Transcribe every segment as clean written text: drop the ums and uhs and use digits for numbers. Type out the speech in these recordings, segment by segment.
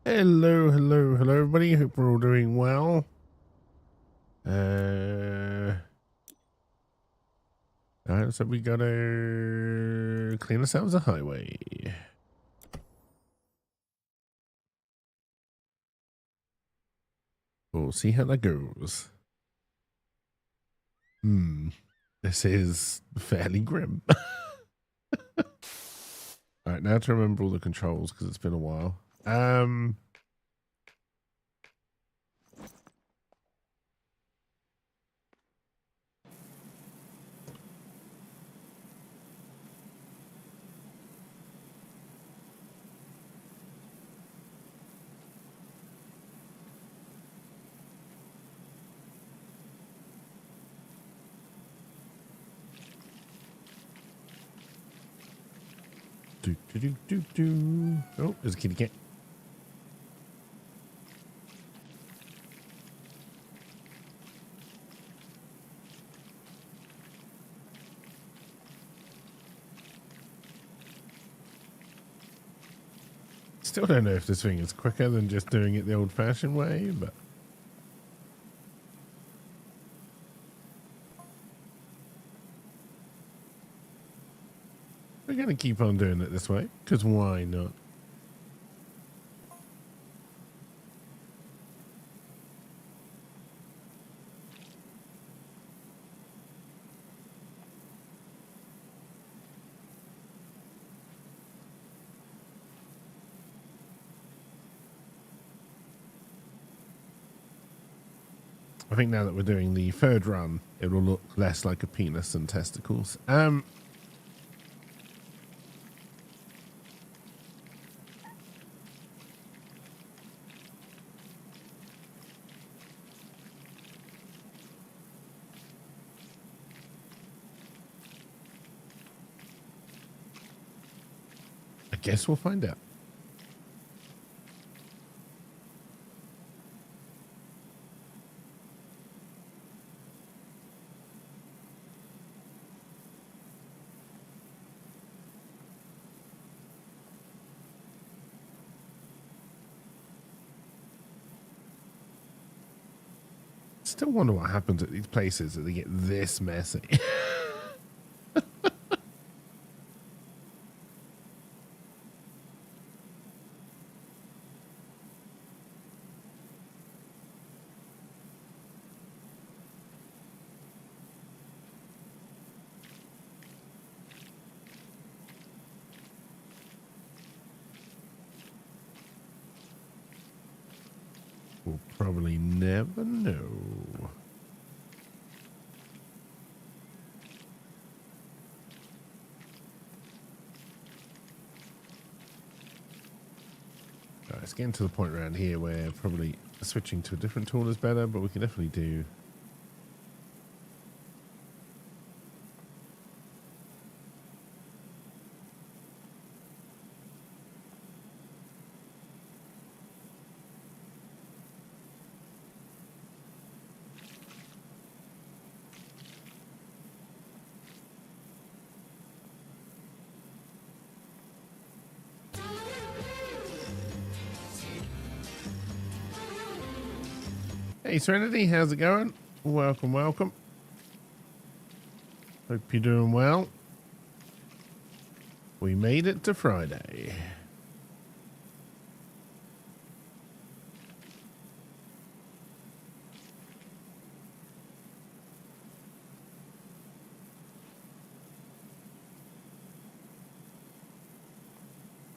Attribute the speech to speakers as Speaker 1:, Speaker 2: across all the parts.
Speaker 1: Hello, hello, hello, everybody. Hope we're all doing well. Alright, so we gotta clean ourselves a highway. We'll see how that goes. This is fairly grim. Alright, now to remember all the controls because it's been a while. Oh, there's a kitty cat. Still don't know if this thing is quicker than just doing it the old-fashioned way, but we're gonna keep on doing it this way because why not? I think now that we're doing the third run, it will look less like a penis and testicles. I guess we'll find out. Still wonder what happens at these places that they get this messy. We'll probably never know. Right, it's getting to the point around here where probably switching to a different tool is better, but we can definitely do. Hey Serenity, how's it going? Welcome, welcome. Hope you're doing well. We made it to Friday.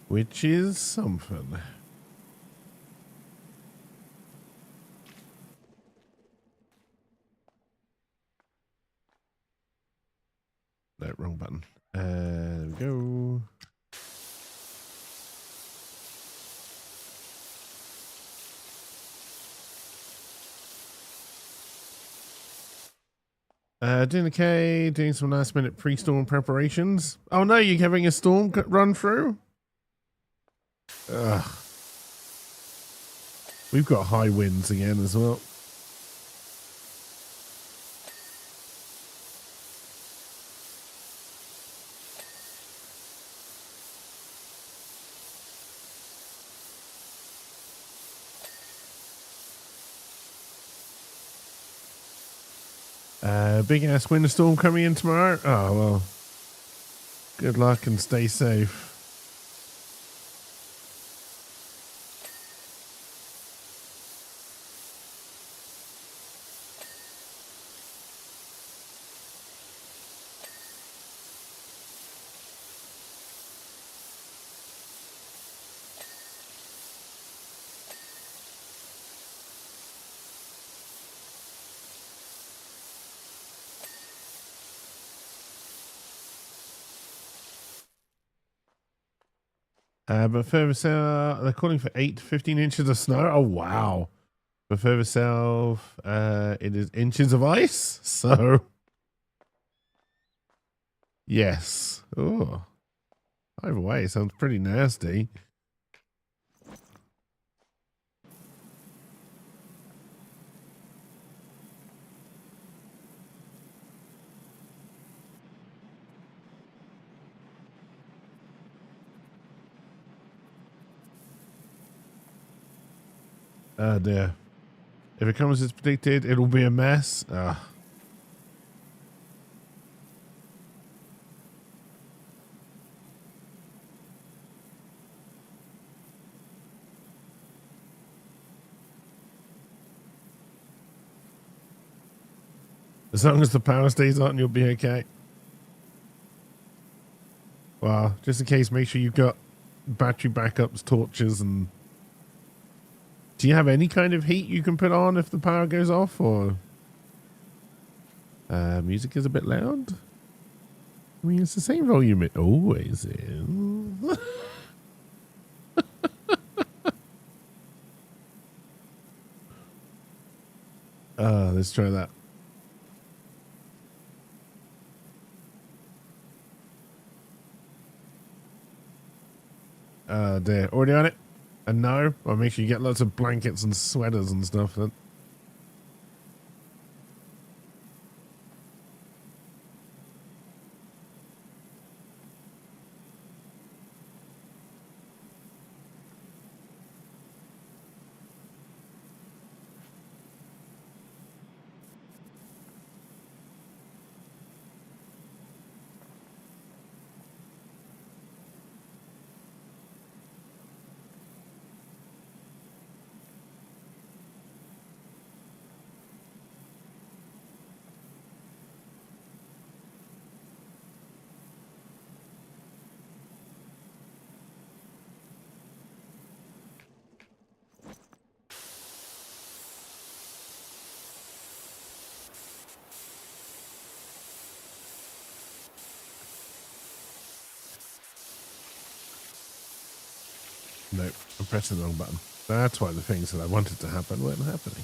Speaker 1: Which is something. No, wrong button. There we go. Doing okay, doing some last minute pre-storm preparations. Oh no, you're having a storm run through? Ugh. We've got high winds again as well. Big ass winter storm coming in tomorrow. Oh, well. Good luck and stay safe. But further south, they're calling for 8 to 15 inches of snow. Oh, wow. But further south, it is inches of ice. So, yes. Oh, either way, sounds pretty nasty. Oh, dear. If it comes as predicted, it'll be a mess. As long as the power stays on, you'll be okay. Well, just in case, make sure you've got battery backups, torches, and... Do you have any kind of heat you can put on if the power goes off, or... music is a bit loud? I mean, it's the same volume it always is. Let's try that. There. Already on it? And no? Well, make sure you get lots of blankets and sweaters and stuff then. Nope, I'm pressing the wrong button. That's why the things that I wanted to happen weren't happening.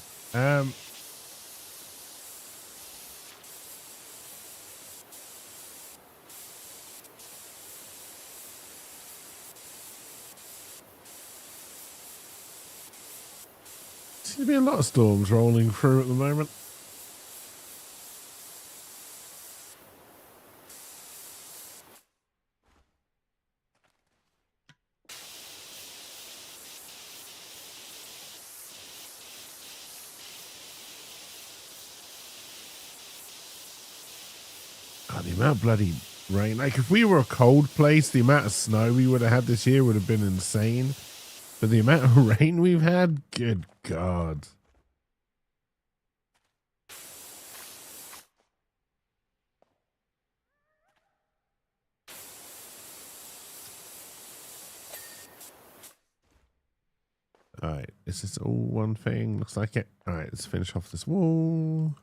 Speaker 1: Seems to be a lot of storms rolling through at the moment. God, the amount of bloody rain. Like, if we were a cold place, the amount of snow we would have had this year would have been insane. But the amount of rain we've had, good God. All right, is this all one thing? Looks like it. All right, let's finish off this wall.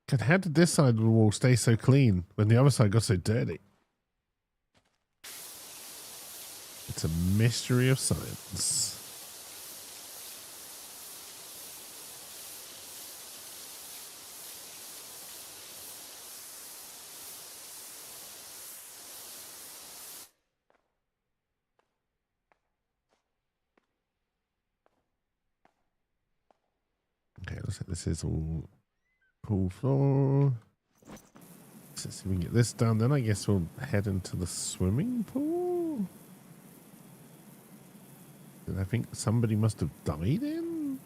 Speaker 1: God, how did this side of the wall stay so clean when the other side got so dirty? It's a mystery of science. Okay, looks like this is all pool floor. Let's see if we can get this done. Then I guess we'll head into the swimming pool. That I think somebody must have died in.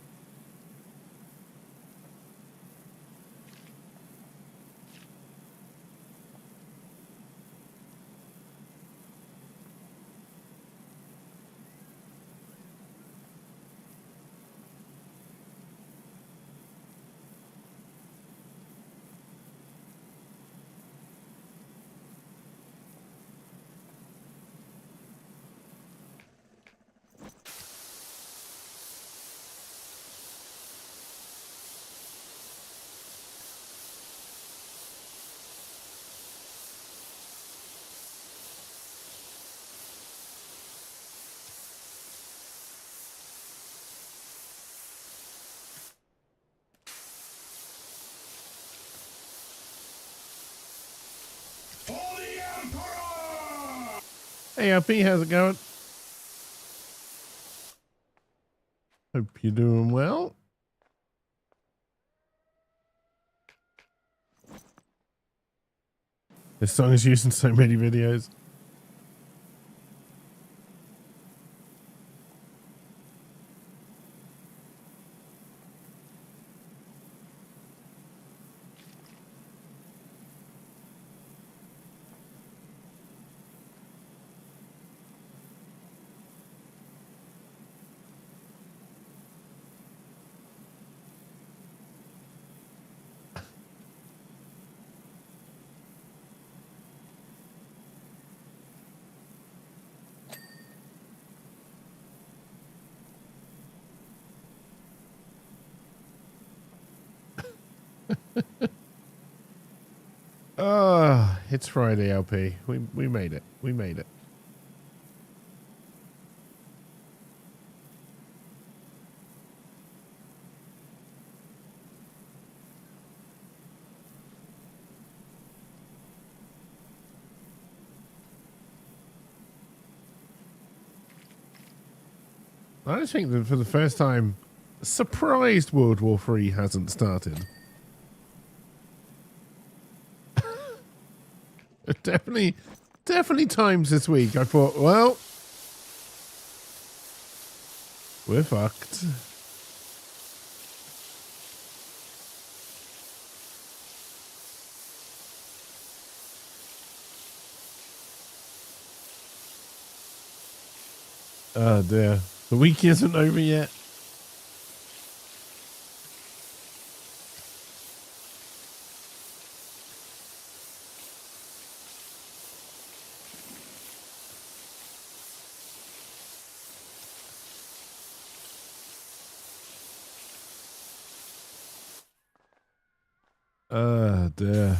Speaker 1: Hey, LP, how's it going? Hope you're doing well. This song is used in so many videos. Oh, it's Friday, LP. We made it. We made it. I just think that for the first time, surprised World War III hasn't started. Definitely times this week. I thought, well, we're fucked. Oh dear. The week isn't over yet. Oh dear.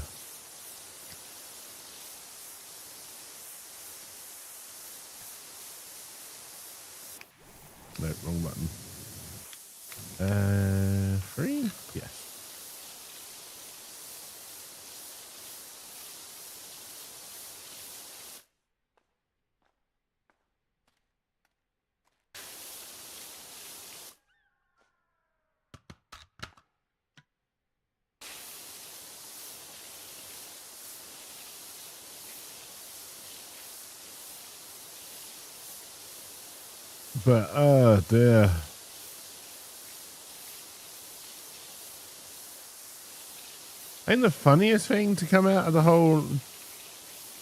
Speaker 1: No, wrong button. Free? Yes. But, oh dear. And the funniest thing to come out of the whole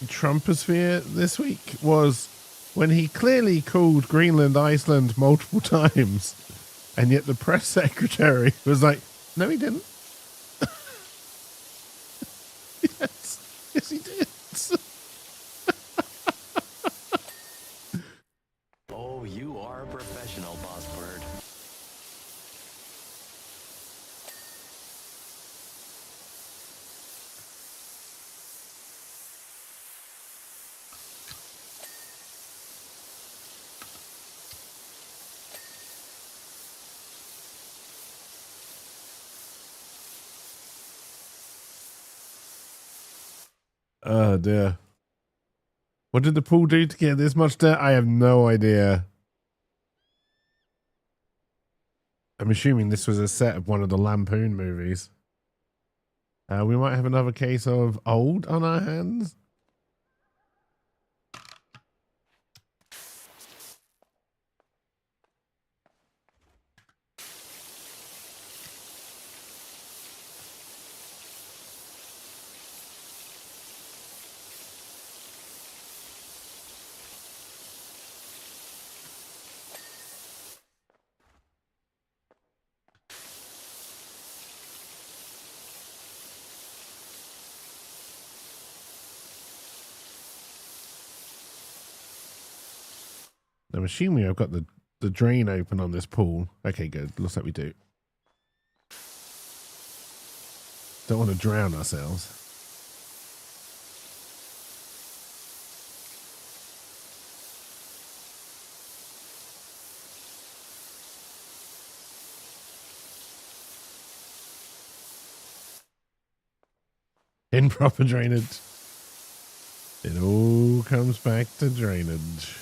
Speaker 1: Trumposphere this week was when he clearly called Greenland Iceland multiple times, and yet the press secretary was like, no, he didn't. Yes, he did.
Speaker 2: Oh, you are a professional, Boss Bird.
Speaker 1: Oh dear. What did the pool do to get this much dirt? I have no idea. I'm assuming this was a set of one of the Lampoon movies. We might have another case of old on our hands. I'm assuming I've got the drain open on this pool. Okay, good. Looks like we do. Don't want to drown ourselves. Improper drainage. It all comes back to drainage.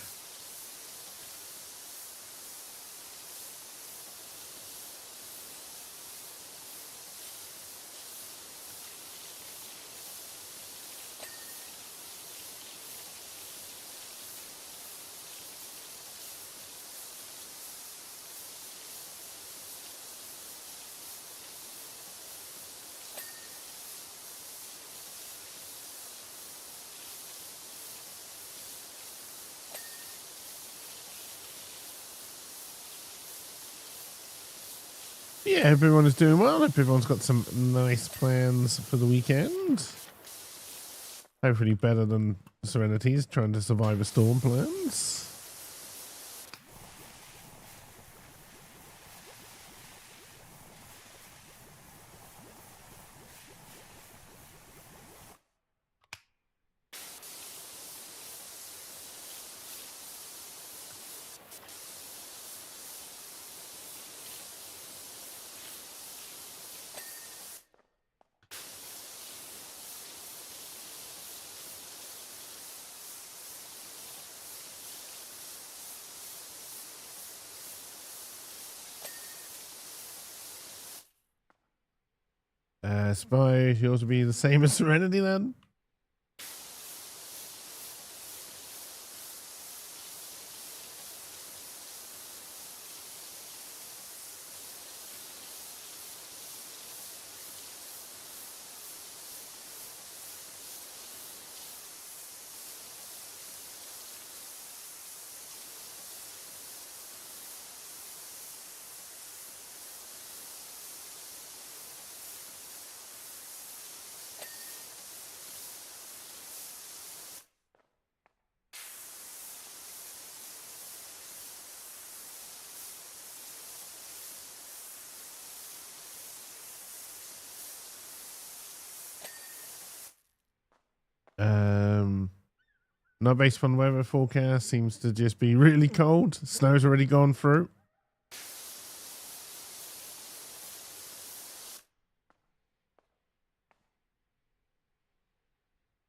Speaker 1: Yeah, everyone is doing well. Hope everyone's got some nice plans for the weekend. Hopefully better than Serenity's trying to survive a storm plans. Spy, yours will be the same as Serenity then? Not based on weather forecast, seems to just be really cold. Snow's already gone through.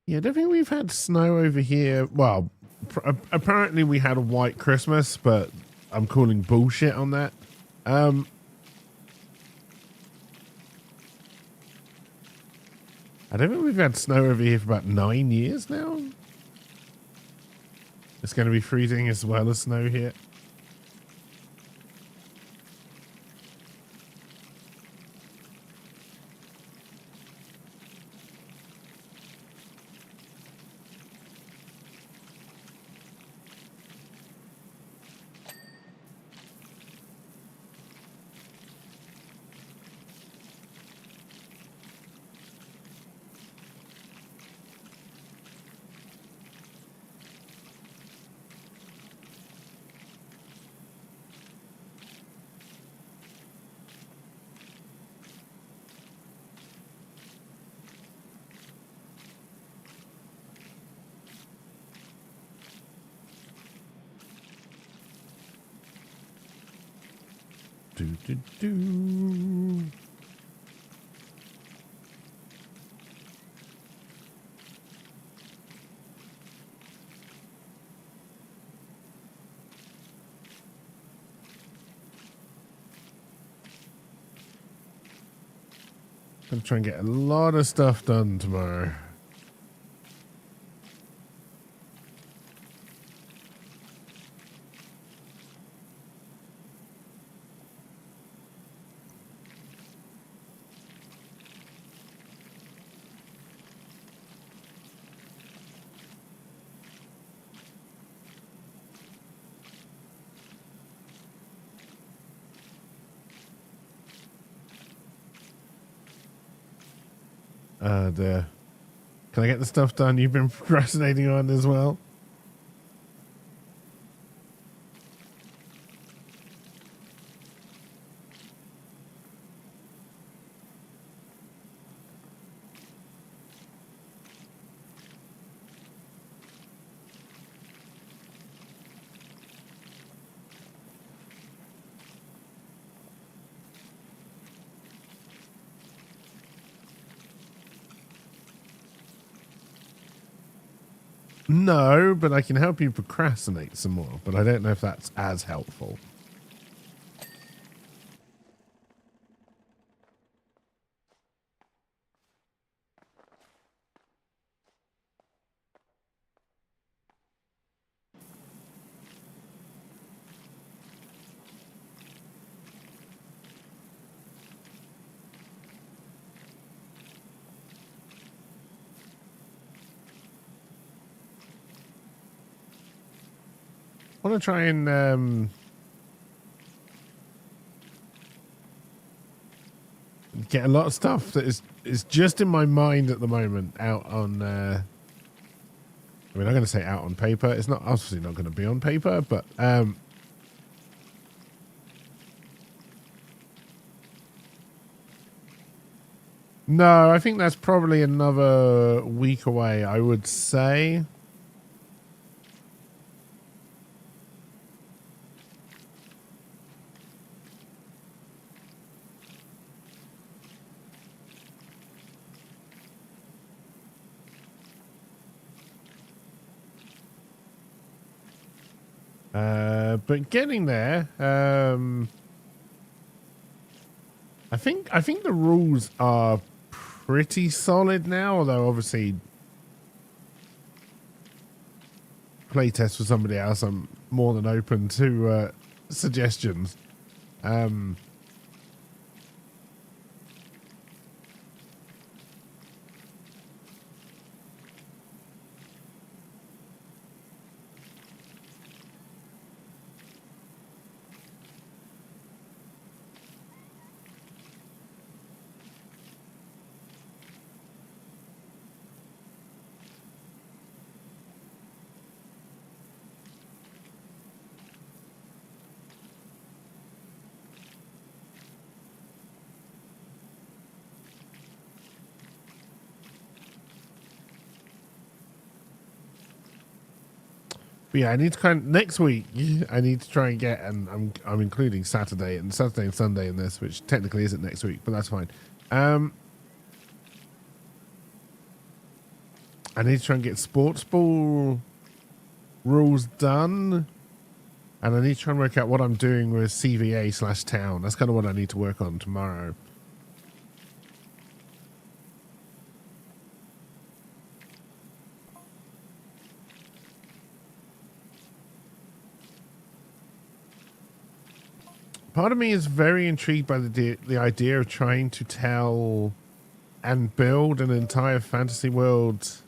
Speaker 1: Yeah, I don't think we've had snow over here. Well, apparently we had a white Christmas, but I'm calling bullshit on that. I don't think we've had snow over here for about 9 years now. It's going to be freezing as well as snow here. Do, do, do. Gonna try and get a lot of stuff done tomorrow. Can I get the stuff done you've been procrastinating on as well? No, but I can help you procrastinate some more, but I don't know if that's as helpful. I want to try and get a lot of stuff that is just in my mind at the moment out on I mean, I'm going to say out on paper. It's not obviously not going to be on paper, but no, I think that's probably another week away, I would say. But getting there, I think the rules are pretty solid now, although obviously playtest for somebody else, I'm more than open to suggestions. But yeah, I need to next week. I need to try and get, and I'm including Saturday and Sunday in this, which technically isn't next week, but that's fine. I need to try and get sports ball rules done, and I need to try and work out what I'm doing with CVA/town. That's kind of what I need to work on tomorrow. Part of me is very intrigued by the idea of trying to tell and build an entire fantasy world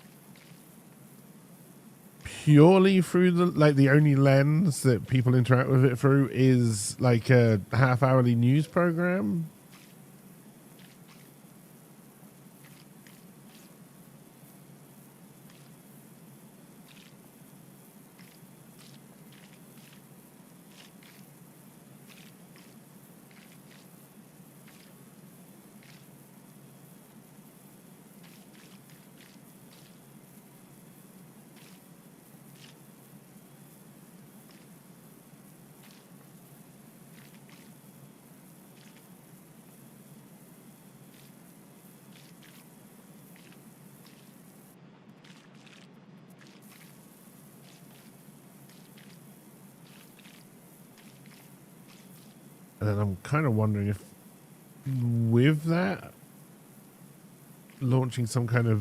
Speaker 1: purely through the only lens that people interact with it through is like a half-hourly news program. And then I'm kind of wondering if with that, launching some kind of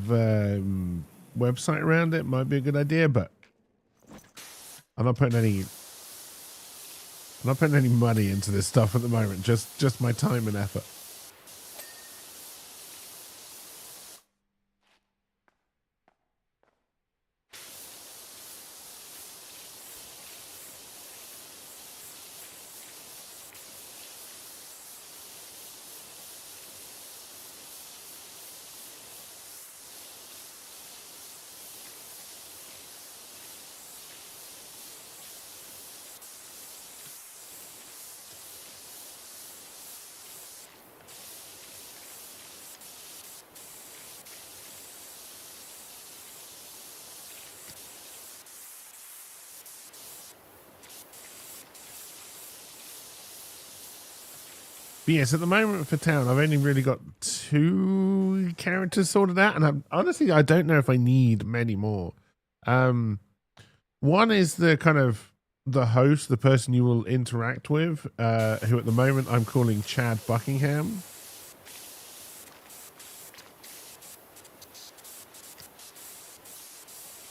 Speaker 1: website around it might be a good idea, but I'm not putting any money into this stuff at the moment. Just my time and effort. But yes, at the moment for town, I've only really got 2 characters sorted out, and I don't know if I need many more. One is the kind of the host, the person you will interact with, who at the moment I'm calling Chad Buckingham.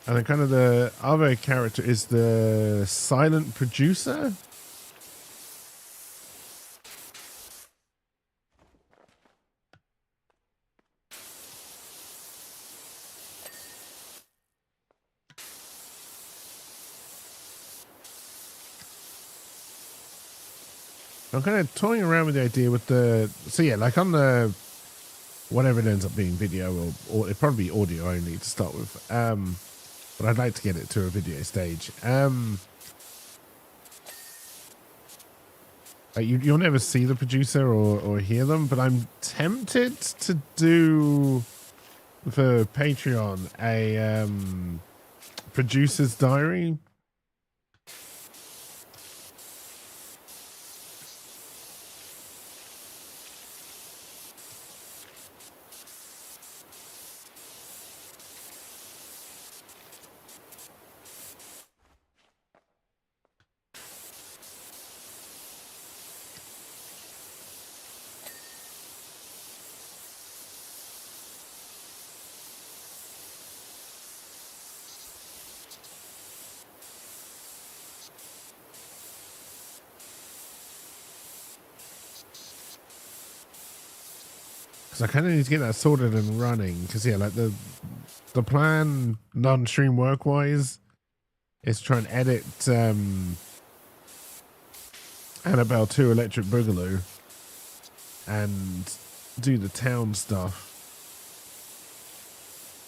Speaker 1: And then kind of the other character is the silent producer. I'm kind of toying around with the idea with so yeah, like on the, whatever it ends up being, video or it'd probably be audio only to start with. But I'd like to get it to a video stage. You'll never see the producer or hear them, but I'm tempted to do for Patreon a producer's diary. Because I kind of need to get that sorted and running. Because yeah, like the plan non-stream work-wise is try and edit Annabelle 2 Electric Boogaloo and do the town stuff.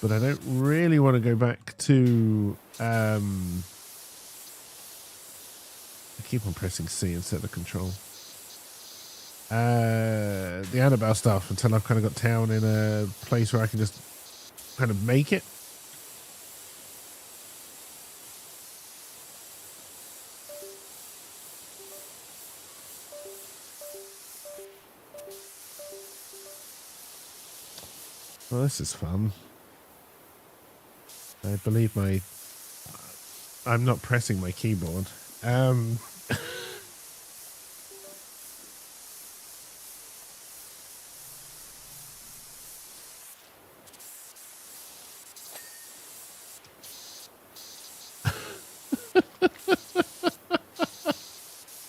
Speaker 1: But I don't really want to go back to I keep on pressing C instead of control. The Annabelle stuff until I've kind of got town in a place where I can just kind of make it. Well, this is fun. I believe I'm not pressing my keyboard.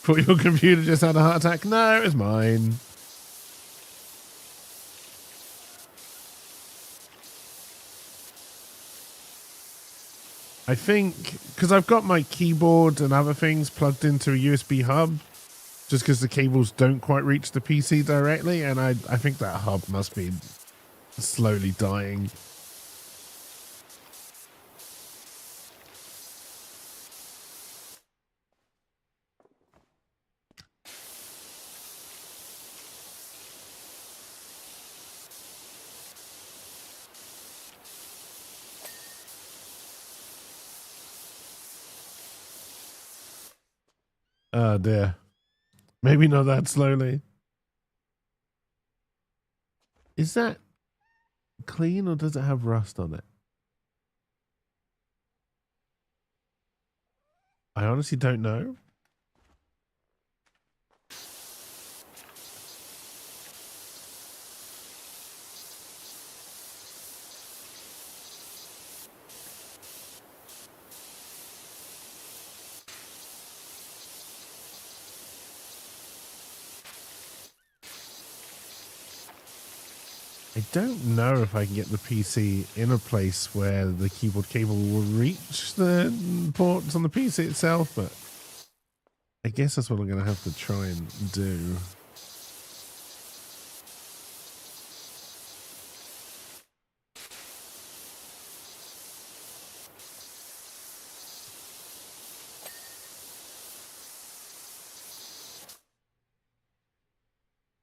Speaker 1: Thought your computer just had a heart attack. No, it was mine. I think because I've got my keyboard and other things plugged into a USB hub, just because the cables don't quite reach the PC directly, and I think that hub must be slowly dying. Oh dear. Maybe not that slowly. Is that clean or does it have rust on it? I honestly don't know. I don't know if I can get the PC in a place where the keyboard cable will reach the ports on the PC itself, but I guess that's what I'm going to have to try and do.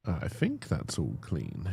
Speaker 1: I think that's all clean.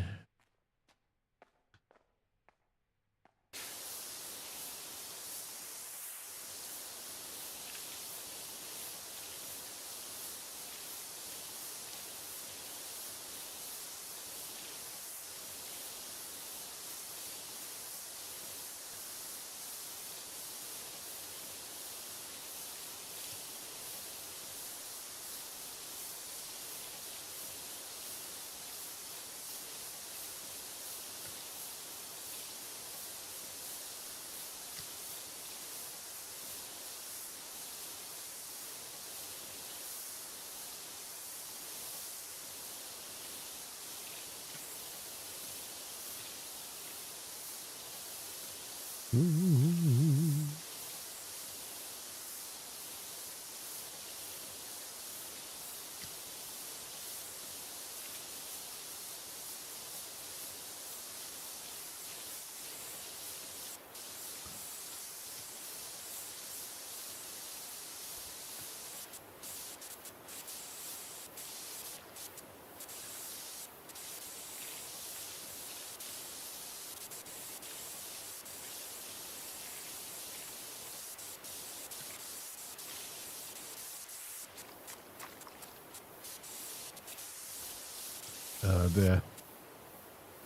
Speaker 1: There.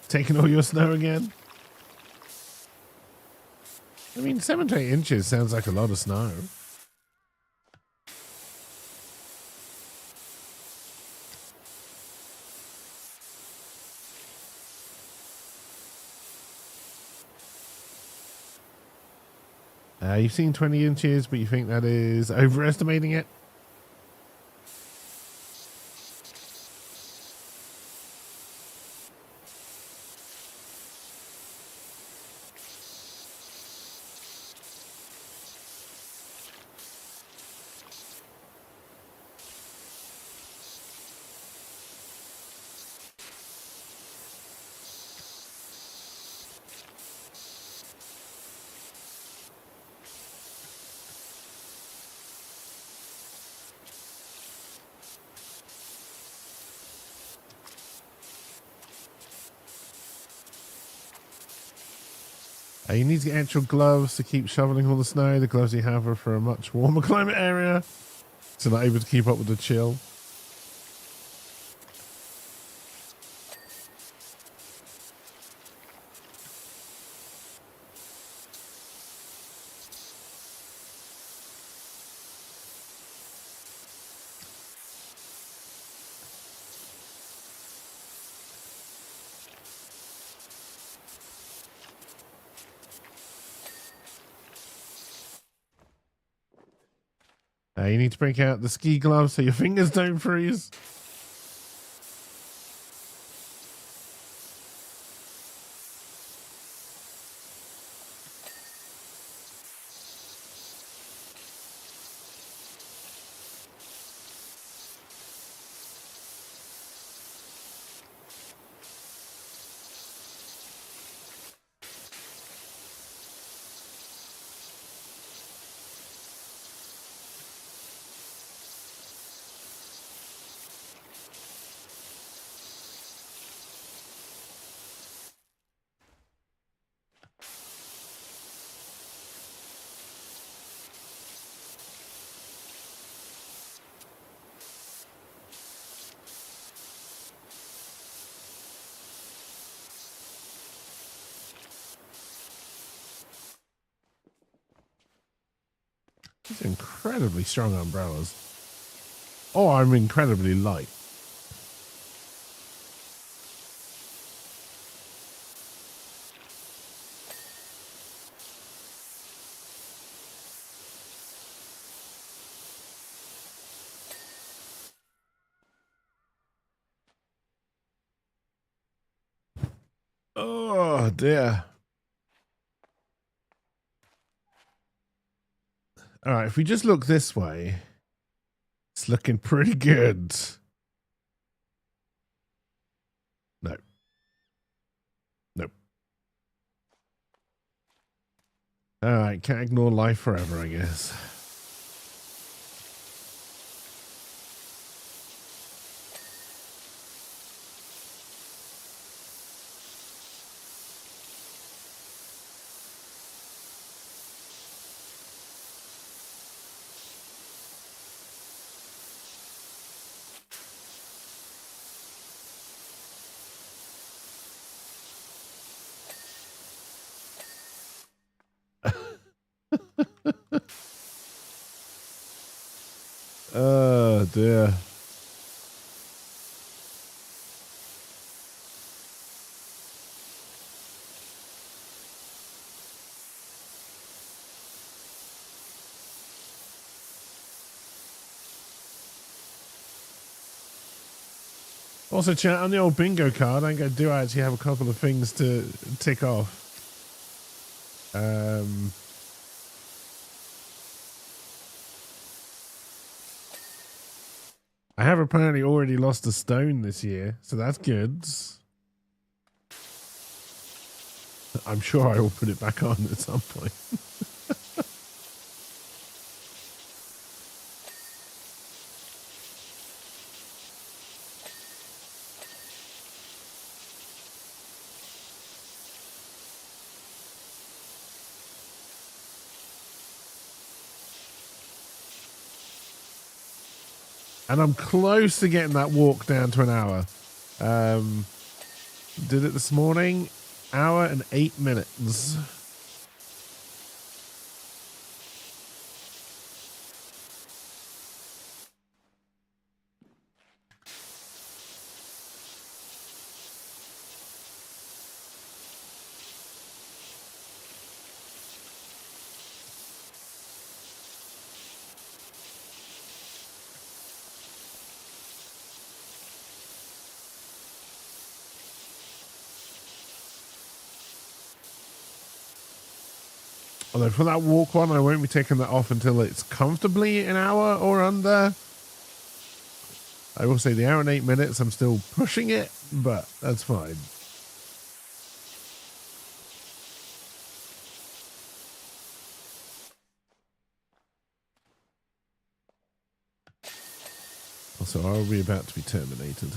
Speaker 1: Taking all your snow again? I mean, 7 to 8 inches sounds like a lot of snow. You've seen 20 inches, but you think that is overestimating it? You need to get actual gloves to keep shoveling all the snow. The gloves you have are for a much warmer climate area, so not able to keep up with the chill. You need to break out the ski gloves so your fingers don't freeze. These are incredibly strong umbrellas. Oh, I'm incredibly light. Oh, dear. All right, if we just look this way, it's looking pretty good. No. Nope. All right, can't ignore life forever, I guess. Oh, dear. Also, chat, on the old bingo card, I do actually have a couple of things to tick off. I have apparently already lost a stone this year, so that's good. I'm sure I will put it back on at some point. And I'm close to getting that walk down to an hour. Did it this morning. Hour and 8 minutes. Although for that walk one, I won't be taking that off until it's comfortably an hour or under. I will say the hour and 8 minutes, I'm still pushing it, but that's fine. Also, are we about to be terminated?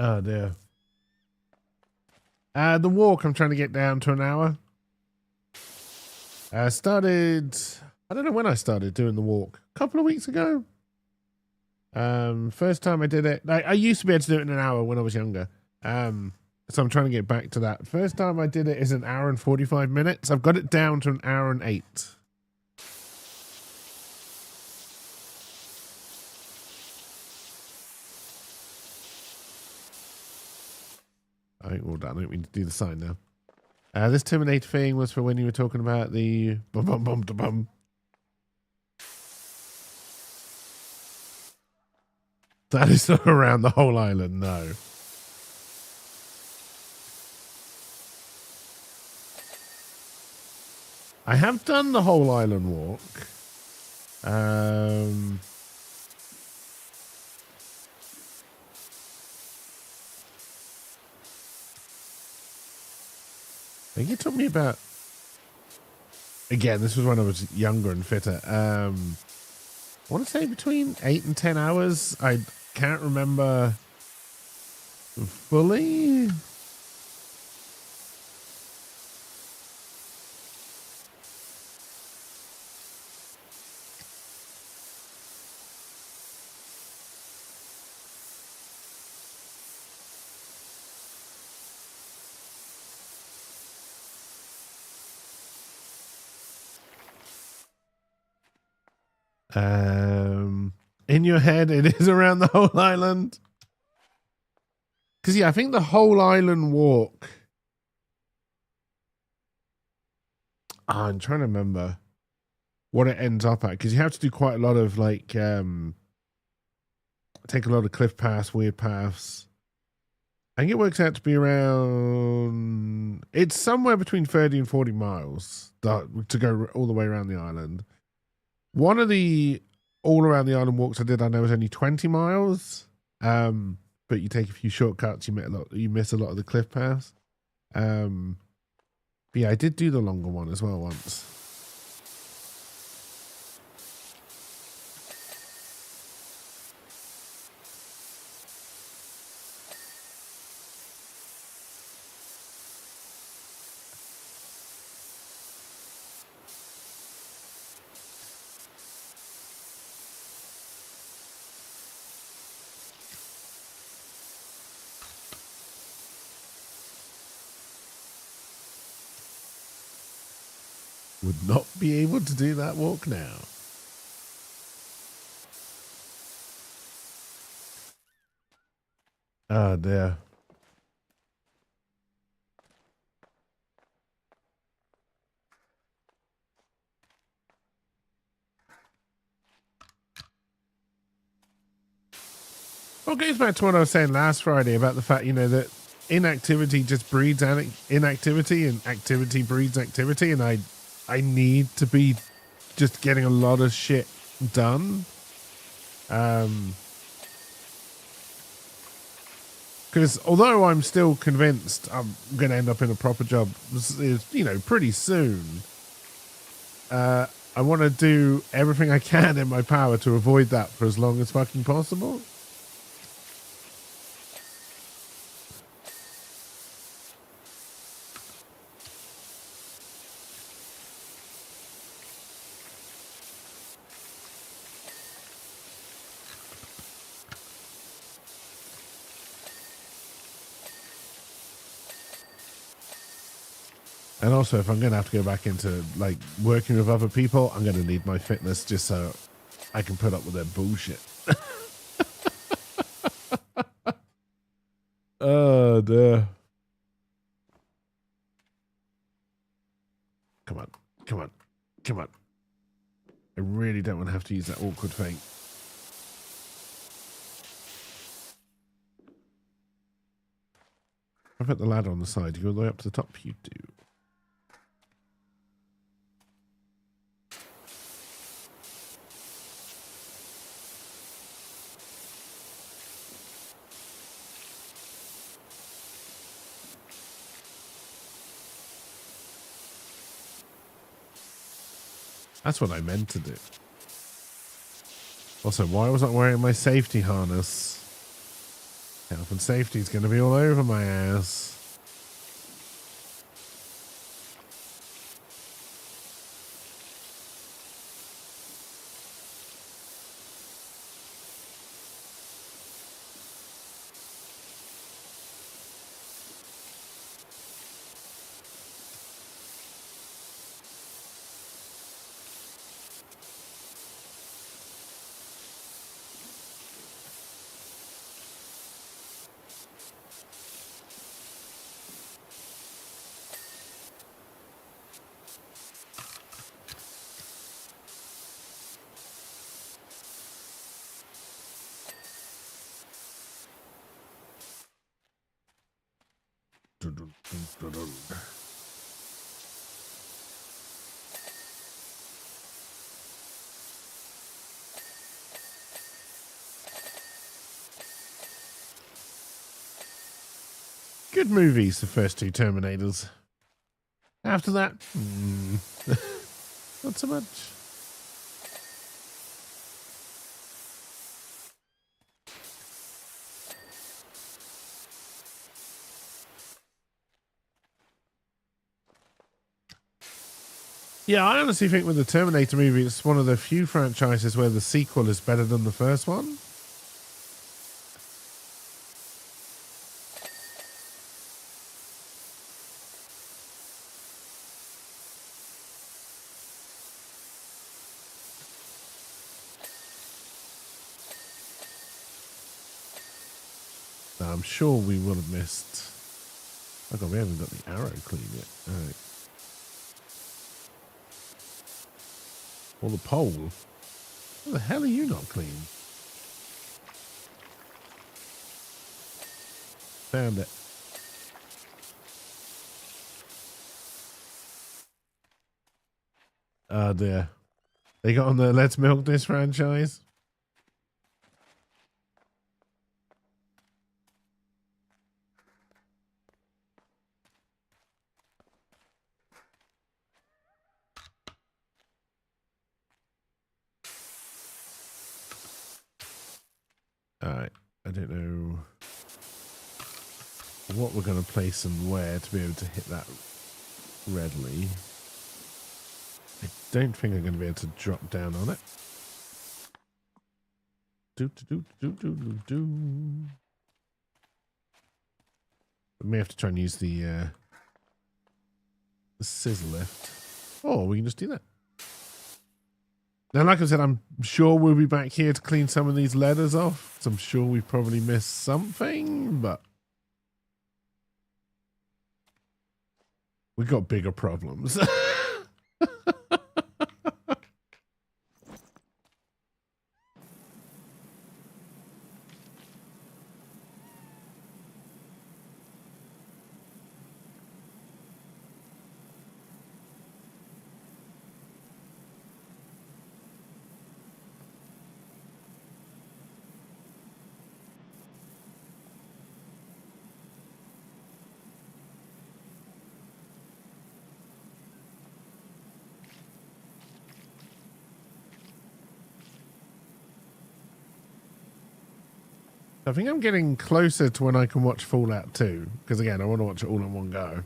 Speaker 1: Oh dear. The walk I'm trying to get down to an hour. I started, I don't know when I started doing the walk. A couple of weeks ago. First time I did it, I used to be able to do it in an hour when I was younger. So I'm trying to get back to that. First time I did it is an hour and 45 minutes. I've got it down to an hour and 8. I think we're all done. I think we need to do the sign now. This Terminator thing was for when you were talking about the bum bum bum da bum. That is not around the whole island, no. I have done the whole island walk. I think it took me about, again, this was when I was younger and fitter. I want to say between 8 and 10 hours. I can't remember fully. In your head, it is around the whole island. Because, yeah, I think the whole island walk. I'm trying to remember what it ends up at. Because you have to do quite a lot of, like, take a lot of cliff paths, weird paths. I think it works out to be around. It's somewhere between 30 and 40 miles to go all the way around the island. One of the all around the island walks I did, I know, was only 20 miles. But you take a few shortcuts, you miss a lot of the cliff paths. But yeah, I did do the longer one as well once. Would not be able to do that walk now. Oh dear. Well, it goes back to what I was saying last Friday about the fact, that inactivity just breeds inactivity, and activity breeds activity, and I need to be just getting a lot of shit done. Because although I'm still convinced I'm going to end up in a proper job, pretty soon, I want to do everything I can in my power to avoid that for as long as fucking possible. And also, if I'm going to have to go back into, like, working with other people, I'm going to need my fitness just so I can put up with their bullshit. Oh, dear. Come on. Come on. Come on. I really don't want to have to use that awkward thing. I put the ladder on the side. You go all the way up to the top? You do. That's what I meant to do. Also, why was I wearing my safety harness? Health and safety is going to be all over my ass. Good movies, the first two Terminators. After that, not so much. Yeah, I honestly think with the Terminator movie, it's one of the few franchises where the sequel is better than the first one. I'm sure we will have missed. Oh god, we haven't got the arrow clean yet. Alright. Or the pole. How the hell are you not clean? Found it. Oh dear. They got on the Let's Milk This franchise. Alright. I don't know what we're going to place and where to be able to hit that readily. I don't think I'm going to be able to drop down on it. We may have to try and use the scissor lift. Oh, we can just do that. Now, like I said, I'm sure we'll be back here to clean some of these letters off. So I'm sure we probably missed something, but we got bigger problems. I think I'm getting closer to when I can watch Fallout 2. Because again, I want to watch it all in one go.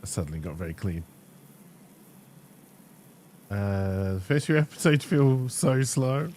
Speaker 1: I suddenly got very clean. The first few episodes feel so slow.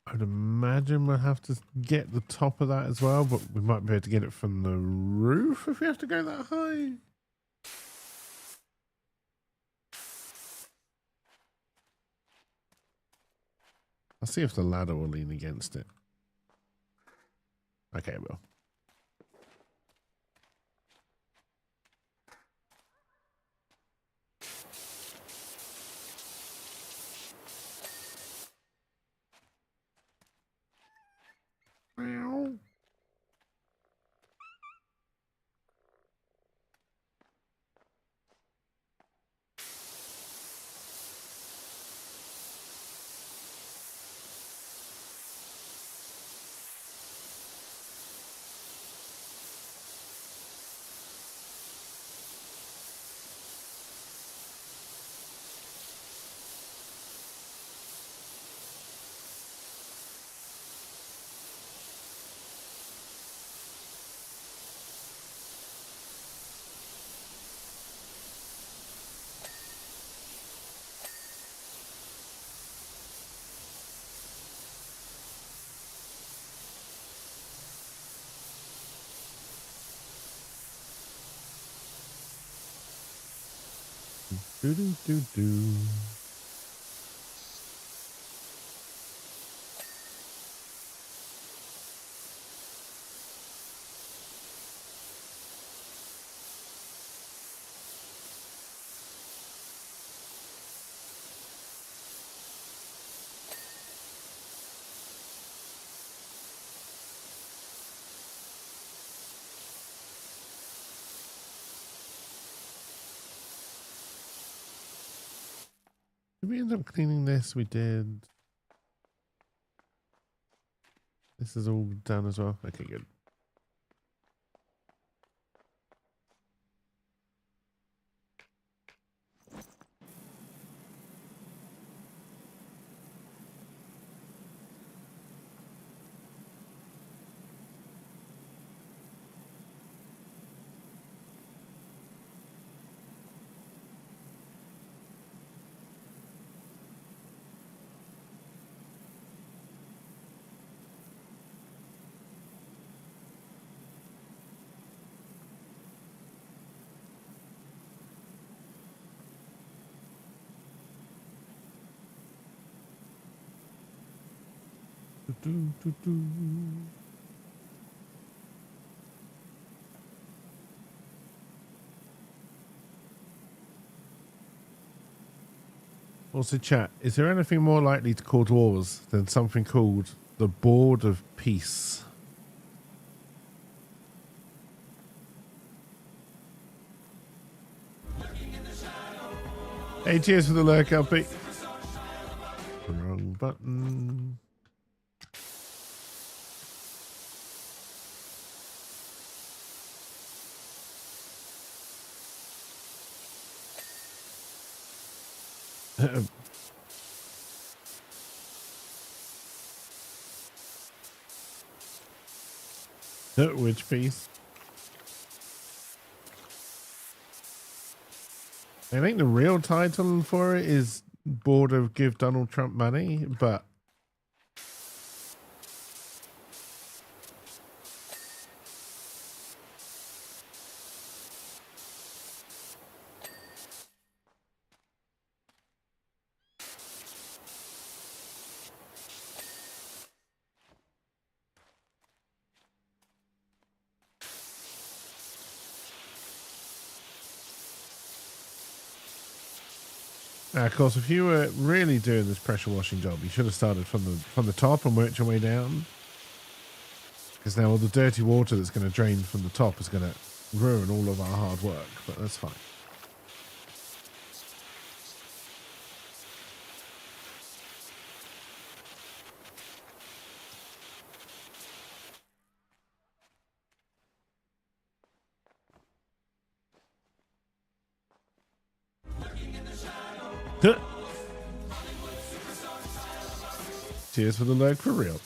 Speaker 1: I'd imagine we'll have to get the top of that as well, but we might be able to get it from the roof if we have to go that high. I'll see if the ladder will lean against it. Okay, it will. Meow. Do do do do. Did we end up cleaning this? We did. This is all done as well. Okay, good. Do, do, do, do. Also, chat, is there anything more likely to cause wars than something called the Board of Peace? Hey, cheers for the lurk, LP. Wrong button. Which piece? I think the real title for it is Board of Give Donald Trump Money, but of course, if you were really doing this pressure washing job, you should have started from the top and worked your way down. Because now all the dirty water that's going to drain from the top is going to ruin all of our hard work, but that's fine. Cheers for the leg for real.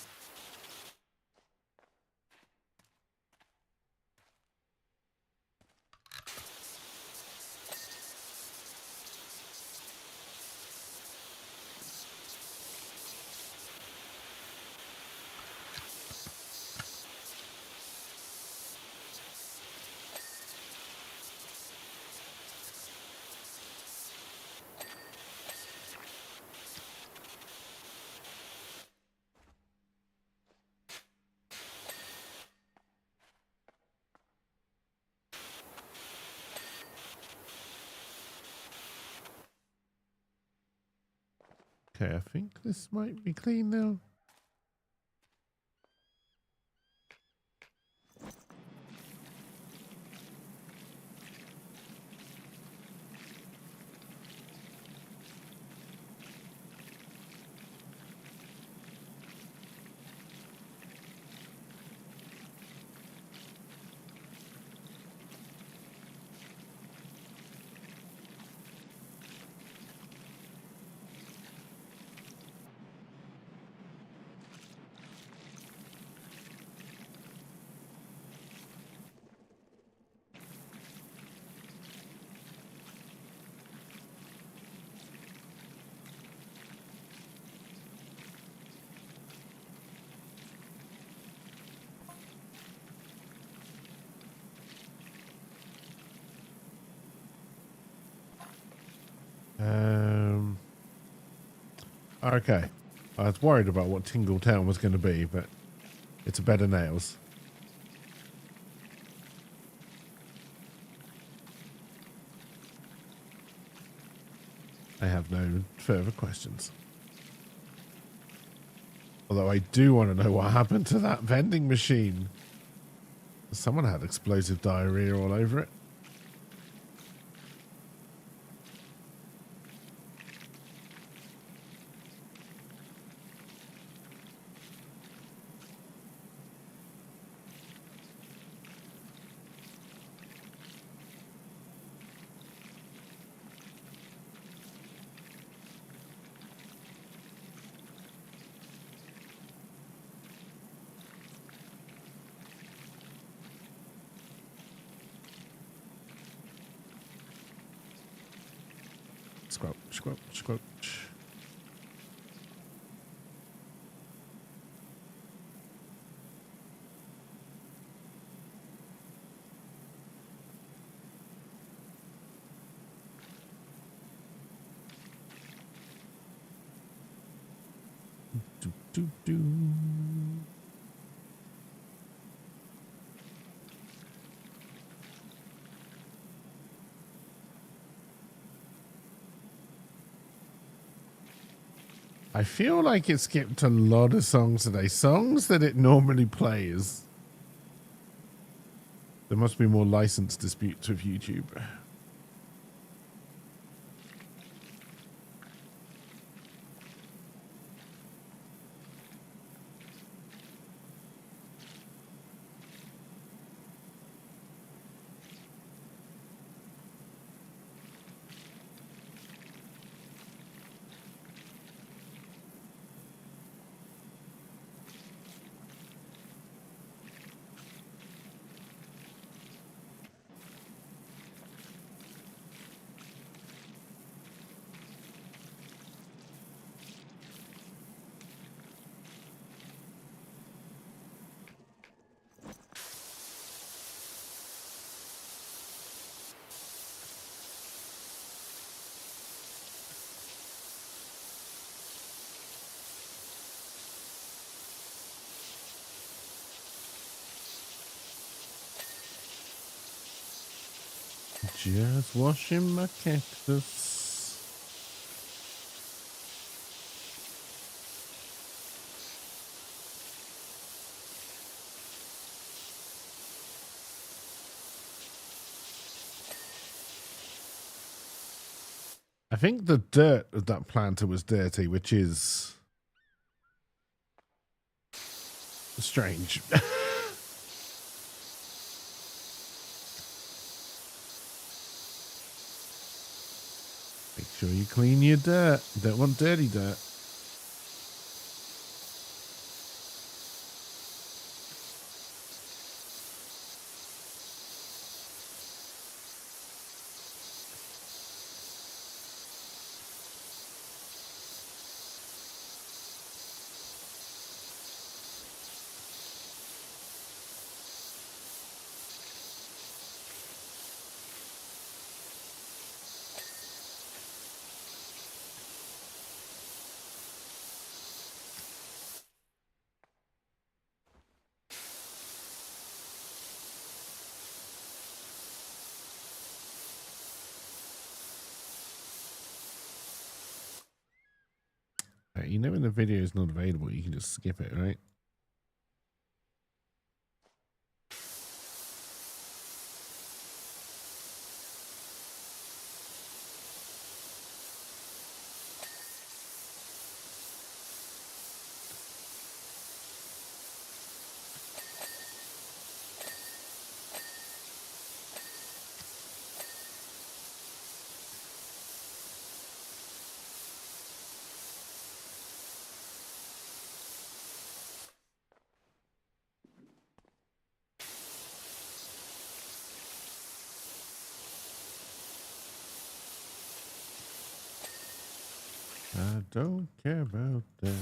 Speaker 1: Okay, I think this might be clean now. Okay. I was worried about what Tingletown was going to be, but it's a bed of nails. I have no further questions. Although I do want to know what happened to that vending machine. Someone had explosive diarrhea all over it. Squelch, squelch, squelch. Do, do, do. I feel like it skipped a lot of songs today. Songs that it normally plays. There must be more license disputes with YouTube. Just washing my cactus. I think the dirt of that planter was dirty, which is strange. Make sure you clean your dirt. Don't want dirty dirt. You know when the video is not available, you can just skip it, right? I don't care about that.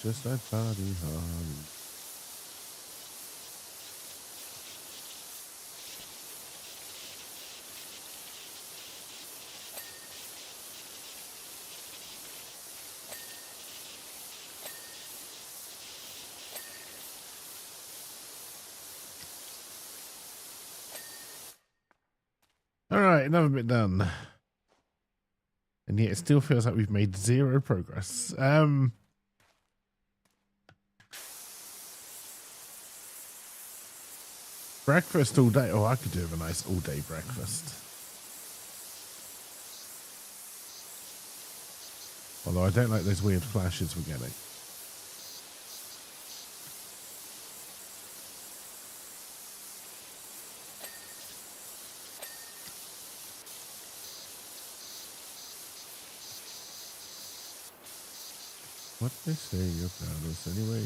Speaker 1: Just like Buddy Holly. All right, another bit done. And yet it still feels like we've made zero progress. Breakfast all day. Oh, I could do with a nice all day breakfast. Although I don't like those weird flashes we're getting. What they say about us anyway?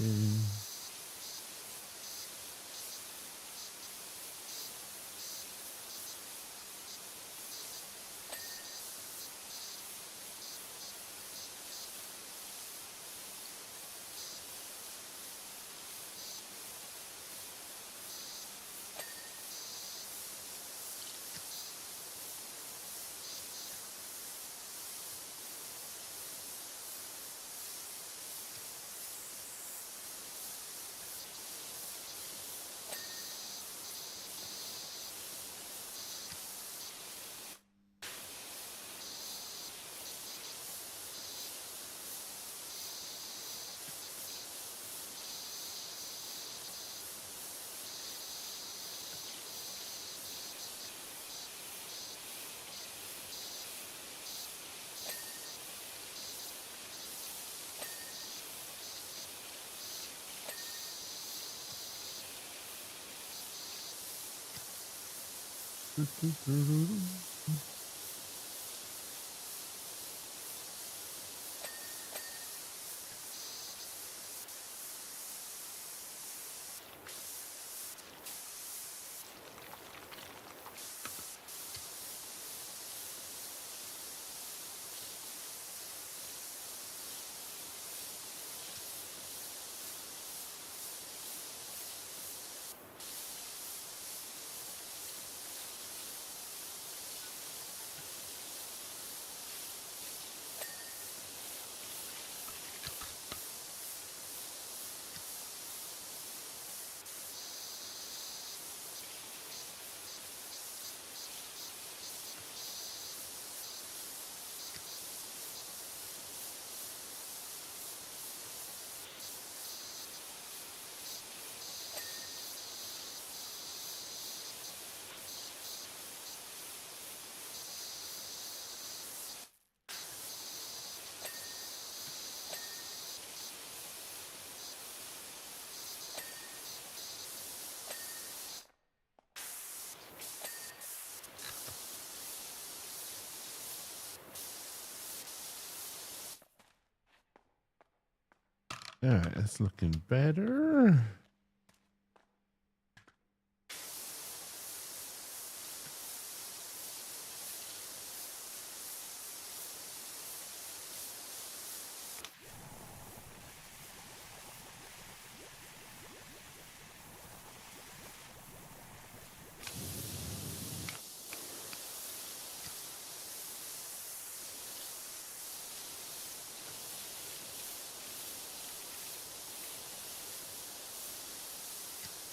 Speaker 1: All right, that's looking better.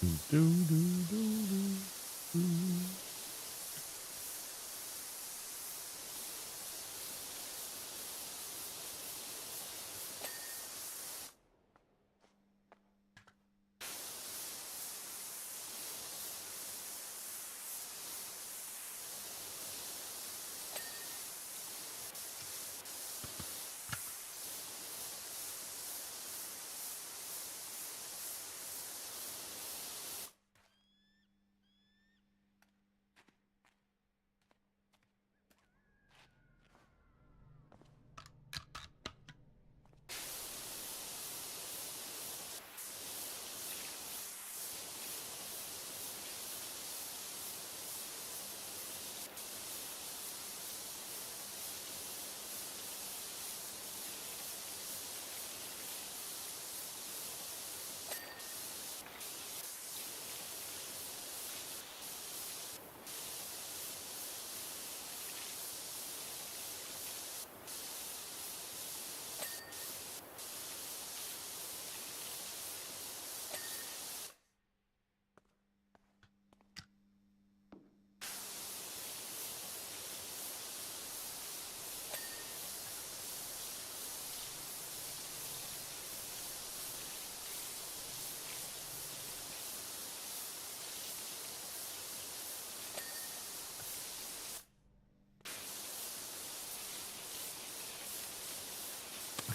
Speaker 1: Do, do, do, do, do.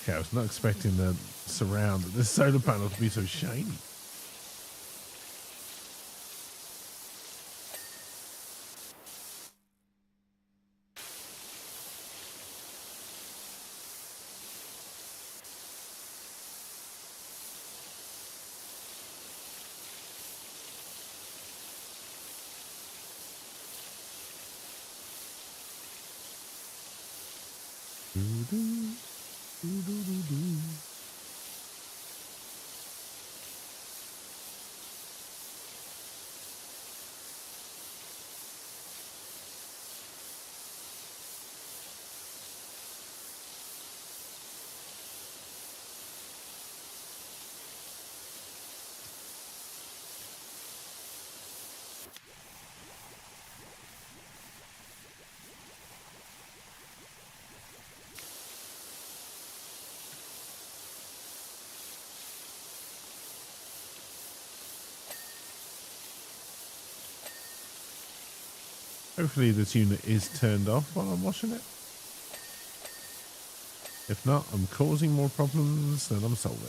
Speaker 1: Okay, I was not expecting the surround of this solar panel to be so shiny. Hopefully this unit is turned off while I'm washing it. If not, I'm causing more problems than I'm solving.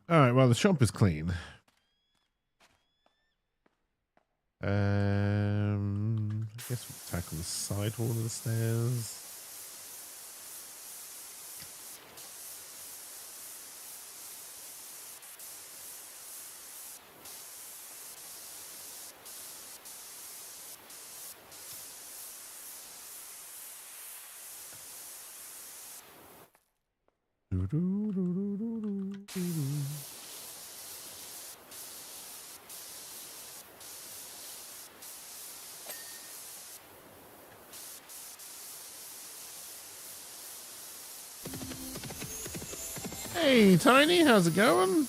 Speaker 1: All right, well, the shop is clean. I guess we'll tackle the side wall of the stairs. Hey, Tiny, how's it going?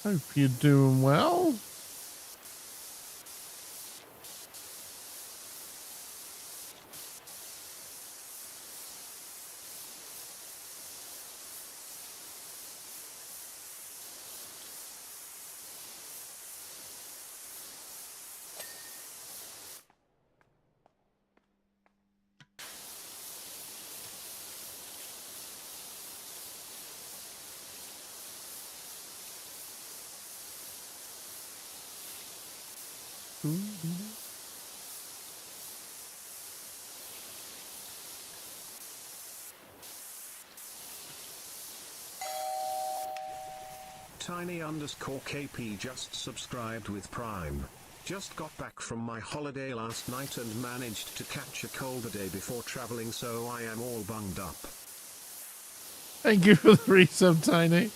Speaker 1: Hope you're doing well.
Speaker 3: Tiny_KP just subscribed with Prime. Just got back from my holiday last night and managed to catch a cold the day before traveling, so I am all bunged up.
Speaker 1: Thank you for the resub, Tiny.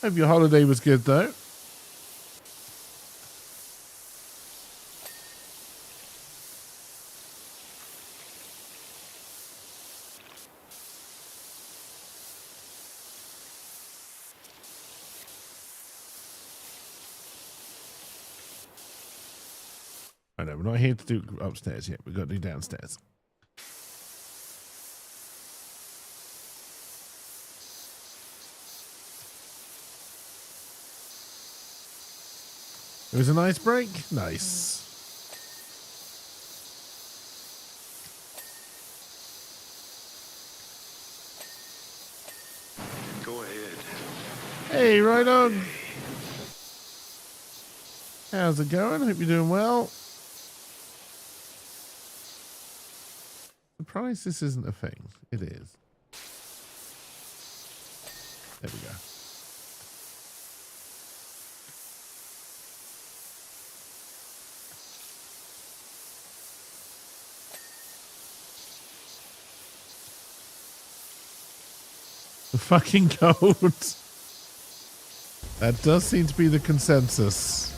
Speaker 1: Hope your holiday was good, though. I know, we're not here to do upstairs yet. We've got to do downstairs. It was a nice break. Nice. Hey, Rhino. How's it going? Hope you're doing well. Surprised this isn't a thing. It is. There we go. The fucking code. That does seem to be the consensus.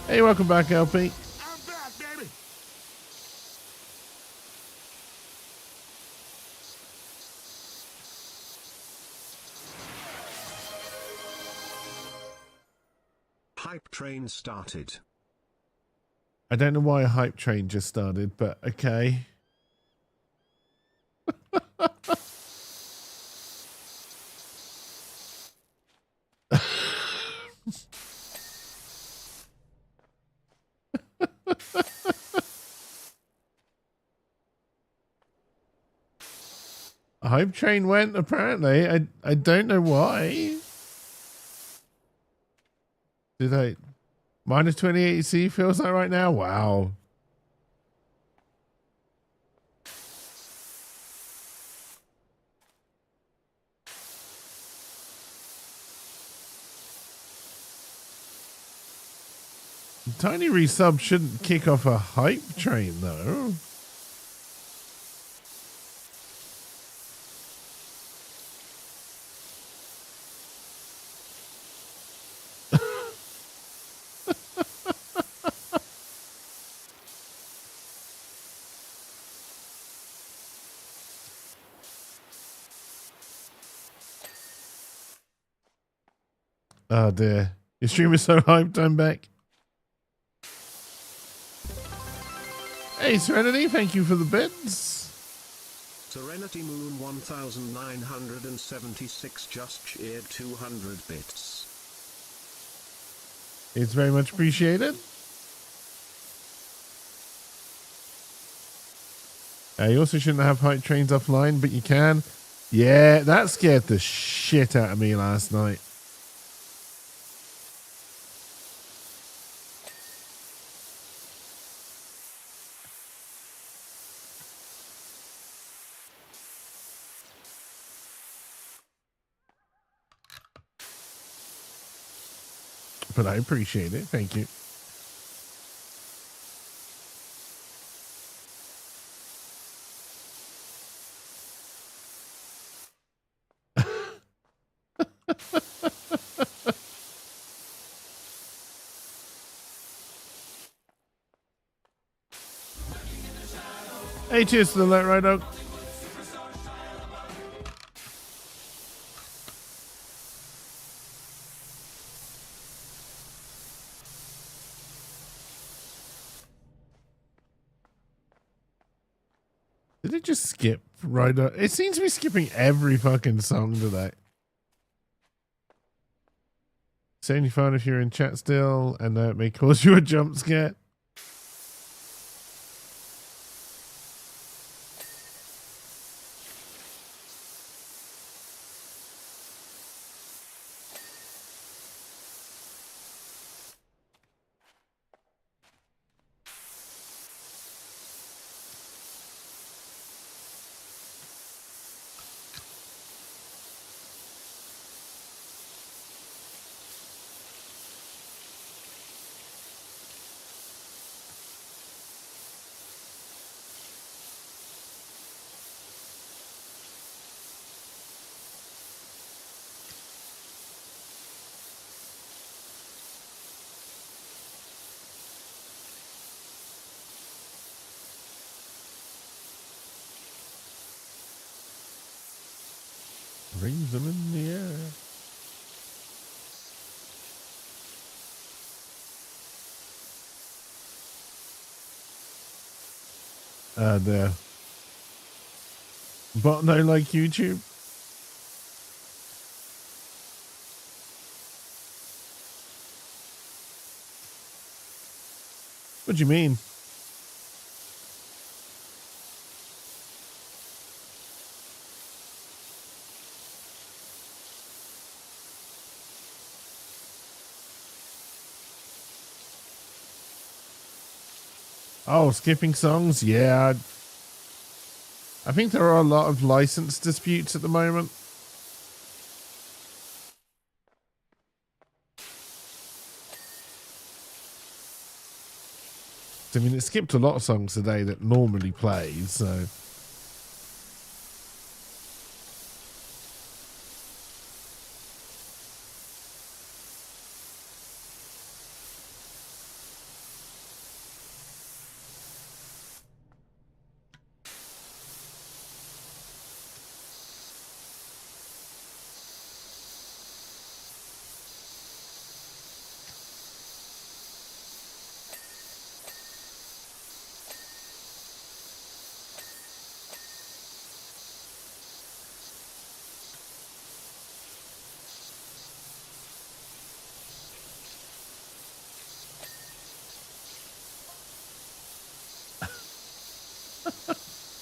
Speaker 1: Hey, welcome back, LP.
Speaker 3: I'm back, baby. Hype train started.
Speaker 1: I don't know why a hype train just started, but okay. A hype train went, apparently. I don't know why. Did I... Minus 2080C feels like right now? Wow. Tiny resub shouldn't kick off a hype train, though. Oh dear. Your stream is so hyped, I'm back. Hey Serenity, thank you for the bits.
Speaker 3: Serenity Moon 1976 just cheered 200 bits.
Speaker 1: It's very much appreciated. You also shouldn't have hype trains offline, but you can. Yeah, that scared the shit out of me last night. But I appreciate it. Thank you. Hey, cheers to the Let Right Oak. Did it just skip right up? It seems to be skipping every fucking song today. 75 if you're in chat still, and it may cause you a jump scare. Raise them in the air. There. But no, like YouTube. What do you mean? Oh, skipping songs? Yeah. I think there are a lot of license disputes at the moment. I mean, it skipped a lot of songs today that normally plays, so...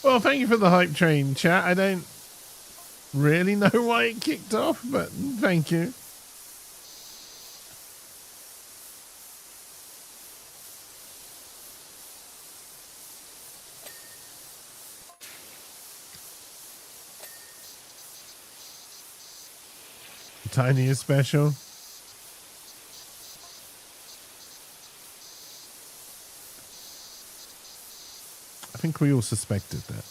Speaker 1: Well, thank you for the hype train, chat. I don't really know why it kicked off, but thank you. Tiny is special. I think we all suspected that.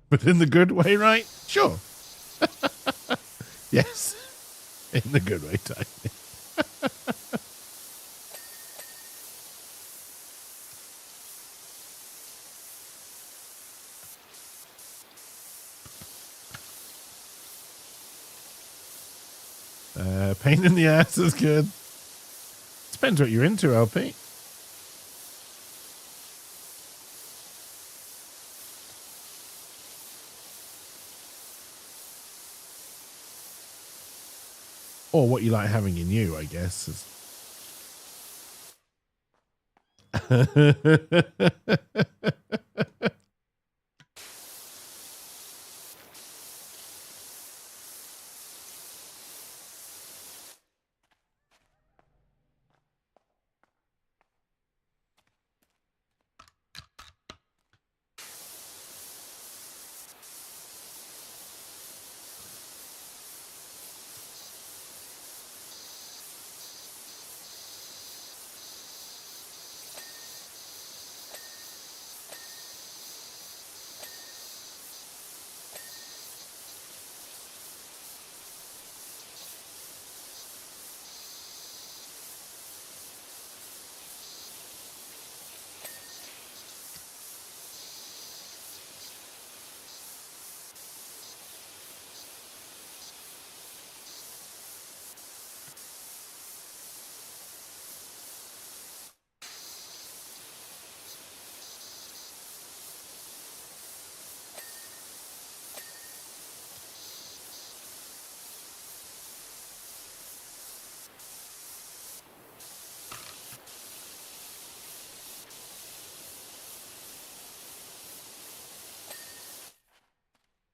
Speaker 1: But in the good way, right? Sure. Yes. In the good way, Tiny. Pain in the ass is good. Depends what you're into, LP. Or what you like having in you, I guess.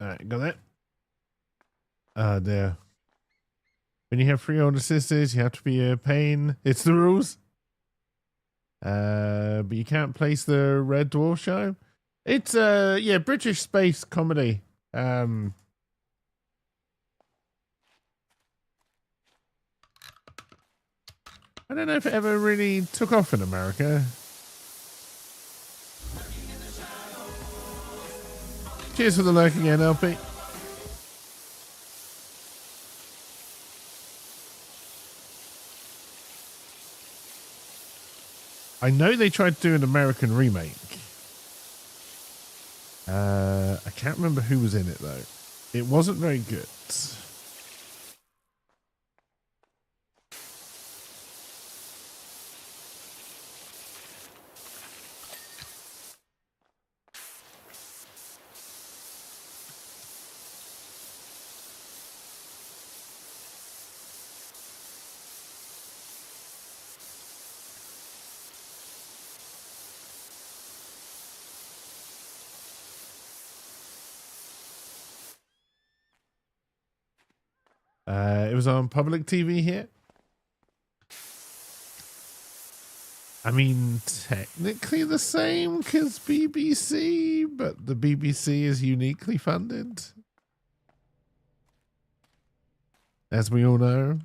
Speaker 1: All right, got that. There. When you have 3 older sisters, you have to be a pain. It's the rules. But you can't place the Red Dwarf show. It's yeah, British space comedy. I don't know if it ever really took off in America. Cheers for the lurking NLP. I know they tried to do an American remake. I can't remember who was in it though. It wasn't very good. It was on public TV here. I mean, technically the same because BBC, but the BBC is uniquely funded, as we all know.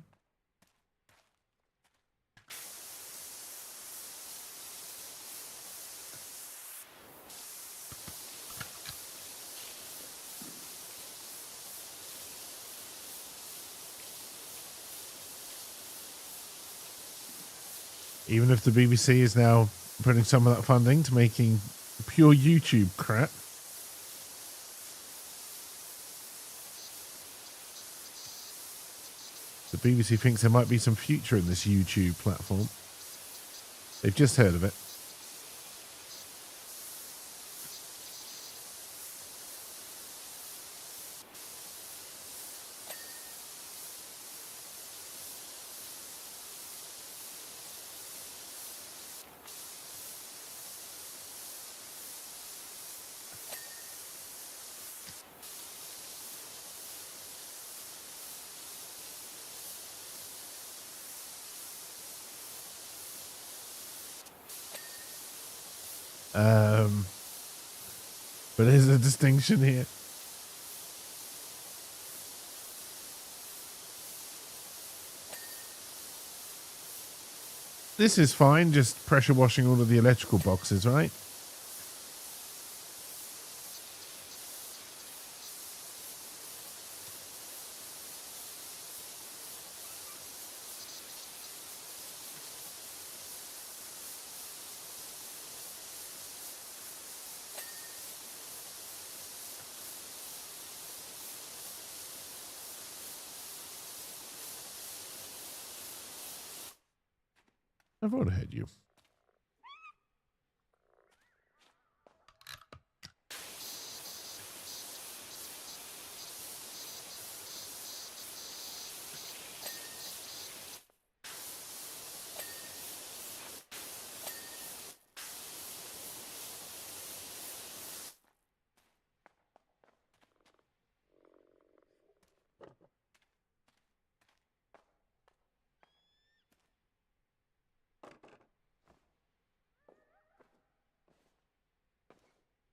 Speaker 1: Even if the BBC is now putting some of that funding to making pure YouTube crap. The BBC thinks there might be some future in this YouTube platform. They've just heard of it. But there's a distinction here. This is fine, just pressure washing all of the electrical boxes, right? I've already heard you.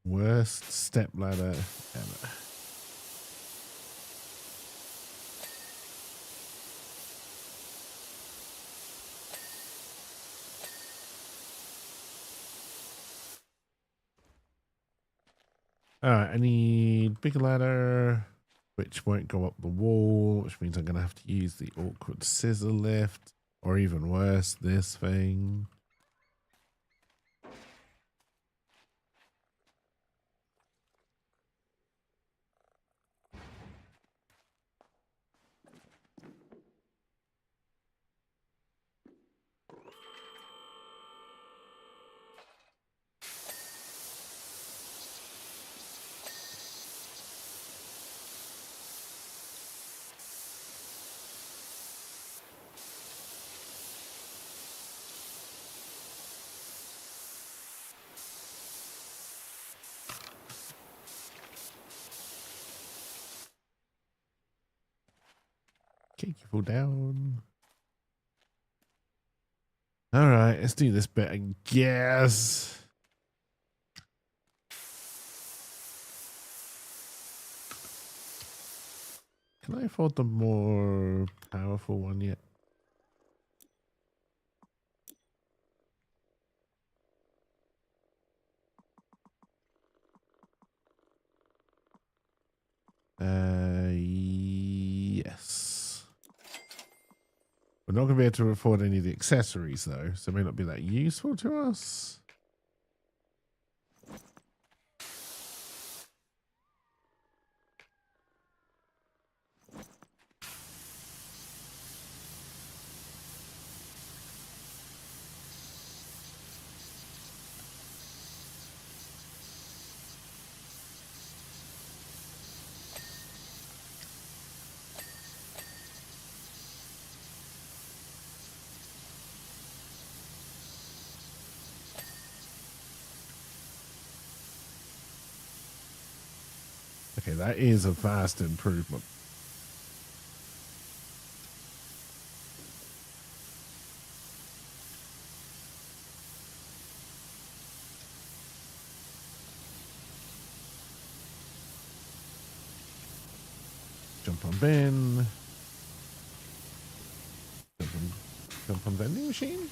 Speaker 1: Worst stepladder ever. Alright, I need bigger ladder, which won't go up the wall, which means I'm going to have to use the awkward scissor lift, or even worse, this thing. Okay, you fall down. Alright, let's do this bit, I guess. Can I afford the more powerful one yet? Yes. We're not going to be able to afford any of the accessories though, so it may not be that useful to us. Okay, that is a vast improvement. Jump on bin. Jump on vending machine.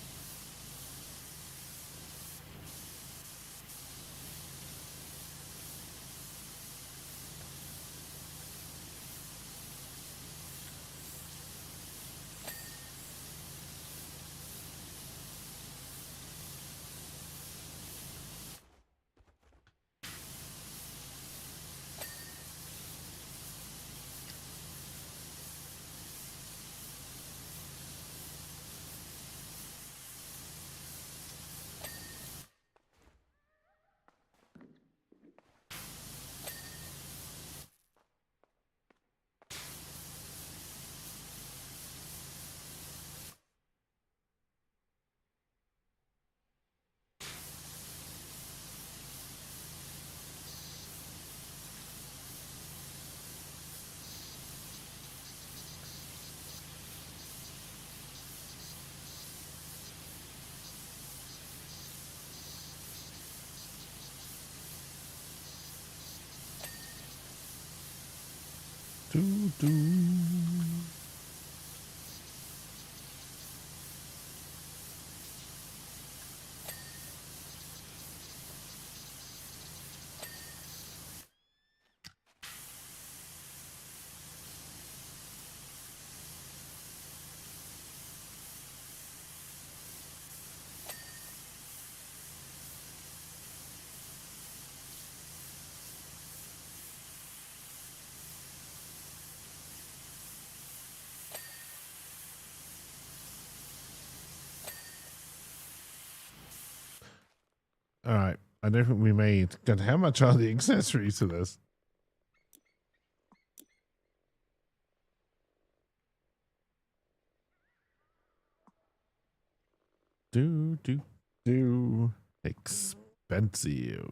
Speaker 1: Do do. All right. I don't think we made. God, how much are the accessories to this? Do. Expensive.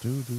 Speaker 1: Do. Do.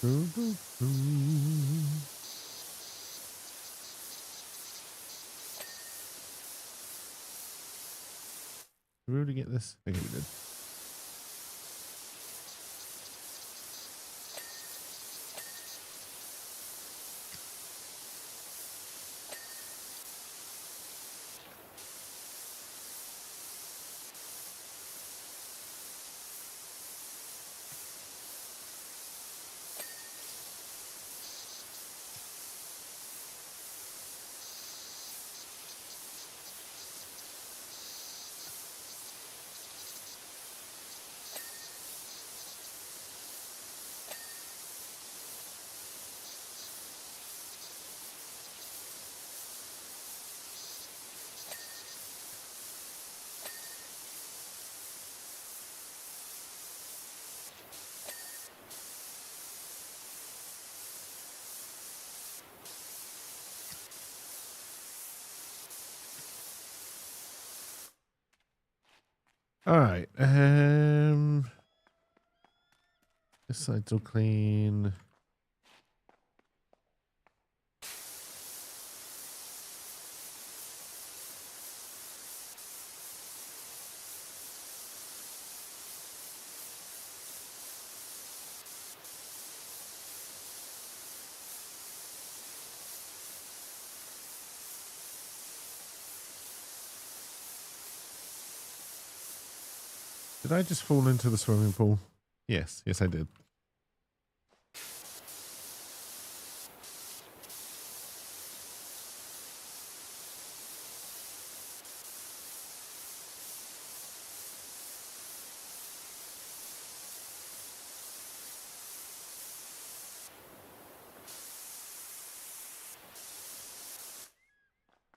Speaker 1: Did we already get this? Okay, we did. All right. This side's all clean. Did I just fall into the swimming pool? Yes, yes, I did.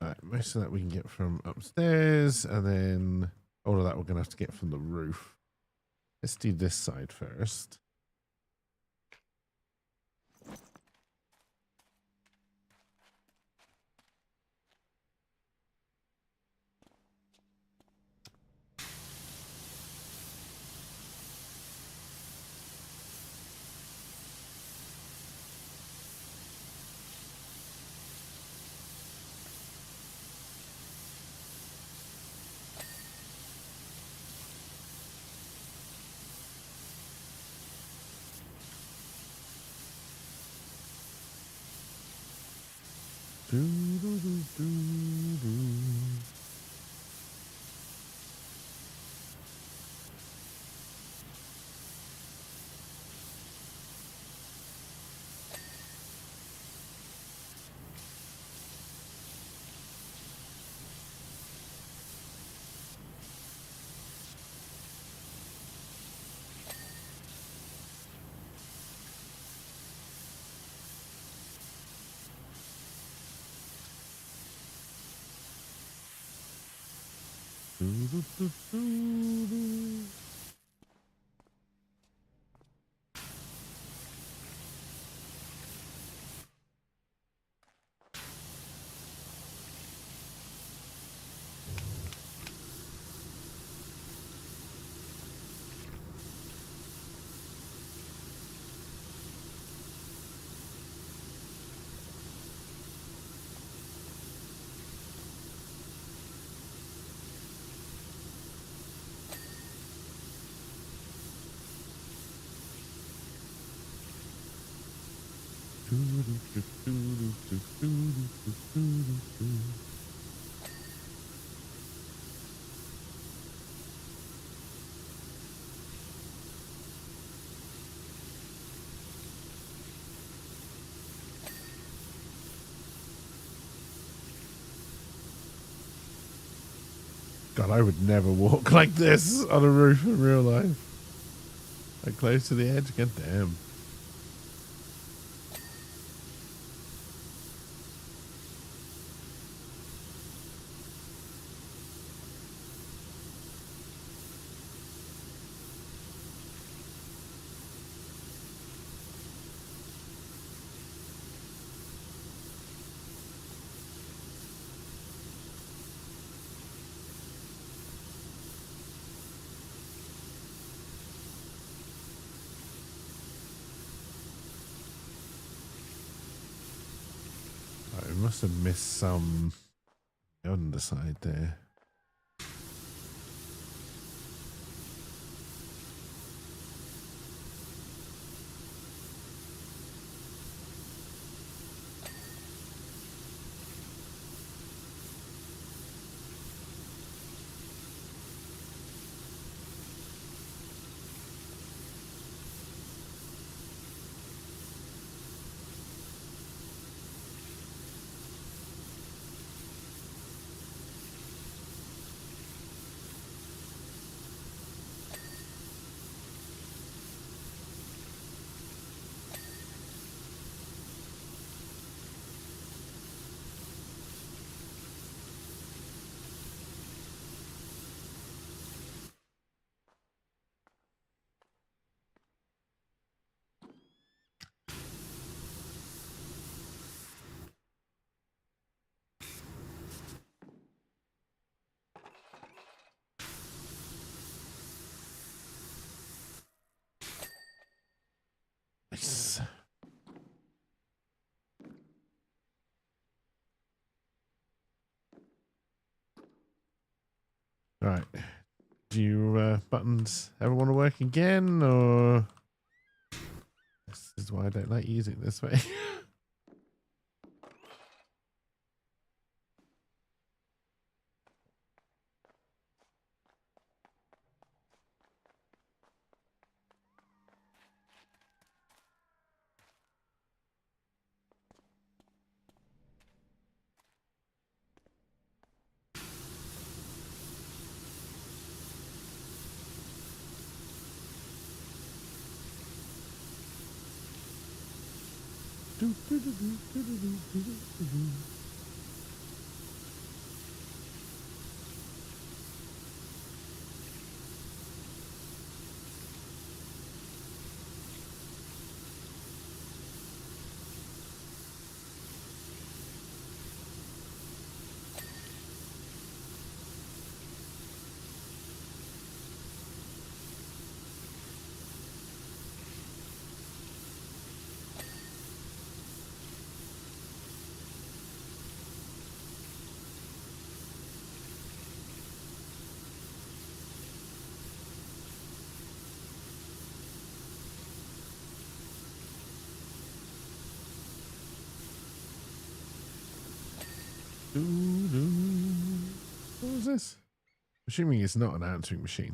Speaker 1: Alright, most of that we can get from upstairs, and then all of that we're going to have to get from the roof. Let's do this side first. God, I would never walk like this on a roof in real life. Like close to the edge, god damn. I must have missed some underside there. Nice. Right. Do your buttons ever want to work again, or this is why I don't like using it this way? What was this? Assuming it's not an answering machine.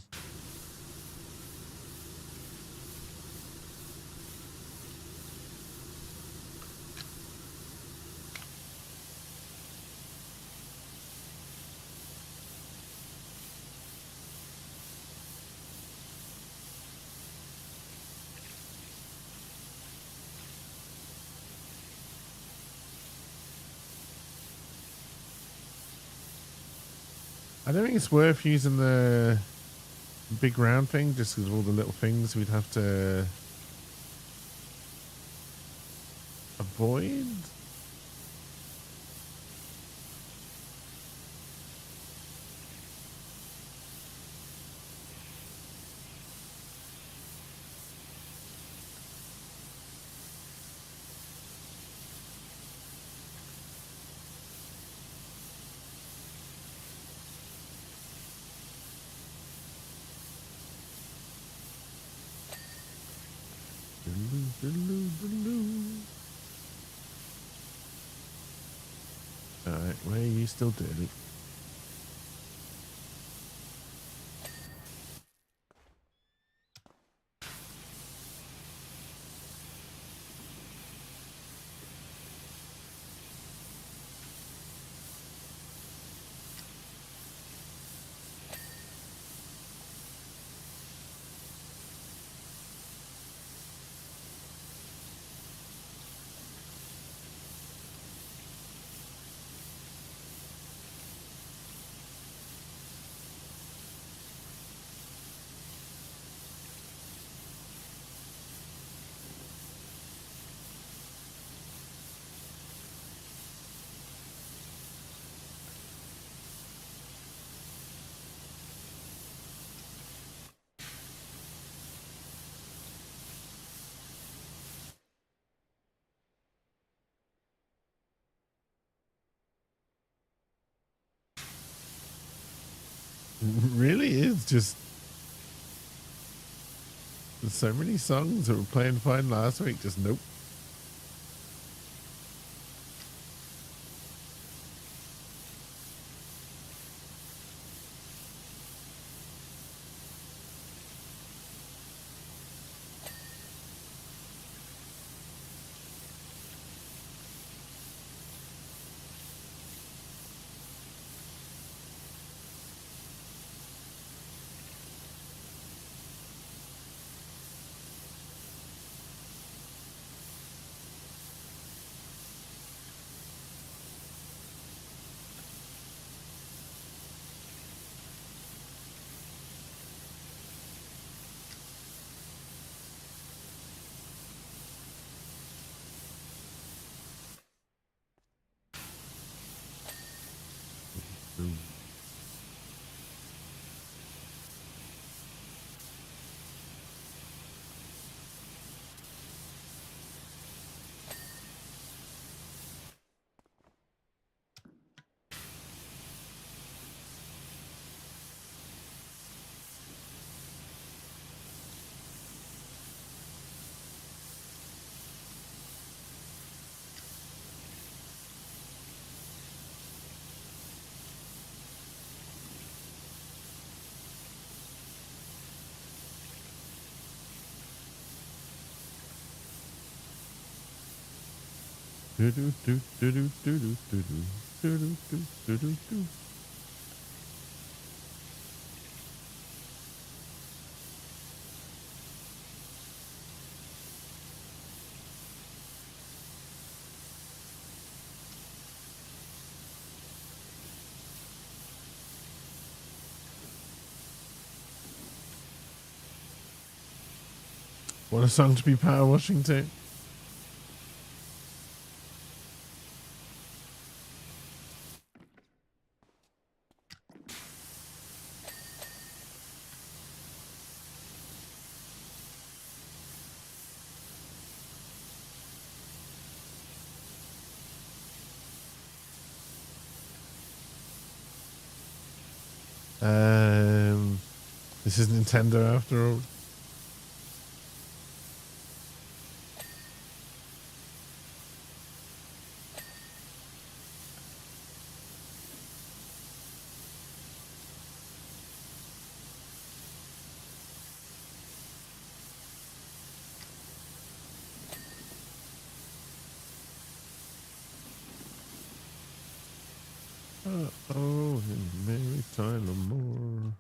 Speaker 1: I don't think it's worth using the big round thing just because of all the little things we'd have to avoid. Alright, where are you still dirty? Really is just there's so many songs that were playing fine last week. Just nope. Do do do do do do do do do do do do do. What a song to be power washing to. This is Nintendo after all. Oh, and Mary Tyler Moore.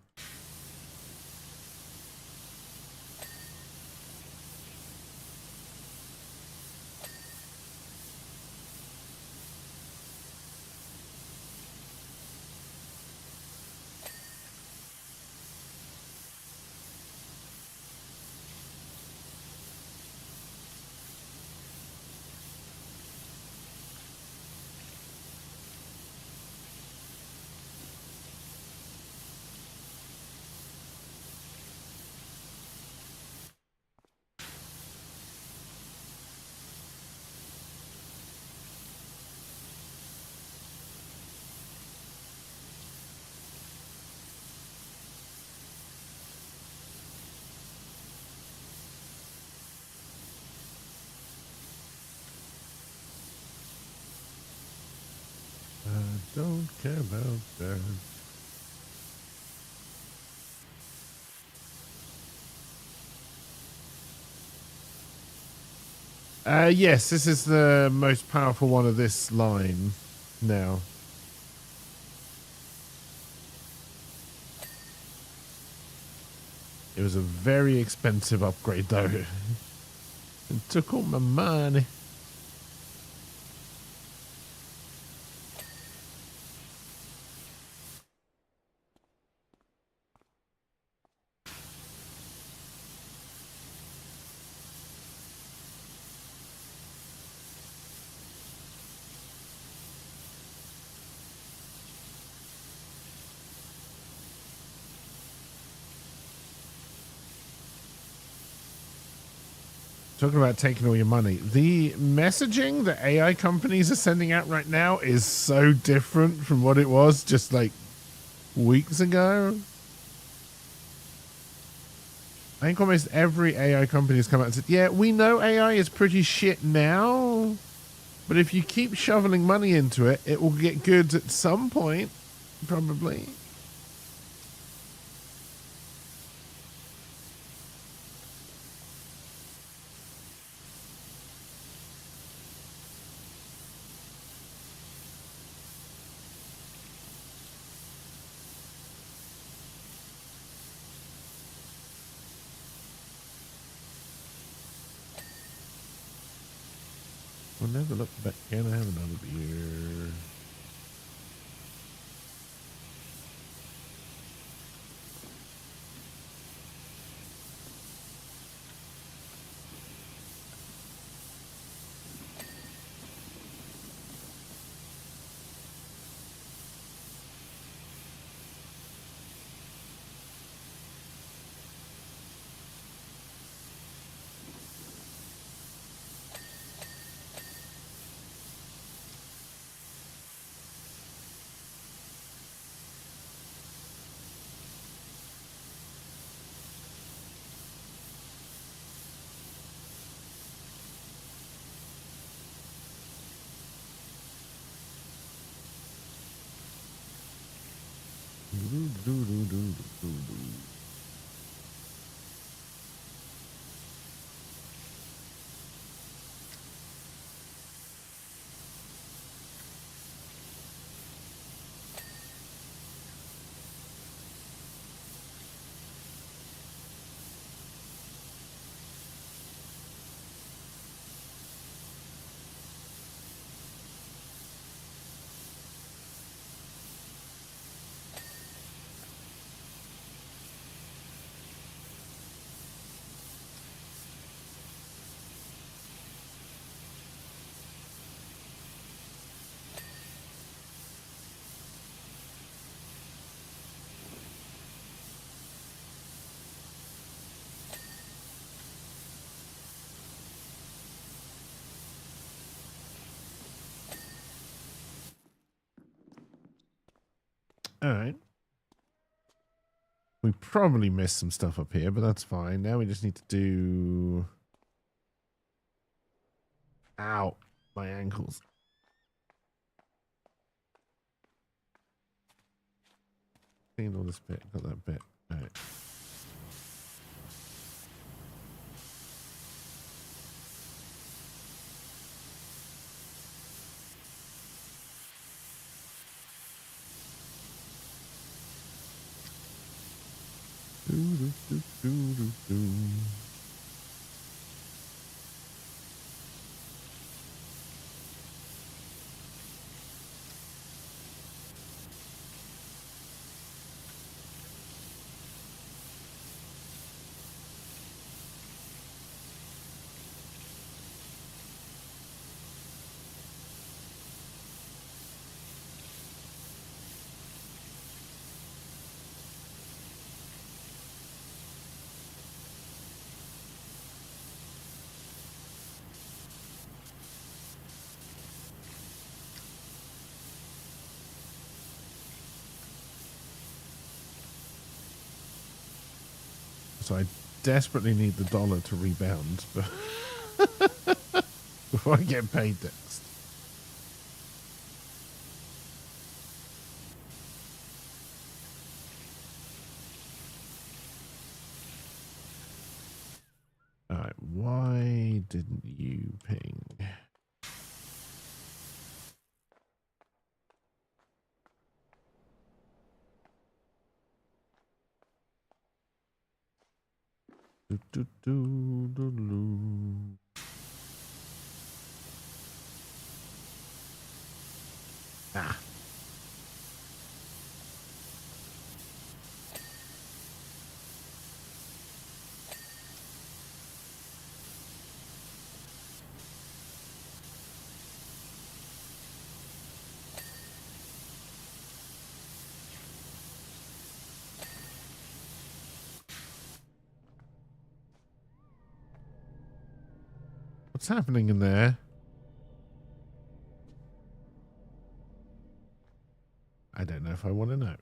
Speaker 1: I don't care about that. Yes, this is the most powerful one of this line now. It was a very expensive upgrade though. It took all my money. Talking about taking all your money. The messaging that AI companies are sending out right now is so different from what it was just like weeks ago. I think almost every AI company has come out and said, yeah, we know AI is pretty shit now, but if you keep shoveling money into it, it will get good at some point, probably. We'll never look back. Can I have another beer? All right. We probably missed some stuff up here, but that's fine. Now we just need to do... Ow. My ankles. Clean all this bit. Got that bit. All right. Do, do, do, do, do, do. So I desperately need the dollar to rebound before I get paid next. All right, why didn't you ping? Do, do, do, do, do. Ah. What's happening in there? I don't know if I want to know.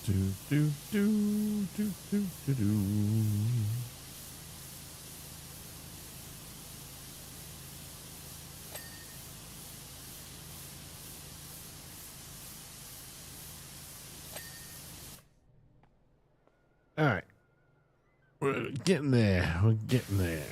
Speaker 1: Do, do, do, do, do, do, do. All right. We're getting there. We're getting there.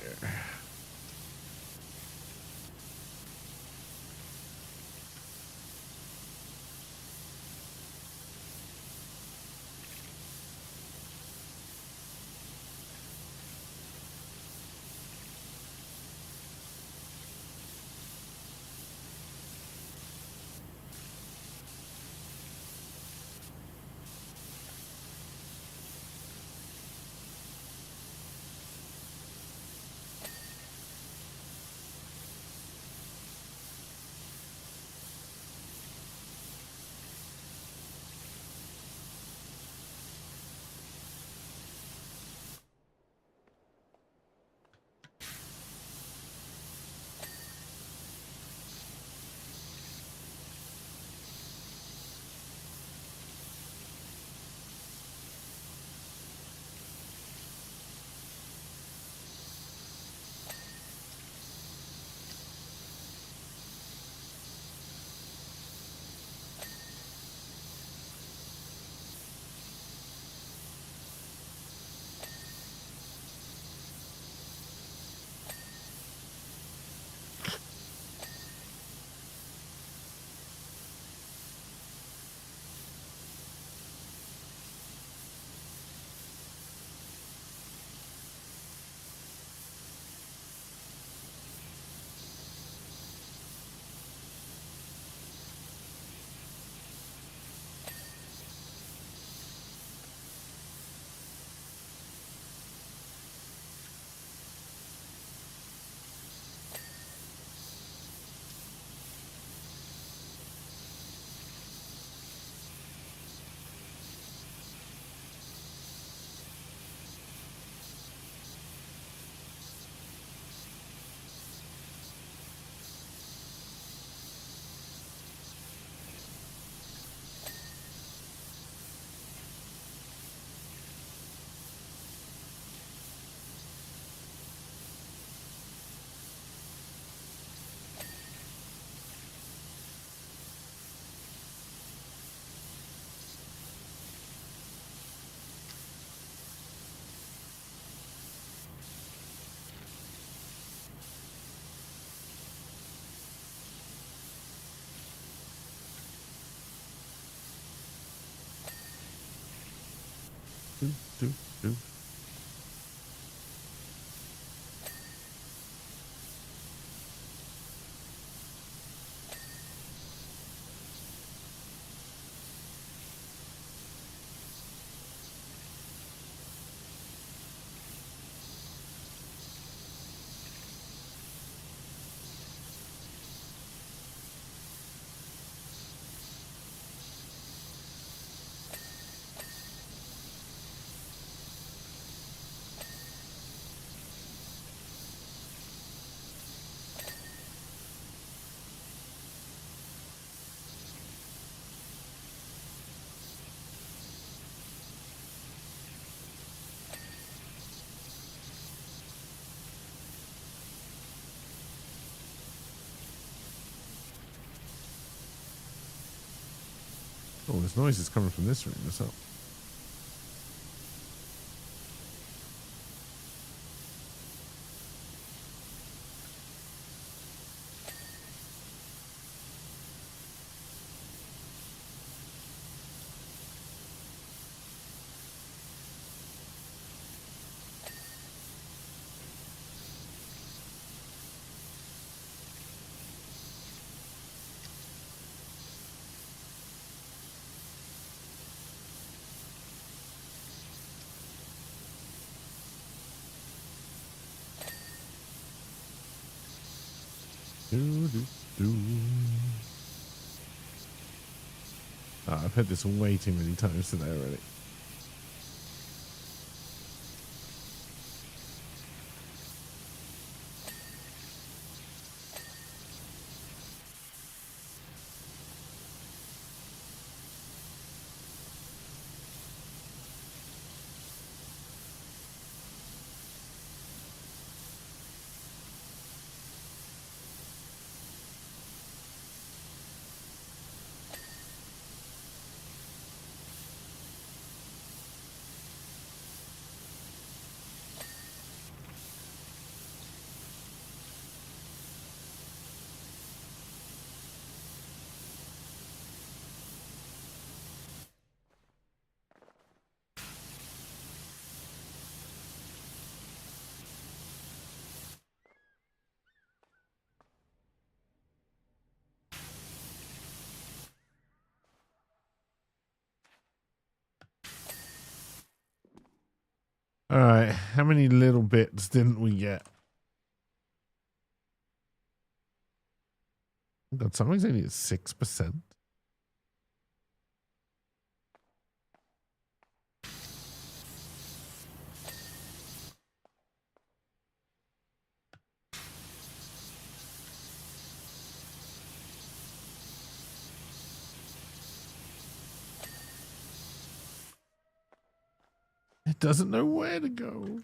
Speaker 1: Do, do, do. Oh, this noise is coming from this room. What's up? Do, do, do. Ah, I've heard this way too many times today already. All right, how many little bits didn't we get? God, something's only at 6%. It doesn't know where to go.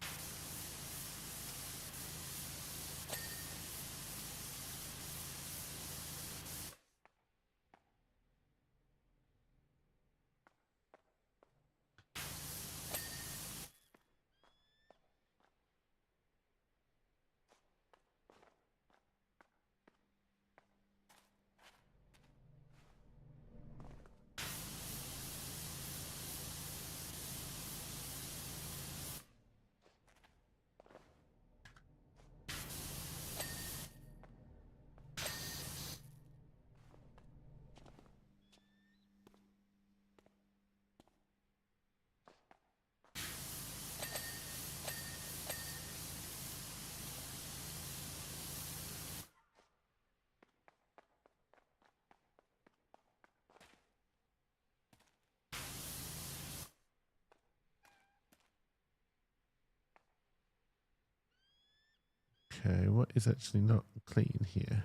Speaker 1: Okay, what is actually not clean here?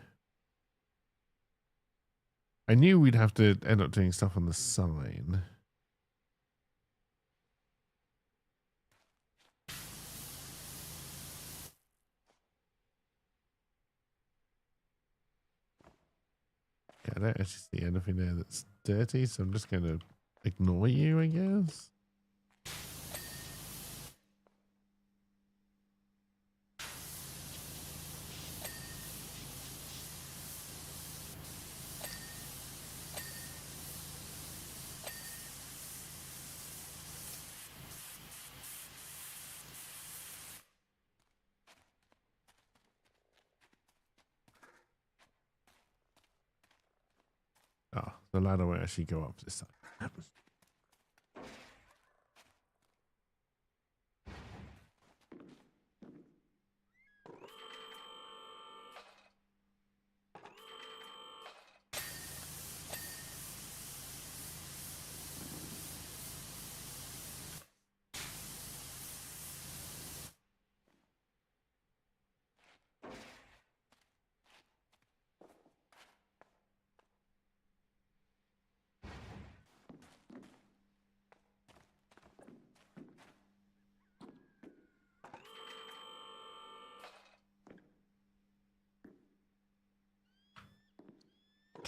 Speaker 1: I knew we'd have to end up doing stuff on the sign. Okay, I don't actually see anything there that's dirty, so I'm just going to ignore you, I guess. Oh, the ladder won't actually go up this time.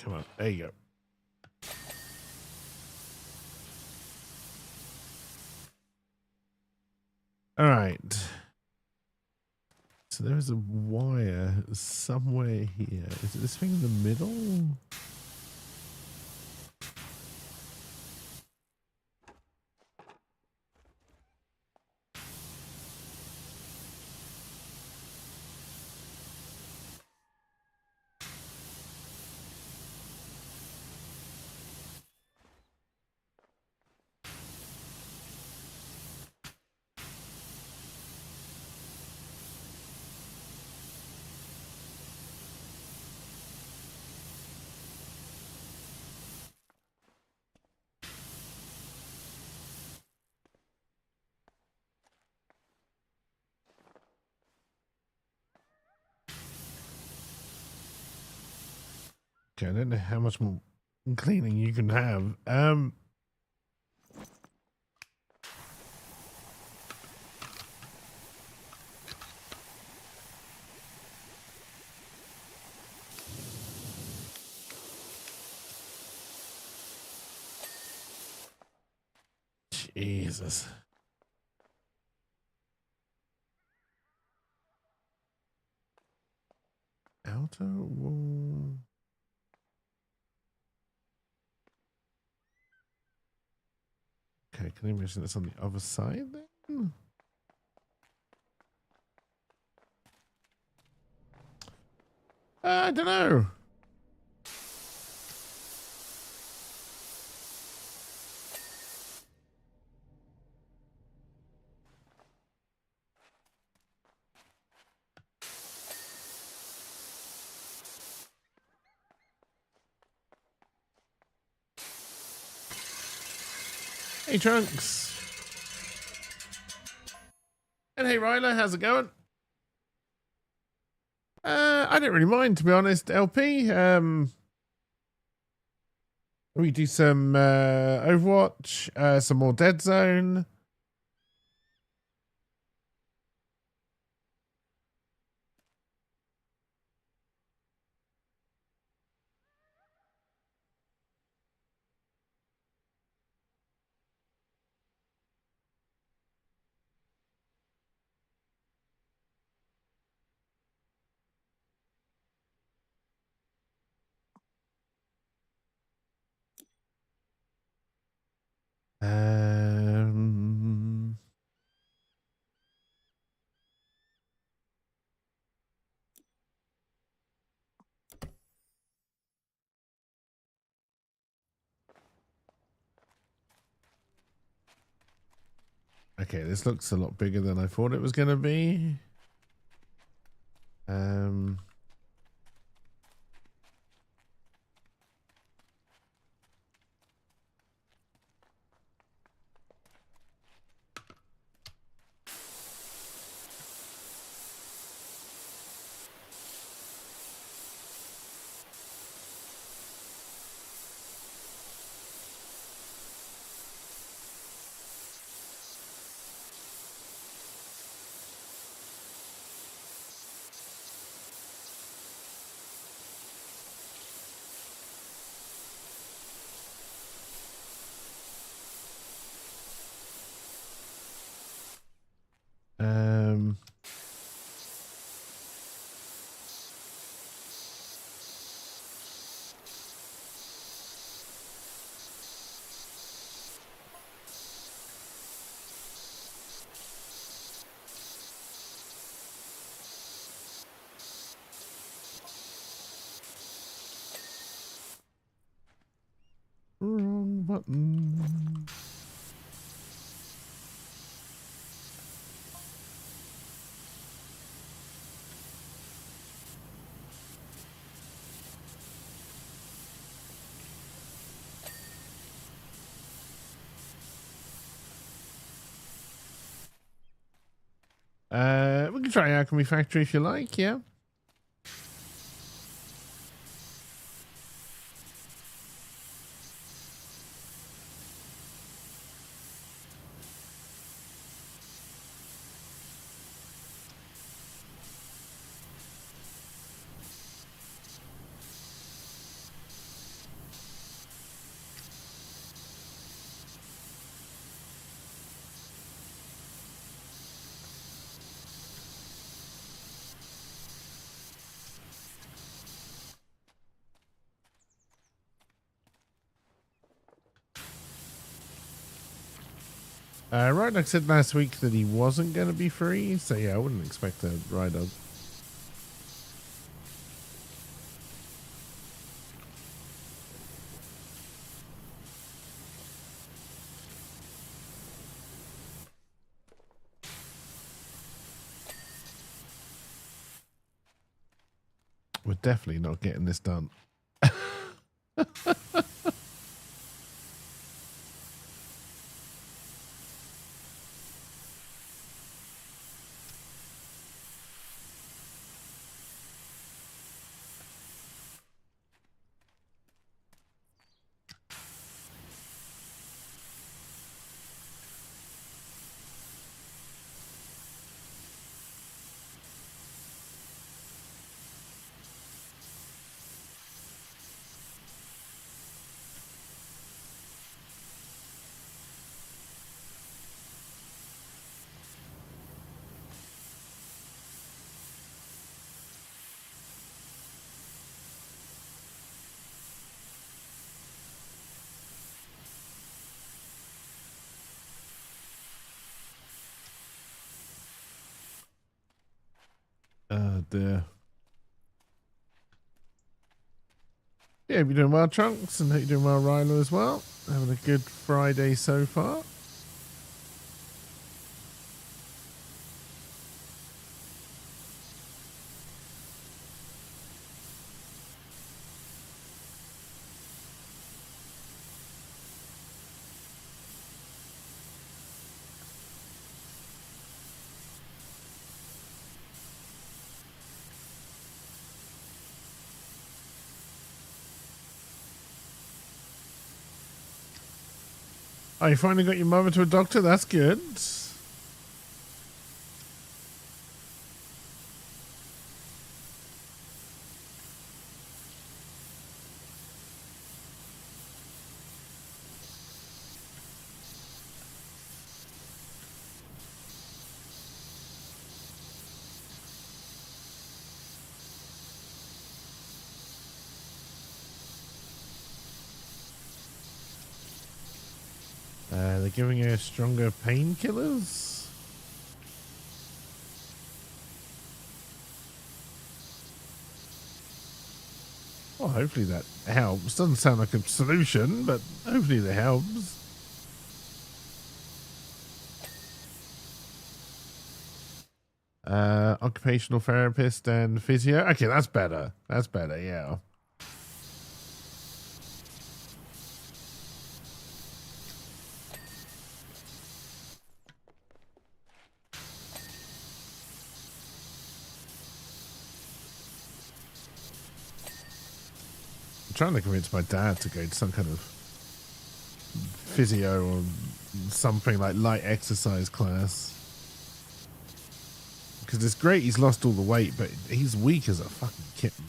Speaker 1: Come on, there you go. All right. So there's a wire somewhere here. Is it this thing in the middle? Okay, I don't know how much more cleaning you can have. Jesus. Outer wall. Okay, can you imagine this on the other side then? I don't know. Hey, Trunks. And hey, Ryla, how's it going? I don't really mind, to be honest, LP. We do some Overwatch, some more Dead Zone. Um, okay, this looks a lot bigger than I thought it was going to be. Um, um, wrong button. We can try Alchemy Factory if you like, yeah. Right, like I said last week that he wasn't going to be free, so yeah, I wouldn't expect a ride up. We're definitely not getting this done. Dear. Yeah, you're doing well, Trunks, and hope you're doing well, Rhino, as well. Having a good Friday so far. Oh, you finally got your mother to a doctor? That's good. They're giving her stronger painkillers? Well, hopefully that helps. Doesn't sound like a solution, but hopefully that helps. Occupational therapist and physio. Okay, that's better. That's better, yeah. I'm trying to convince my dad to go to some kind of physio or something like light exercise class. Because it's great he's lost all the weight, but he's weak as a fucking kitten.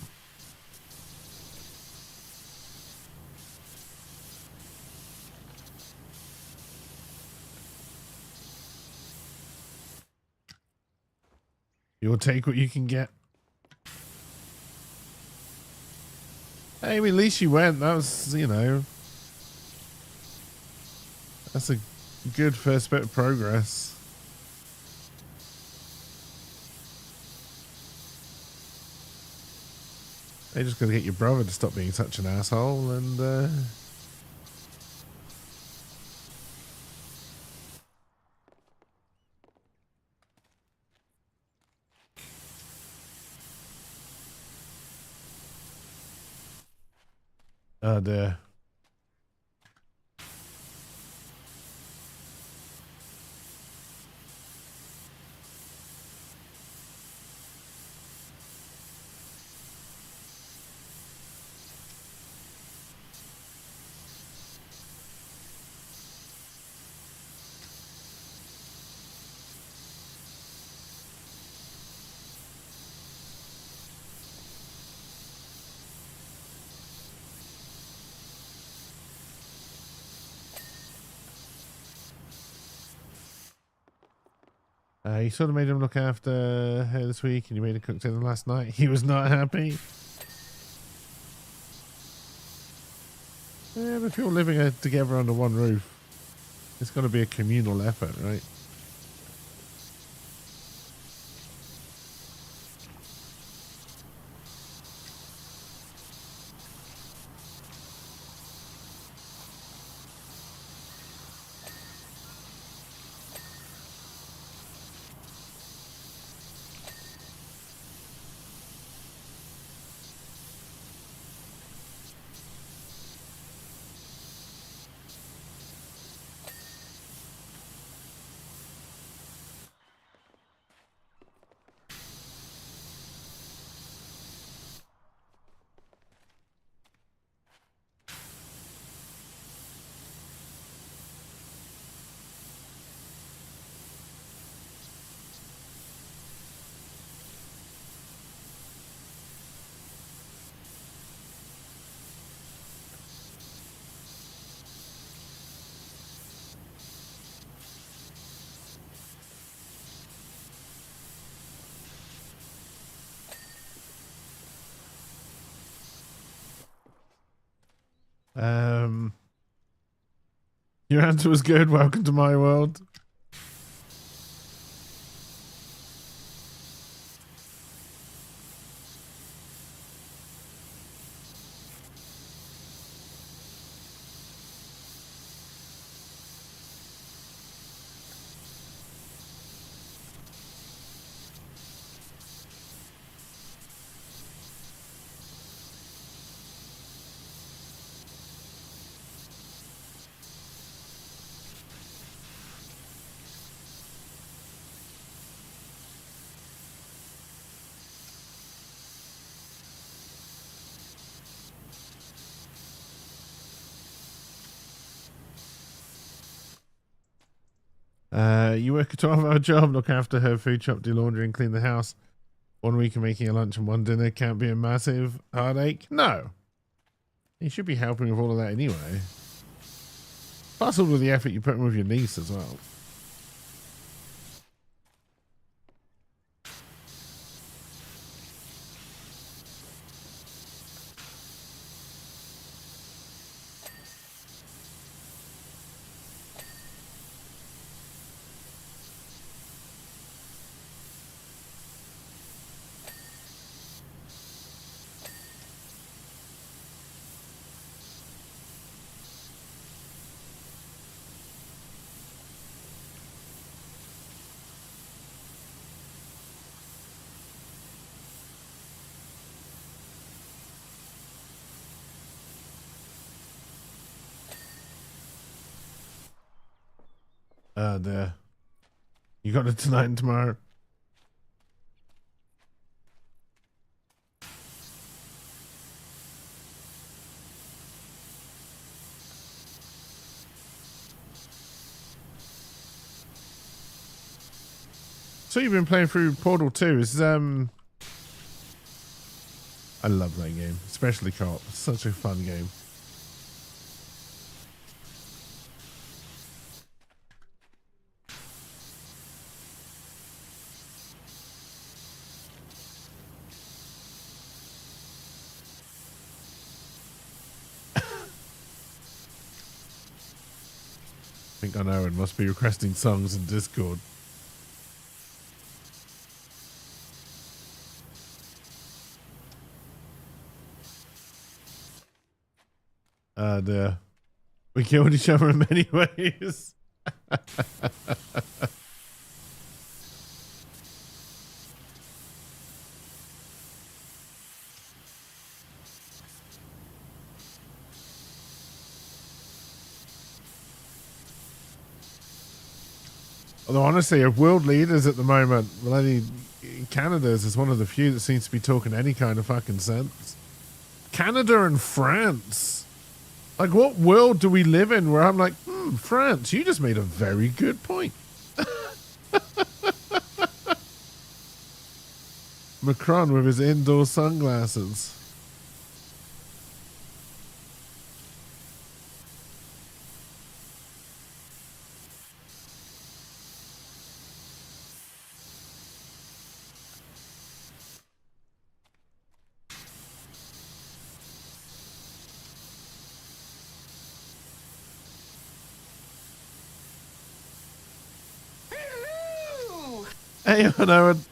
Speaker 1: You'll take what you can get. Hey, at least you went. That was, you know, that's a good first bit of progress. They just got to get your brother to stop being such an asshole and, oh dear. You sort of made him look after her this week and you made her cook dinner last night. He was not happy. Yeah, but if you're living together under one roof, it's got to be a communal effort, right? Your answer was good. Welcome to my world. You work a 12-hour job, look after her food shop, do laundry and clean the house. 1 week of making a lunch and 1 dinner can't be a massive heartache. No. You should be helping with all of that anyway. Plus all of the effort you put in with your niece as well. There. You got it tonight and tomorrow. So you've been playing through Portal 2. I love that game, especially co-op. It's such a fun game. I think I know and must be requesting songs in Discord. And we killed each other in many ways. Although honestly, of world leaders at the moment, bloody Canada's is one of the few that seems to be talking any kind of fucking sense. Canada and France. Like, what world do we live in where I'm like, France, you just made a very good point. Macron with his indoor sunglasses. Hey, on Owen.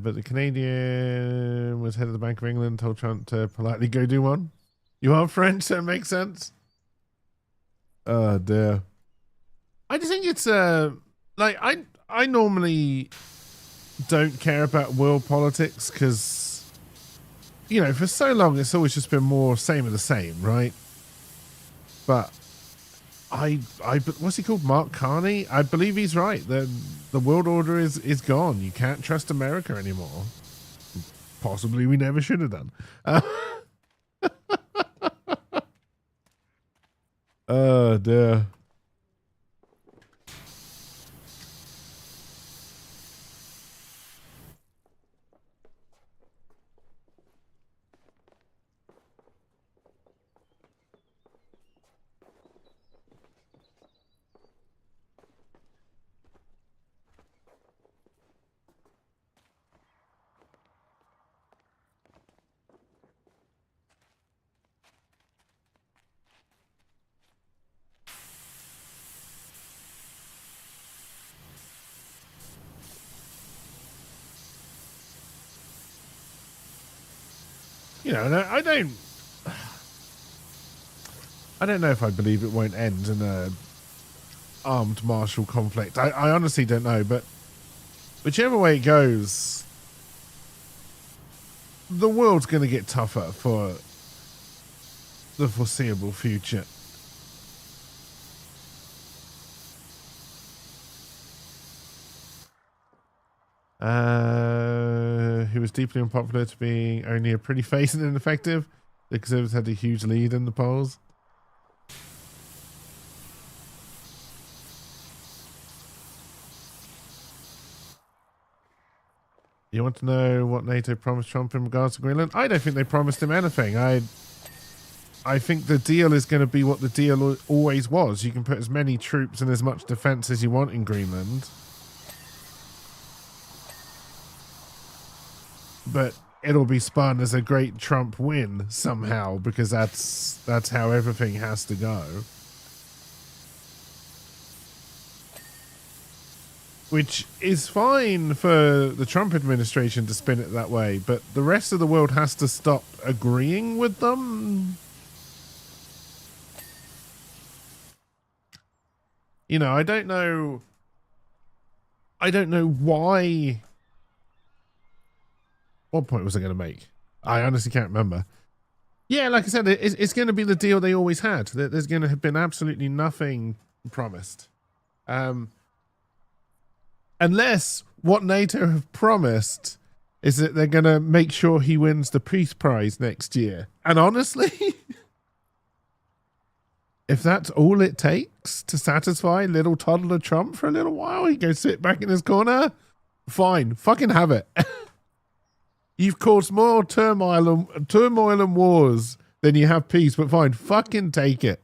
Speaker 1: But the Canadian was head of the Bank of England, told Trump to politely go do one. You are French, so it makes sense. Oh dear. I just think it's like I normally don't care about world politics because, you know, for so long it's always just been more same of the same, right? But what's he called? Mark Carney? I believe he's right. The world order is gone. You can't trust America anymore. Possibly we never should have done. Oh dear. You know, I don't know if I believe it won't end in a armed martial conflict. I honestly don't know, but whichever way it goes, the world's going to get tougher for the foreseeable future. He was deeply unpopular to being only a pretty face and ineffective. The Conservatives had a huge lead in the polls. You want to know what NATO promised Trump in regards to Greenland? I don't think they promised him anything. I think the deal is going to be what the deal always was. You can put as many troops and as much defense as you want in Greenland. But it'll be spun as a great Trump win somehow, because that's how everything has to go. Which is fine for the Trump administration to spin it that way, but the rest of the world has to stop agreeing with them. You know, I don't know why. What point was I going to make? I honestly can't remember. Yeah, like I said, it's going to be the deal they always had. There's going to have been absolutely nothing promised. Unless what NATO have promised is that they're going to make sure he wins the Peace Prize next year. And honestly, if that's all it takes to satisfy little toddler Trump for a little while, he goes sit back in his corner, fine, fucking have it. You've caused more turmoil and wars than you have peace, but fine, fucking take it.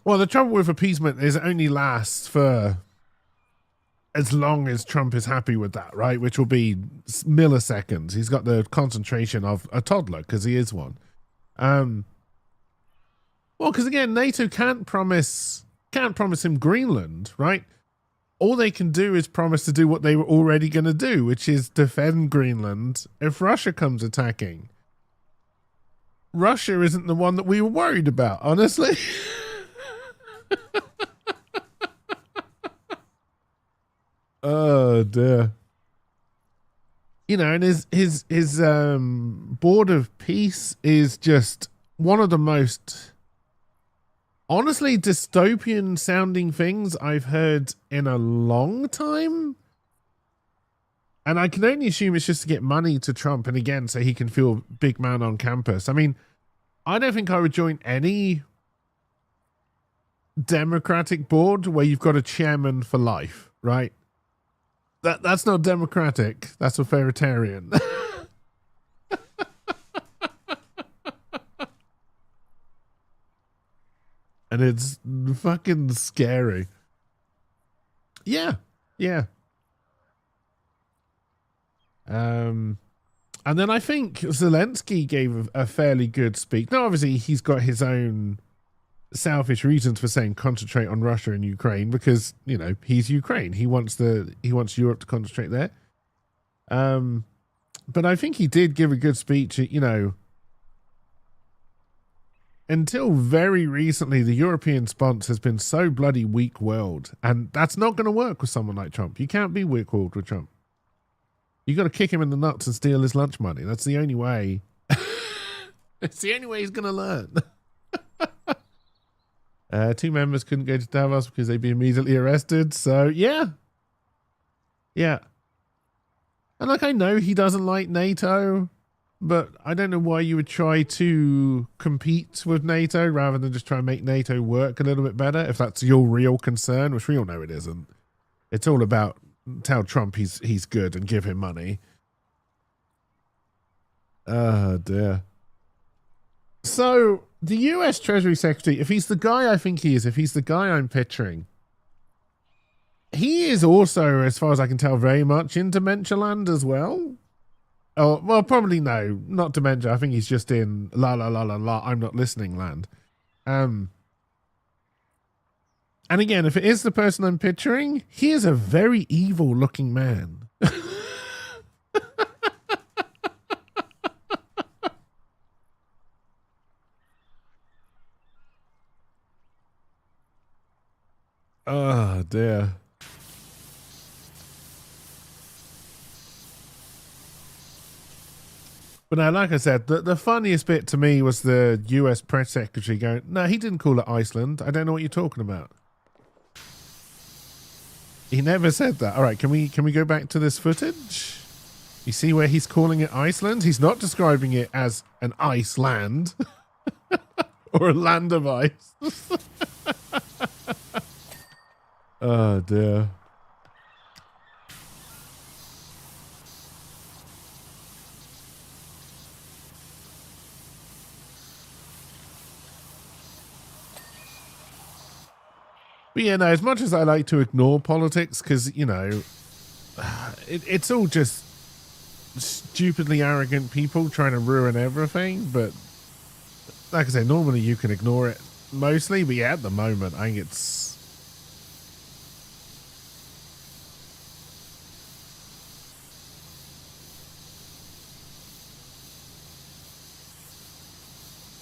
Speaker 1: Well, the trouble with appeasement is it only lasts for as long as Trump is happy with that, right? Which will be milliseconds. He's got the concentration of a toddler because he is one. Well, because again, NATO can't promise him Greenland, right? All they can do is promise to do what they were already going to do, which is defend Greenland if Russia comes attacking. Russia isn't the one that we were worried about, honestly. Oh dear. You know, and his board of peace is just one of the most honestly dystopian sounding things I've heard in a long time. And I can only assume it's just to get money to Trump, and again, so he can feel big man on campus. I mean, I don't think I would join any Democratic board where you've got a chairman for life, right? That's not democratic. That's authoritarian. And it's fucking scary. Yeah. And then I think Zelensky gave a fairly good speech. Now, obviously, he's got his own selfish reasons for saying concentrate on Russia and Ukraine, because, you know, he's Ukraine. He wants Europe to concentrate there. But I think he did give a good speech. You know, until very recently, the European response has been so bloody weak-willed, and that's not going to work with someone like Trump. You can't be weak-willed with Trump. You got to kick him in the nuts and steal his lunch money. That's the only way. It's the only way he's going to learn. 2 members couldn't go to Davos because they'd be immediately arrested. So, yeah. And like, I know he doesn't like NATO, but I don't know why you would try to compete with NATO rather than just try and make NATO work a little bit better, if that's your real concern, which we all know it isn't. It's all about tell Trump he's good and give him money. Oh, dear. So, the US Treasury Secretary, if he's the guy I think he is, if he's the guy I'm picturing, he is also, as far as I can tell, very much in Dementia Land as well. Oh, well, probably no, not Dementia. I think he's just in la la la la la, I'm not listening land. And again, if it is the person I'm picturing, he is a very evil looking man. Oh, dear. But no, like I said, the funniest bit to me was the US press secretary going, no, he didn't call it Iceland. I don't know what you're talking about. He never said that. All right, can we go back to this footage? You see where he's calling it Iceland? He's not describing it as an ice land or a land of ice. Oh, dear. But yeah, no, as much as I like to ignore politics, because, you know, it's all just stupidly arrogant people trying to ruin everything. But like I say, normally you can ignore it mostly. But yeah, at the moment, I think it's...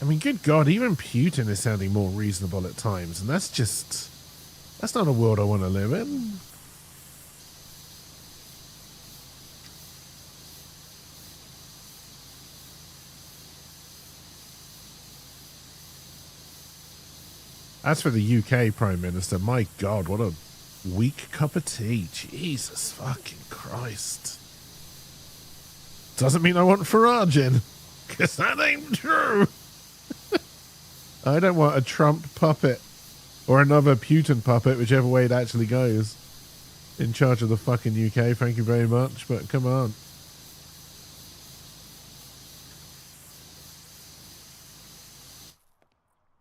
Speaker 1: I mean, good God, even Putin is sounding more reasonable at times. And that's just... That's not a world I want to live in. As for the UK Prime Minister, my God, what a weak cup of tea. Jesus fucking Christ. Doesn't mean I want Farage in, because that ain't true. I don't want a Trump puppet. Or another Putin puppet, whichever way it actually goes. In charge of the fucking UK, thank you very much, but come on.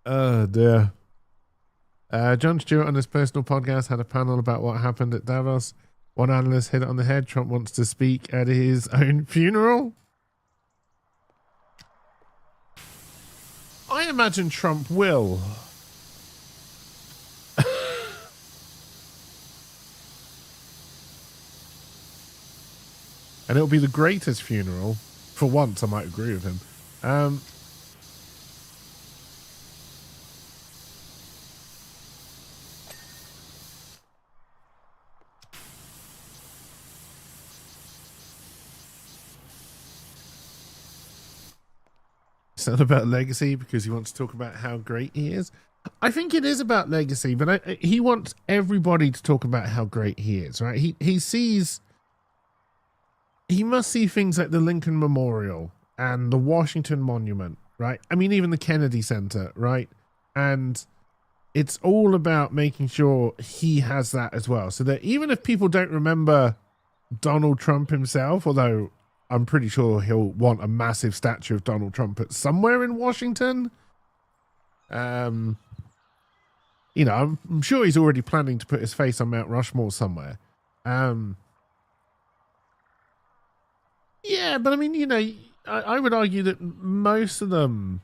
Speaker 1: Oh, dear. Jon Stewart on his personal podcast had a panel about what happened at Davos. One analyst hit it on the head. Trump wants to speak at his own funeral. I imagine Trump will. And it'll be the greatest funeral. For once, I might agree with him. It's not about legacy because he wants to talk about how great he is. I think it is about legacy, but he wants everybody to talk about how great he is, right? He sees... He must see things like the Lincoln Memorial and the Washington Monument, right? I mean, even the Kennedy Center, right? And it's all about making sure he has that as well. So that even if people don't remember Donald Trump himself, although I'm pretty sure he'll want a massive statue of Donald Trump at somewhere in Washington. You know, I'm sure he's already planning to put his face on Mount Rushmore somewhere. Yeah, but I mean, you know, I would argue that most of them,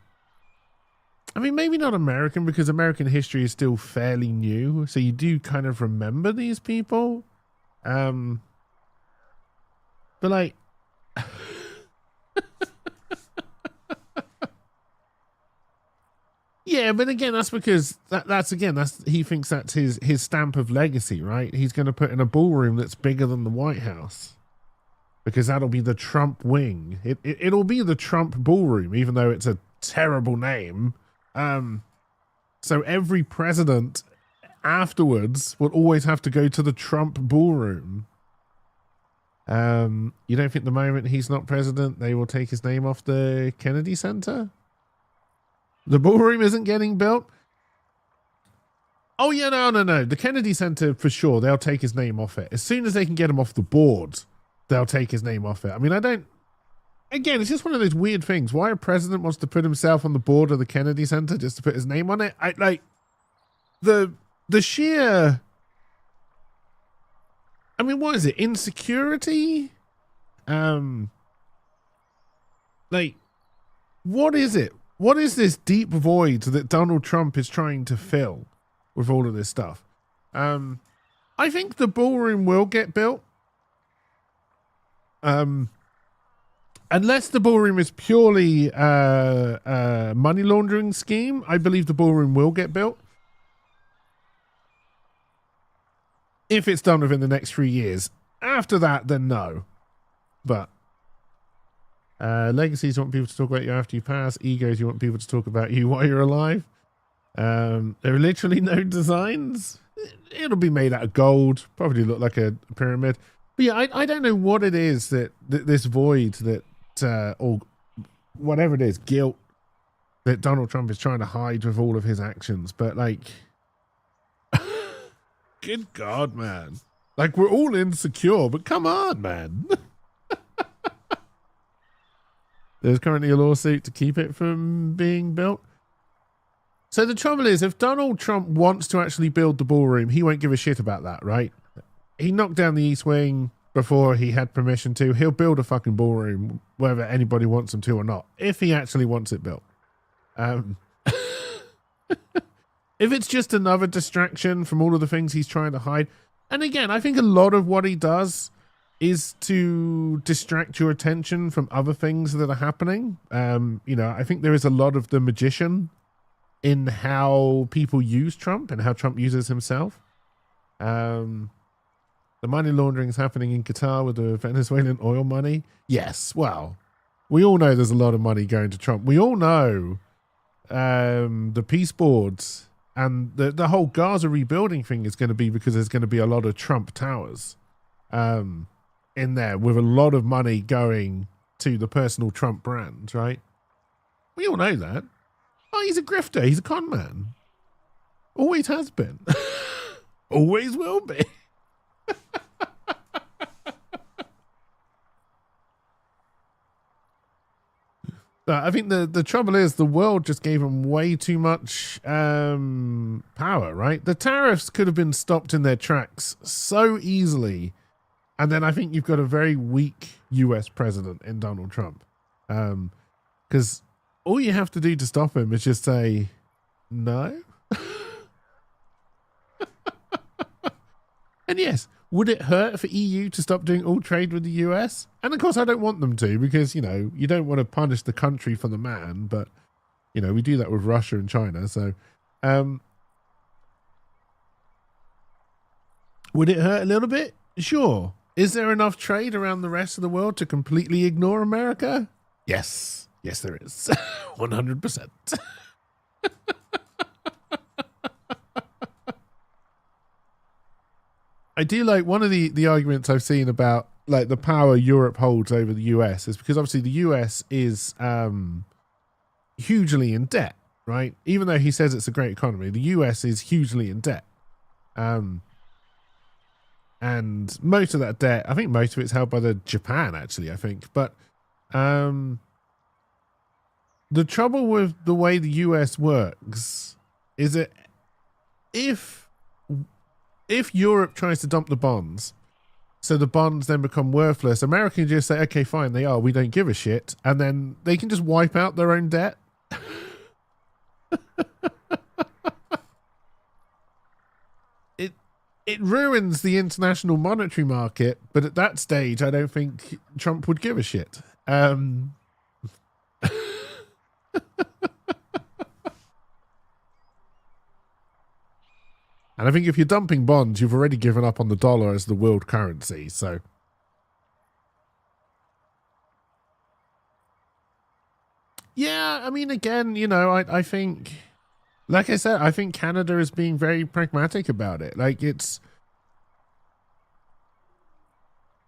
Speaker 1: I mean, maybe not American, because American history is still fairly new. So you do kind of remember these people. But like, yeah, but again, that's because that's he thinks that's his stamp of legacy, right? He's going to put in a ballroom that's bigger than the White House. Because that'll be the Trump wing. It'll be the Trump ballroom, even though it's a terrible name. So every president afterwards will always have to go to the Trump ballroom. You don't think the moment he's not president, they will take his name off the Kennedy Center? The ballroom isn't getting built? Oh, yeah, no. The Kennedy Center, for sure, they'll take his name off it. As soon as they can get him off the board, they'll take his name off it. I mean, again, it's just one of those weird things. Why a president wants to put himself on the board of the Kennedy Center just to put his name on it? The sheer, I mean, what is it? Insecurity? What is it? What is this deep void that Donald Trump is trying to fill with all of this stuff? I think the ballroom will get built. Unless the ballroom is purely a money laundering scheme, I believe the ballroom will get built. If it's done within the next 3 years. After that, then no. But Legacies, you want people to talk about you after you pass. Egos, you want people to talk about you while you're alive. There are literally no designs. It'll be made out of gold. Probably look like a pyramid. But yeah, I don't know what it is that this void that, or whatever it is, guilt that Donald Trump is trying to hide with all of his actions. But like, good God, man. Like, we're all insecure, but come on, man. There's currently a lawsuit to keep it from being built. So the trouble is, if Donald Trump wants to actually build the ballroom, he won't give a shit about that, right? He knocked down the East Wing before he had permission to. He'll build a fucking ballroom, whether anybody wants him to or not, if he actually wants it built. If it's just another distraction from all of the things he's trying to hide. And again, I think a lot of what he does is to distract your attention from other things that are happening. You know, I think there is a lot of the magician in how people use Trump and how Trump uses himself. The money laundering is happening in Qatar with the Venezuelan oil money. Yes, well, we all know there's a lot of money going to Trump. We all know the peace boards and the whole Gaza rebuilding thing is going to be because there's going to be a lot of Trump towers in there with a lot of money going to the personal Trump brand, right? We all know that. Oh, he's a grifter. He's a con man. Always has been. Always will be. I think the trouble is the world just gave him way too much power, right? The tariffs could have been stopped in their tracks so easily. And then I think you've got a very weak US president in Donald Trump. Because all you have to do to stop him is just say, no. And yes, would it hurt for EU to stop doing all trade with the US? And of course, I don't want them to because, you know, you don't want to punish the country for the man. But, you know, we do that with Russia and China. So would it hurt a little bit? Sure. Is there enough trade around the rest of the world to completely ignore America? Yes. Yes, there is. 100%. I do like one of the arguments I've seen about like the power Europe holds over the US is because obviously the US is hugely in debt, right? Even though he says it's a great economy, the US is hugely in debt. And most of that debt, I think most of it's held by the Japan actually, I think. But the trouble with the way the US works is that if Europe tries to dump the bonds, so the bonds then become worthless, America can just say, okay, fine, they are, we don't give a shit. And then they can just wipe out their own debt. It ruins the international monetary market, but at that stage, I don't think Trump would give a shit. And I think if you're dumping bonds, you've already given up on the dollar as the world currency. So, yeah, I mean, again, you know, I think, like I said, I think Canada is being very pragmatic about it. Like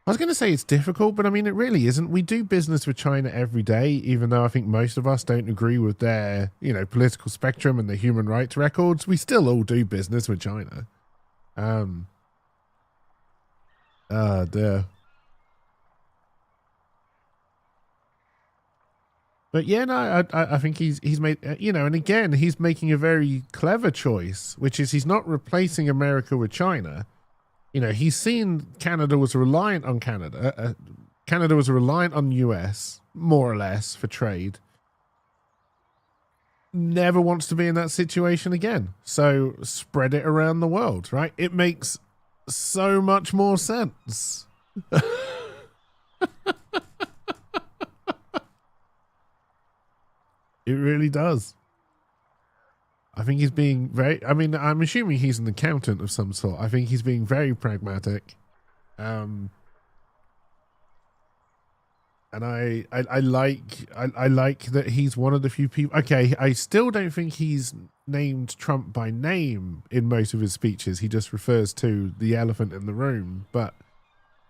Speaker 1: I was going to say it's difficult, but I mean, it really isn't. We do business with China every day, even though I think most of us don't agree with their, you know, political spectrum and their human rights records. We still all do business with China. Dear. But yeah, no, I think he's made, you know, and again, he's making a very clever choice, which is he's not replacing America with China. You know, he's seen Canada was reliant on Canada. Canada was reliant on US, more or less, for trade. Never wants to be in that situation again. So spread it around the world, right? It makes so much more sense. It really does. I think he's being very, I mean, I'm assuming he's an accountant of some sort. I think he's being very pragmatic. And I like that he's one of the few people. Okay, I still don't think he's named Trump by name in most of his speeches. He just refers to the elephant in the room. But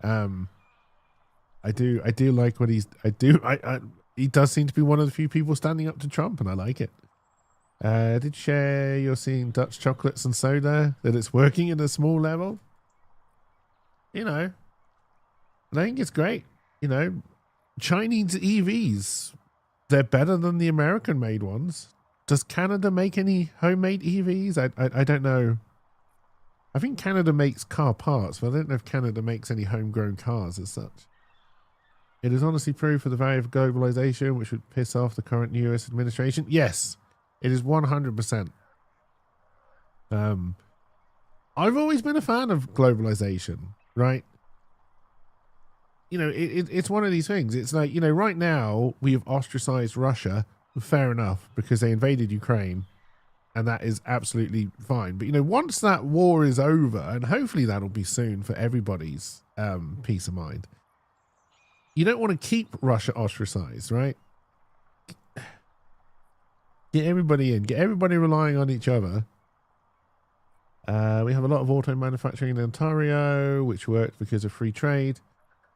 Speaker 1: I do like what he does seem to be one of the few people standing up to Trump, and I like it. Did share you're seeing Dutch chocolates and soda, that it's working at a small level. You know, and I think it's great. You know, Chinese EVs, they're better than the American made ones. Does Canada make any homemade EVs? I don't know. I think Canada makes car parts, but I don't know if Canada makes any homegrown cars as such. It is honestly proof of the value of globalization, which would piss off the current US administration. Yes, it is 100%. I've always been a fan of globalization, right? You know, it's one of these things. It's like, you know, right now we have ostracized Russia. Fair enough, because they invaded Ukraine, and that is absolutely fine. But, you know, once that war is over, and hopefully that'll be soon for everybody's peace of mind, you don't want to keep Russia ostracized, right? Get everybody in. Get everybody relying on each other. We have a lot of auto manufacturing in Ontario, which worked because of free trade.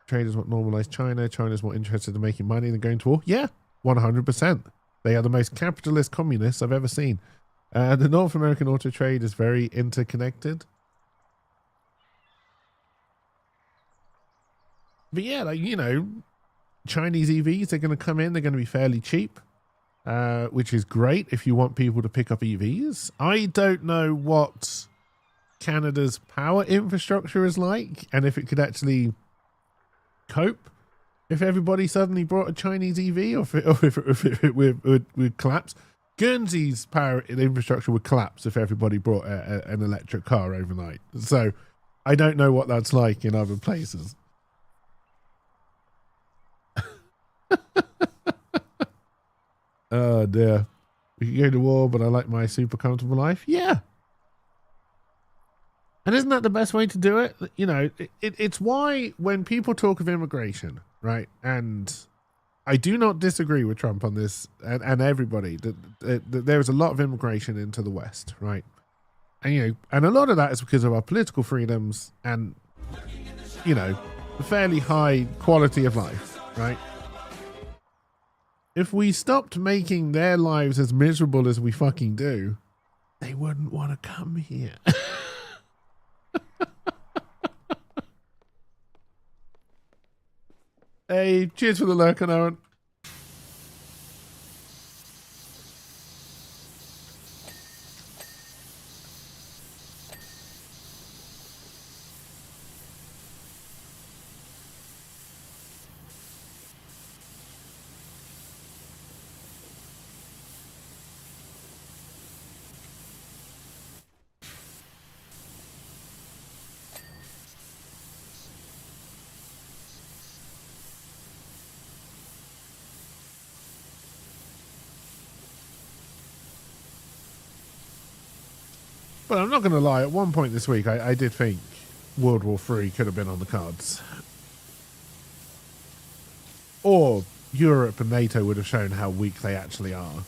Speaker 1: Trade is what normalized China. China's more interested in making money than going to war. Yeah, 100%. They are the most capitalist communists I've ever seen. The North American auto trade is very interconnected. But yeah, like, you know, Chinese EVs, they're going to come in. They're going to be fairly cheap, which is great if you want people to pick up EVs. I don't know what Canada's power infrastructure is like, and if it could actually cope if everybody suddenly brought a Chinese EV, or if it would collapse. Guernsey's power infrastructure would collapse if everybody brought an electric car overnight. So I don't know what that's like in other places. Oh dear. We can go to war, but I like my super comfortable life. Yeah. And isn't that the best way to do it? You know, it's why when people talk of immigration, right? And I do not disagree with Trump on this, and everybody, that there is a lot of immigration into the West, right? And, you know, and a lot of that is because of our political freedoms and, you know, the fairly high quality of life, right? If we stopped making their lives as miserable as we fucking do, they wouldn't want to come here. Hey, cheers for the lurk, Aaron. But I'm not going to lie, at one point this week, I did think World War III could have been on the cards. Or Europe and NATO would have shown how weak they actually are.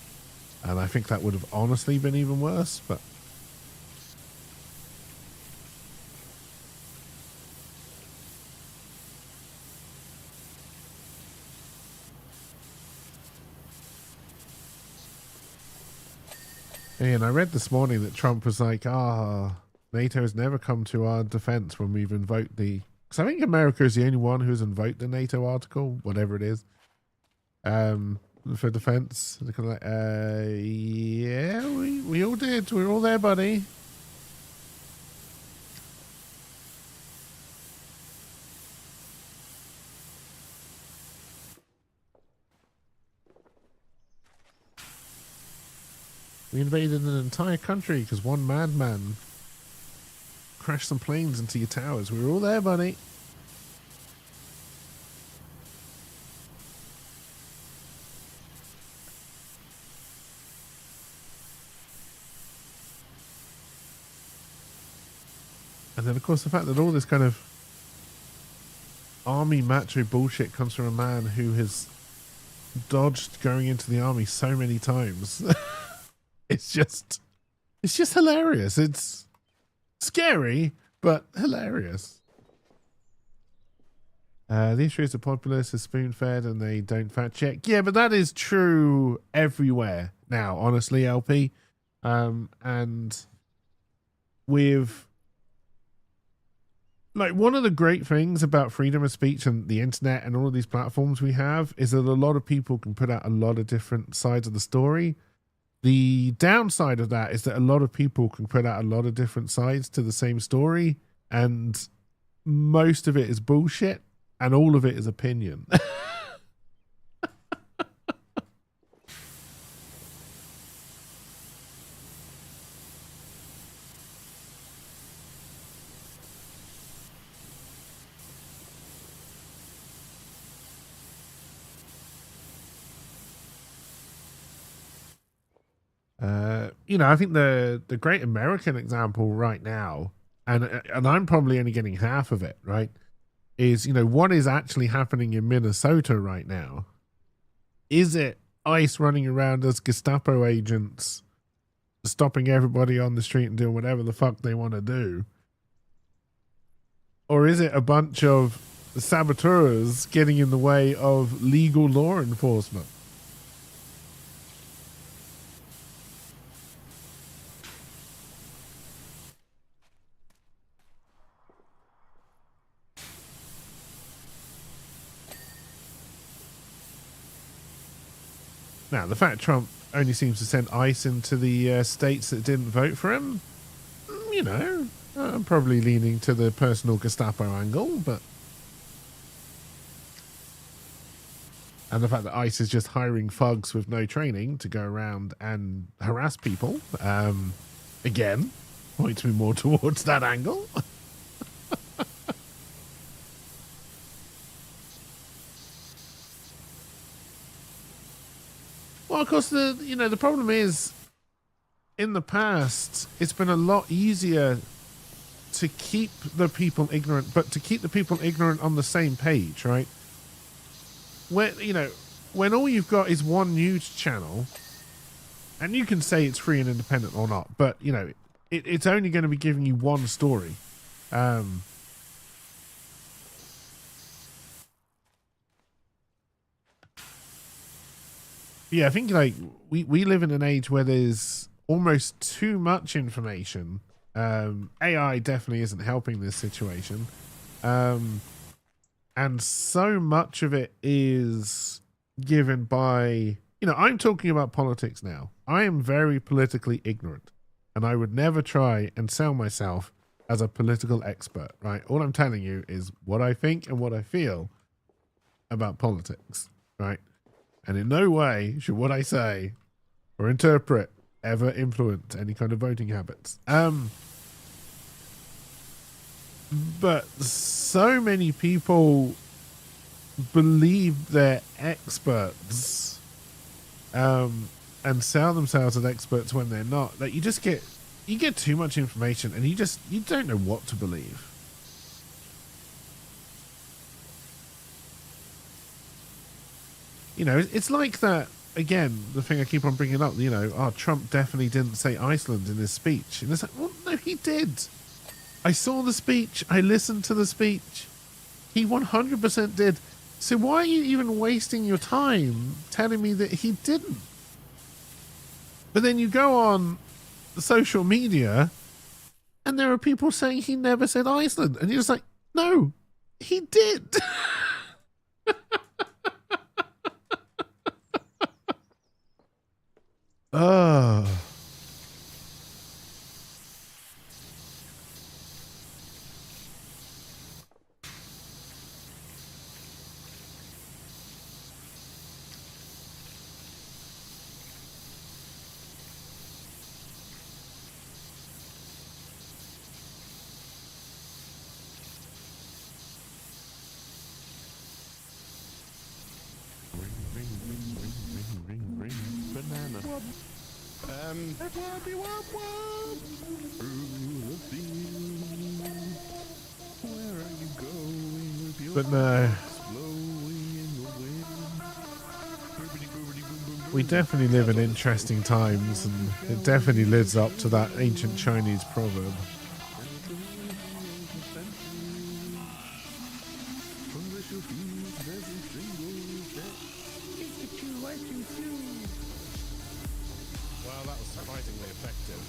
Speaker 1: And I think that would have honestly been even worse, but... And I read this morning that Trump was like, NATO has never come to our defense when we've invoked the... Because I think America is the only one who's invoked the NATO article, whatever it is, for defense. They're kind of like, yeah, we all did. We're all there, buddy. We invaded an entire country because one madman crashed some planes into your towers. We were all there, buddy. And then, of course, the fact that all this kind of army macho bullshit comes from a man who has dodged going into the army so many times. It's just hilarious. It's scary, but hilarious. The issue is the populace is spoon-fed and they don't fact-check. Yeah, but that is true everywhere now, honestly, LP. And with... like, one of the great things about freedom of speech and the internet and all of these platforms we have is that a lot of people can put out a lot of different sides of the story. The downside of that is that a lot of people can put out a lot of different sides to the same story, and most of it is bullshit and all of it is opinion. I think the great American example right now, and I'm probably only getting half of it, right, is, what is actually happening in Minnesota right now. Is it ICE running around as Gestapo agents, stopping everybody on the street and doing whatever the fuck they want to do? Or is it a bunch of saboteurs getting in the way of legal law enforcement? Now, the fact Trump only seems to send ICE into the states that didn't vote for him, I'm probably leaning to the personal Gestapo angle, but... and the fact that ICE is just hiring thugs with no training to go around and harass people, again, points me more towards that angle. Well, of course, the problem is, in the past, it's been a lot easier to keep the people ignorant, but to keep the people ignorant on the same page, right? When all you've got is one news channel, and you can say it's free and independent or not, but, it's only going to be giving you one story. Yeah, I think we live in an age where there's almost too much information. AI definitely isn't helping this situation. And so much of it is given by, I'm talking about politics now. I am very politically ignorant, and I would never try and sell myself as a political expert, right? All I'm telling you is what I think and what I feel about politics, right? And in no way should what I say or interpret ever influence any kind of voting habits. But so many people believe they're experts and sell themselves as experts when they're not. That you get too much information and you don't know what to believe. It's like that, again, the thing I keep on bringing up, Trump definitely didn't say Iceland in his speech. And it's like, well, no, he did. I saw the speech. I listened to the speech. He 100% did. So why are you even wasting your time telling me that he didn't? But then you go on social media and there are people saying he never said Iceland. And you're just like, no, he did.
Speaker 4: Where are you going with
Speaker 1: But no, we definitely live in interesting times, and it definitely lives up to that ancient Chinese proverb. Well, that was surprisingly effective.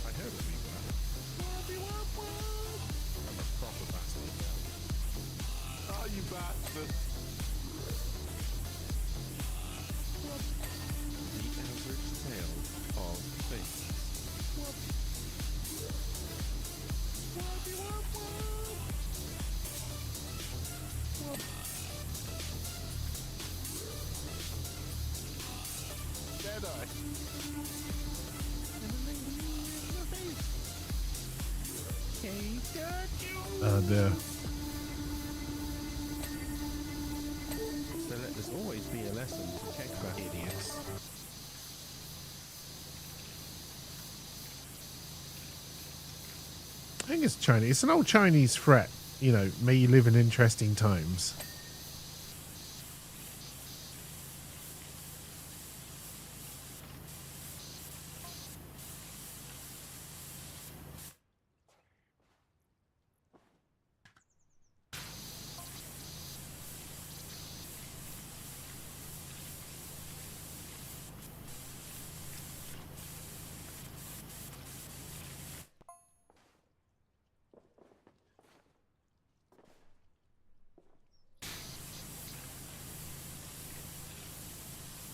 Speaker 1: I heard it be well. I'm a proper bastard.
Speaker 4: Oh, you bastard. The average tale of things. Jedi.
Speaker 1: Oh dear.
Speaker 4: So let this always be a lesson to check back, idiots.
Speaker 1: I think it's Chinese. It's an old Chinese threat. You know, may you live in interesting times.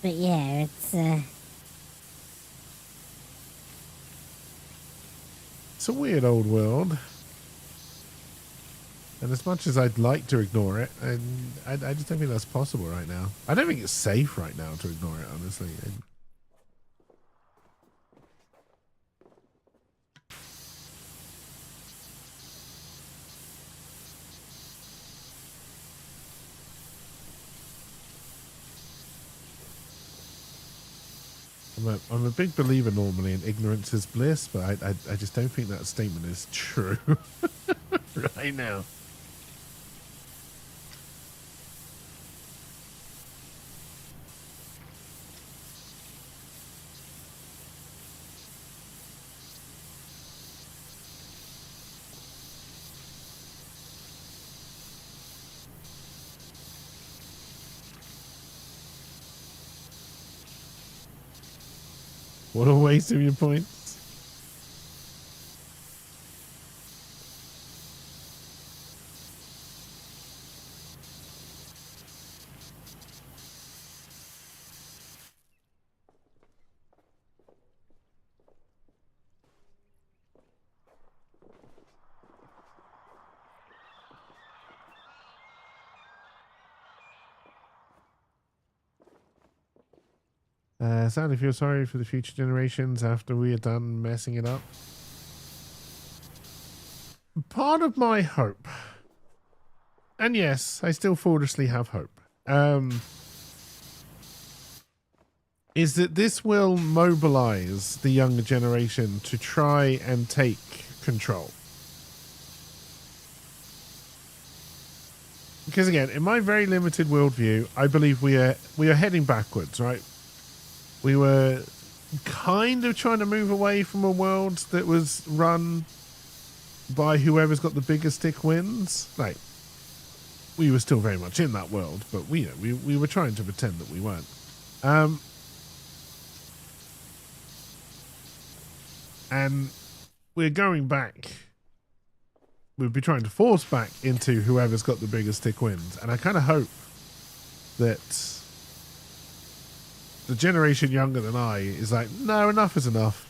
Speaker 5: But yeah,
Speaker 1: It's a weird old world. And as much as I'd like to ignore it, and I just don't think that's possible right now. I don't think it's safe right now to ignore it, honestly. I'm a big believer normally in ignorance is bliss, but I just don't think that statement is true right now. What a waste of your points. Sadly feel sorry for the future generations after we are done messing it up. Part of my hope, and yes, I still foolishly have hope, is that this will mobilize the younger generation to try and take control. Because again, in my very limited worldview, I believe we are heading backwards, right? We were kind of trying to move away from a world that was run by whoever's got the biggest stick wins. Like, we were still very much in that world, but we were trying to pretend that we weren't. And we're going back. We'll be trying to force back into whoever's got the biggest stick wins. And I kind of hope that the generation younger than I is like, no, enough is enough.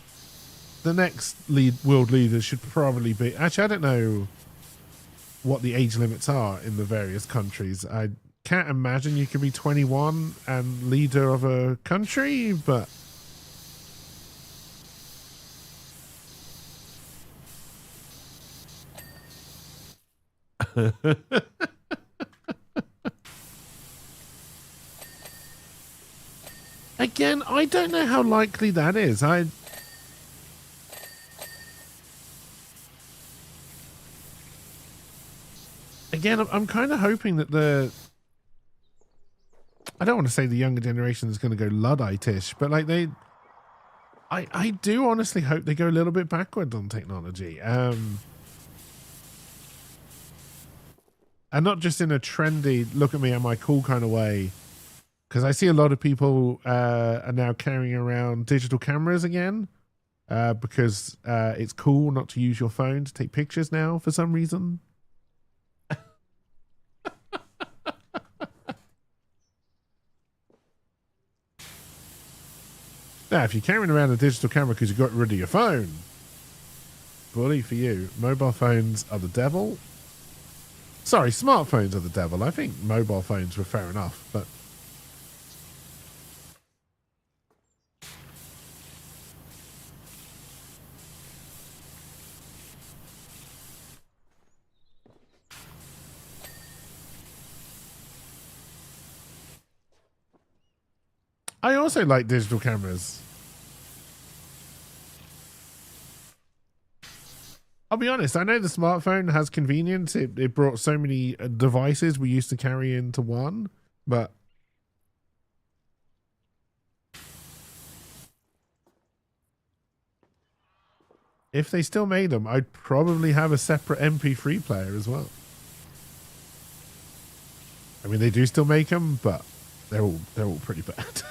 Speaker 1: The next world leader should probably be... Actually, I don't know what the age limits are in the various countries. I can't imagine you could be 21 and leader of a country, but... Again, I don't know how likely that is. again, I'm kind of hoping that I don't want to say the younger generation is going to go Luddite-ish, but like I do honestly hope they go a little bit backward on technology. And not just in a trendy, look at me, am I cool kind of way. Because I see a lot of people are now carrying around digital cameras again because it's cool not to use your phone to take pictures now for some reason. Now, if you're carrying around a digital camera because you got rid of your phone, bully for you. Mobile phones are the devil. Sorry, smartphones are the devil. I think mobile phones were fair enough, but... I also like digital cameras. I'll be honest, I know the smartphone has convenience. It brought so many devices we used to carry into one, but if they still made them, I'd probably have a separate MP3 player as well. I mean, they do still make them, but they're all pretty bad.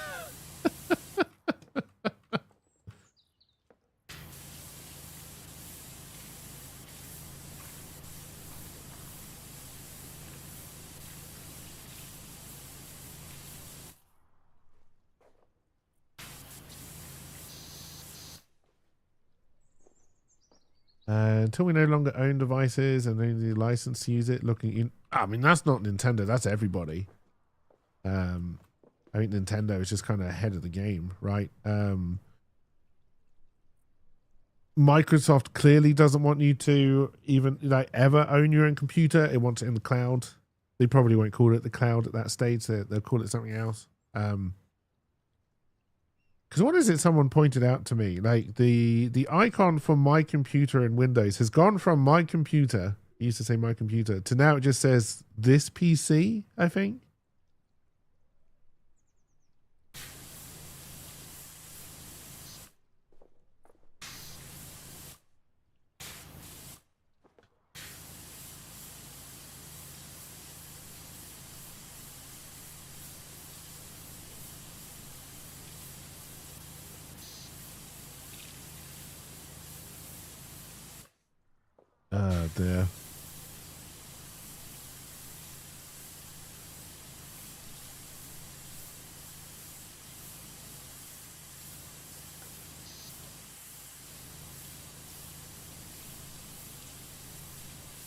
Speaker 1: Until we no longer own devices and only license to use it, looking in. I mean, that's not Nintendo. That's everybody. I think Nintendo is just kind of ahead of the game, right? Microsoft clearly doesn't want you to even like ever own your own computer. It wants it in the cloud. They probably won't call it the cloud at that stage. They'll call it something else. Because what is it someone pointed out to me? Like the icon for my computer in Windows has gone from my computer, it used to say my computer, to now it just says this PC, I think. Oh dear.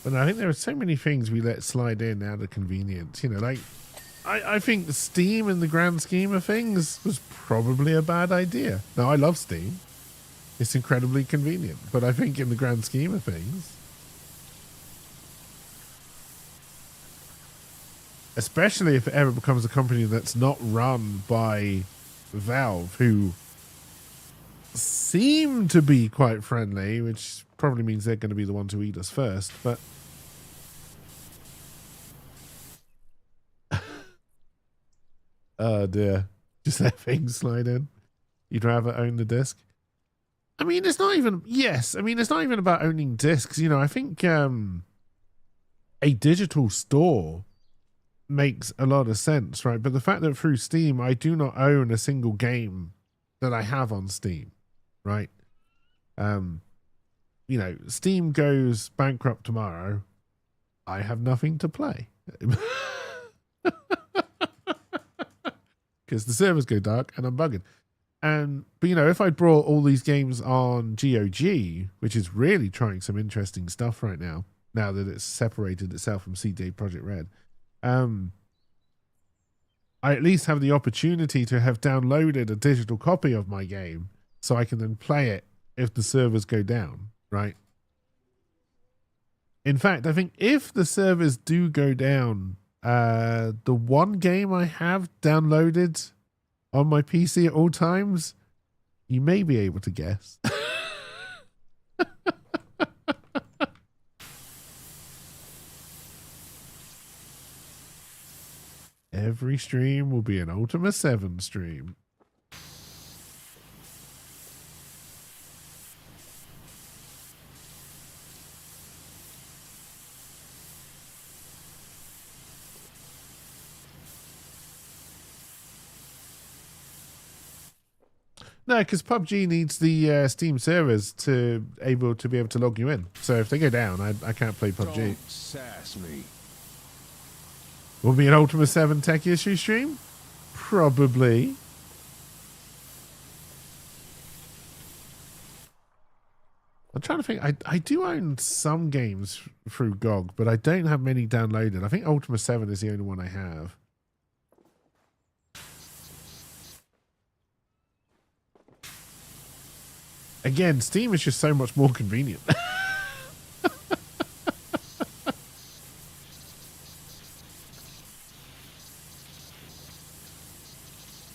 Speaker 1: But I think there are so many things we let slide in out of convenience. You know, like I think Steam in the grand scheme of things was probably a bad idea. Now I love Steam. It's incredibly convenient. But I think in the grand scheme of things, especially if it ever becomes a company that's not run by Valve, who seem to be quite friendly, which probably means they're going to be the one to eat us first, but oh dear, just let things slide in. You'd rather own the disc? I mean, it's not even, yes, I mean, it's not even about owning discs. You know, I think a digital store makes a lot of sense, right? But the fact that through Steam I do not own a single game that I have on Steam, right? You know, Steam goes bankrupt tomorrow, I have nothing to play because the servers go dark and I'm bugging. But you know, if I brought all these games on GOG, which is really trying some interesting stuff right now that it's separated itself from CD Projekt Red, I at least have the opportunity to have downloaded a digital copy of my game so I can then play it if the servers go down, right? In fact, I think if the servers do go down, the one game I have downloaded on my PC at all times, you may be able to guess. every stream will be an Ultima 7 stream. No, because PUBG needs the Steam servers to be able to log you in. So if they go down, I can't play PUBG.
Speaker 6: Don't sass me.
Speaker 1: Will be an Ultima 7 tech issue stream? Probably. I'm trying to think. I do own some games through GOG, but I don't have many downloaded. I think Ultima 7 is the only one I have. Again, Steam is just so much more convenient.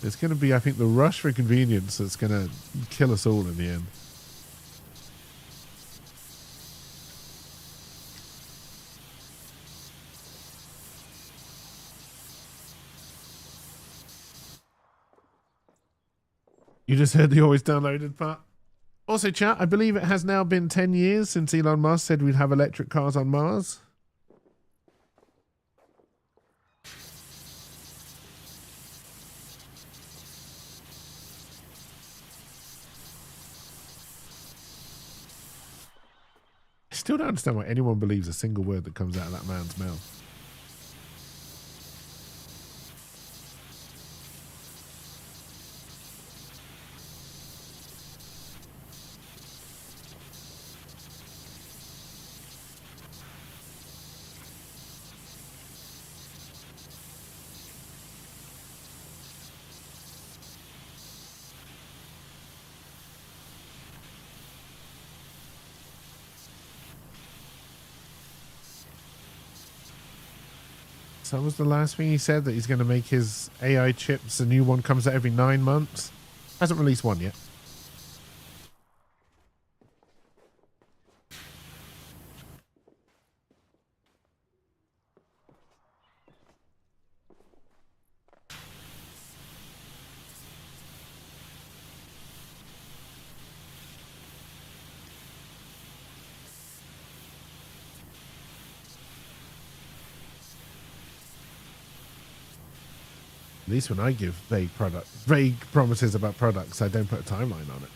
Speaker 1: It's going to be, I think, the rush for convenience that's going to kill us all in the end. You just heard the always downloaded part. Also, chat, I believe it has now been 10 years since Elon Musk said we'd have electric cars on Mars. I still don't understand why anyone believes a single word that comes out of that man's mouth. So that was the last thing he said, that he's going to make his AI chips. A new one comes out every 9 months. Hasn't released one yet. At least when I give vague promises about products, I don't put a timeline on it.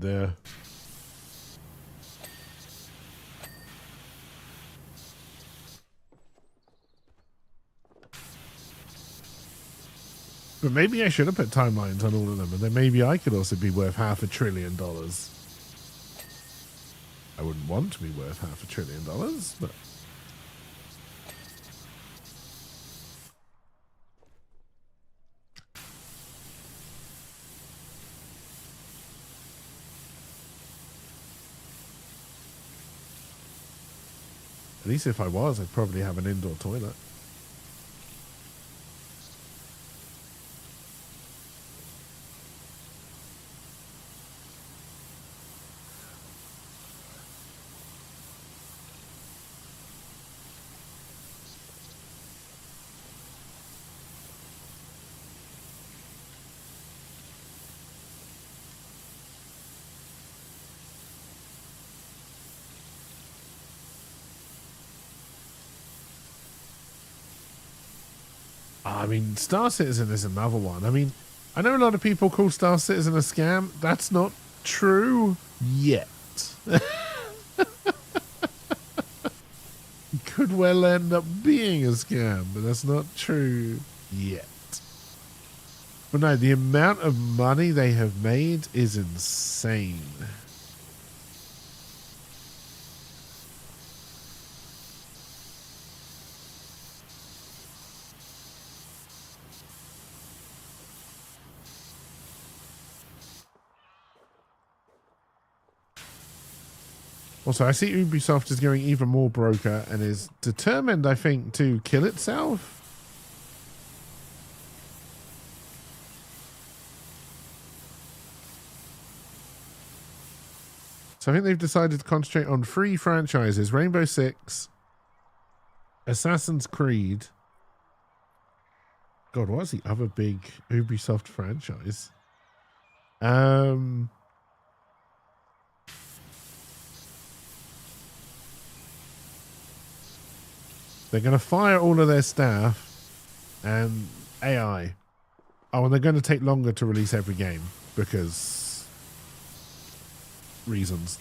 Speaker 1: There. But maybe I should have put timelines on all of them, and then maybe I could also be worth $500 billion. I wouldn't want to be worth $500 billion, but... At least if I was, I'd probably have an indoor toilet. I mean, Star Citizen is another one. I mean, I know a lot of people call Star Citizen a scam. That's not true yet. Could well end up being a scam, but that's not true yet. But no, the amount of money they have made is insane. Also, I see Ubisoft is going even more broker and is determined, I think, to kill itself. So I think they've decided to concentrate on 3 franchises: Rainbow Six, Assassin's Creed. God, what's the other big Ubisoft franchise? They're going to fire all of their staff and AI. Oh, and they're going to take longer to release every game because reasons.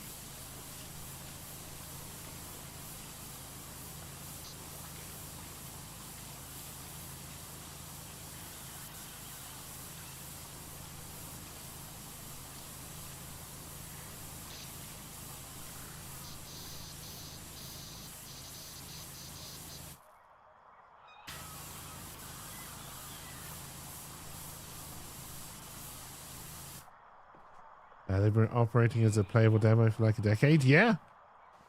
Speaker 1: They've been operating as a playable demo for like a decade. Yeah.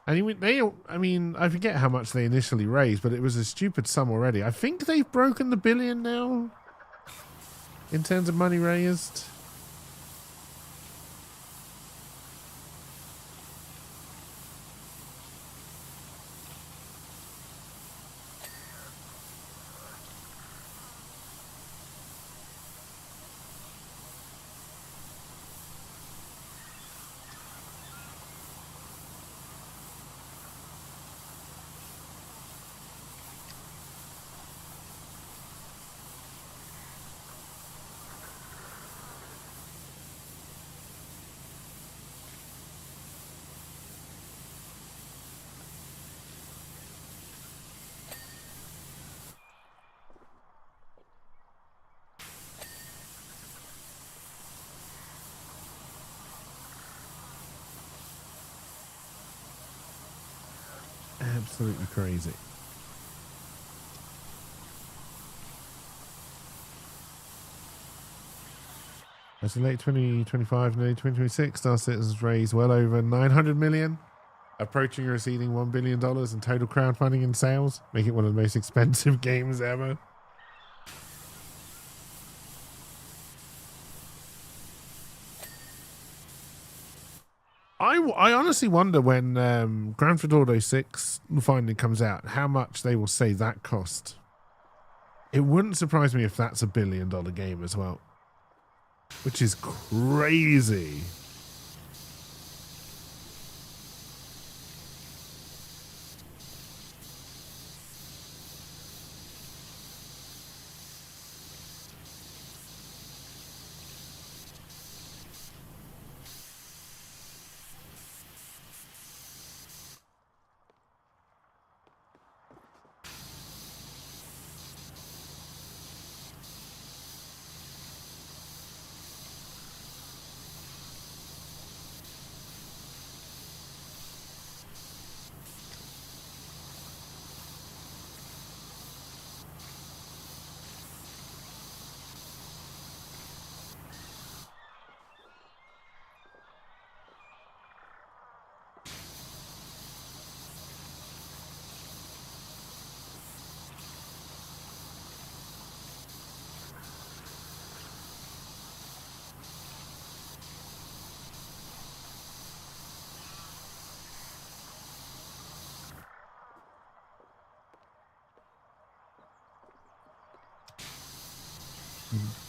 Speaker 1: And I forget how much they initially raised, but it was a stupid sum already. I think they've broken the $1 billion now in terms of money raised. Absolutely crazy. As in late 2025 and early 2026, Star Citizen's raised well over $900 million, approaching or exceeding $1 billion in total crowdfunding and sales, making it one of the most expensive games ever. I honestly wonder when Grand Theft Auto 6 finally comes out, how much they will say that cost. It wouldn't surprise me if that's $1 billion game as well, which is crazy.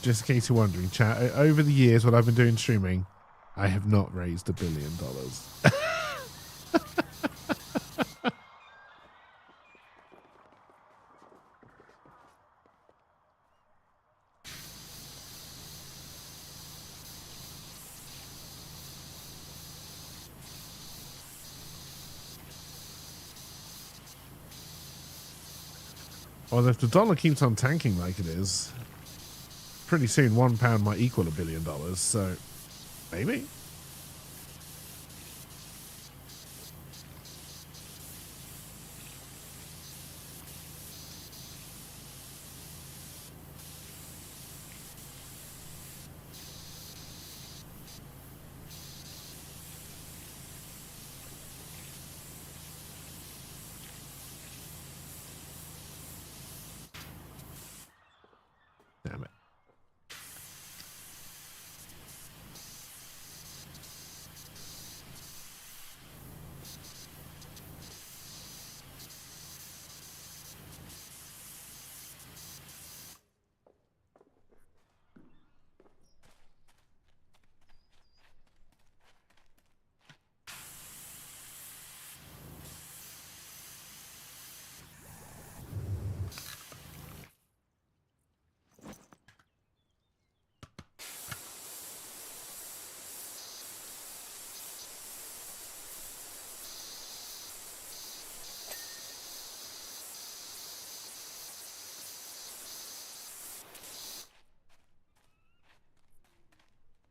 Speaker 1: Just in case you're wondering, chat, over the years when I've been doing streaming, I have not raised $1 billion. Well, if the dollar keeps on tanking like it is, pretty soon £1 might equal $1 billion, so maybe.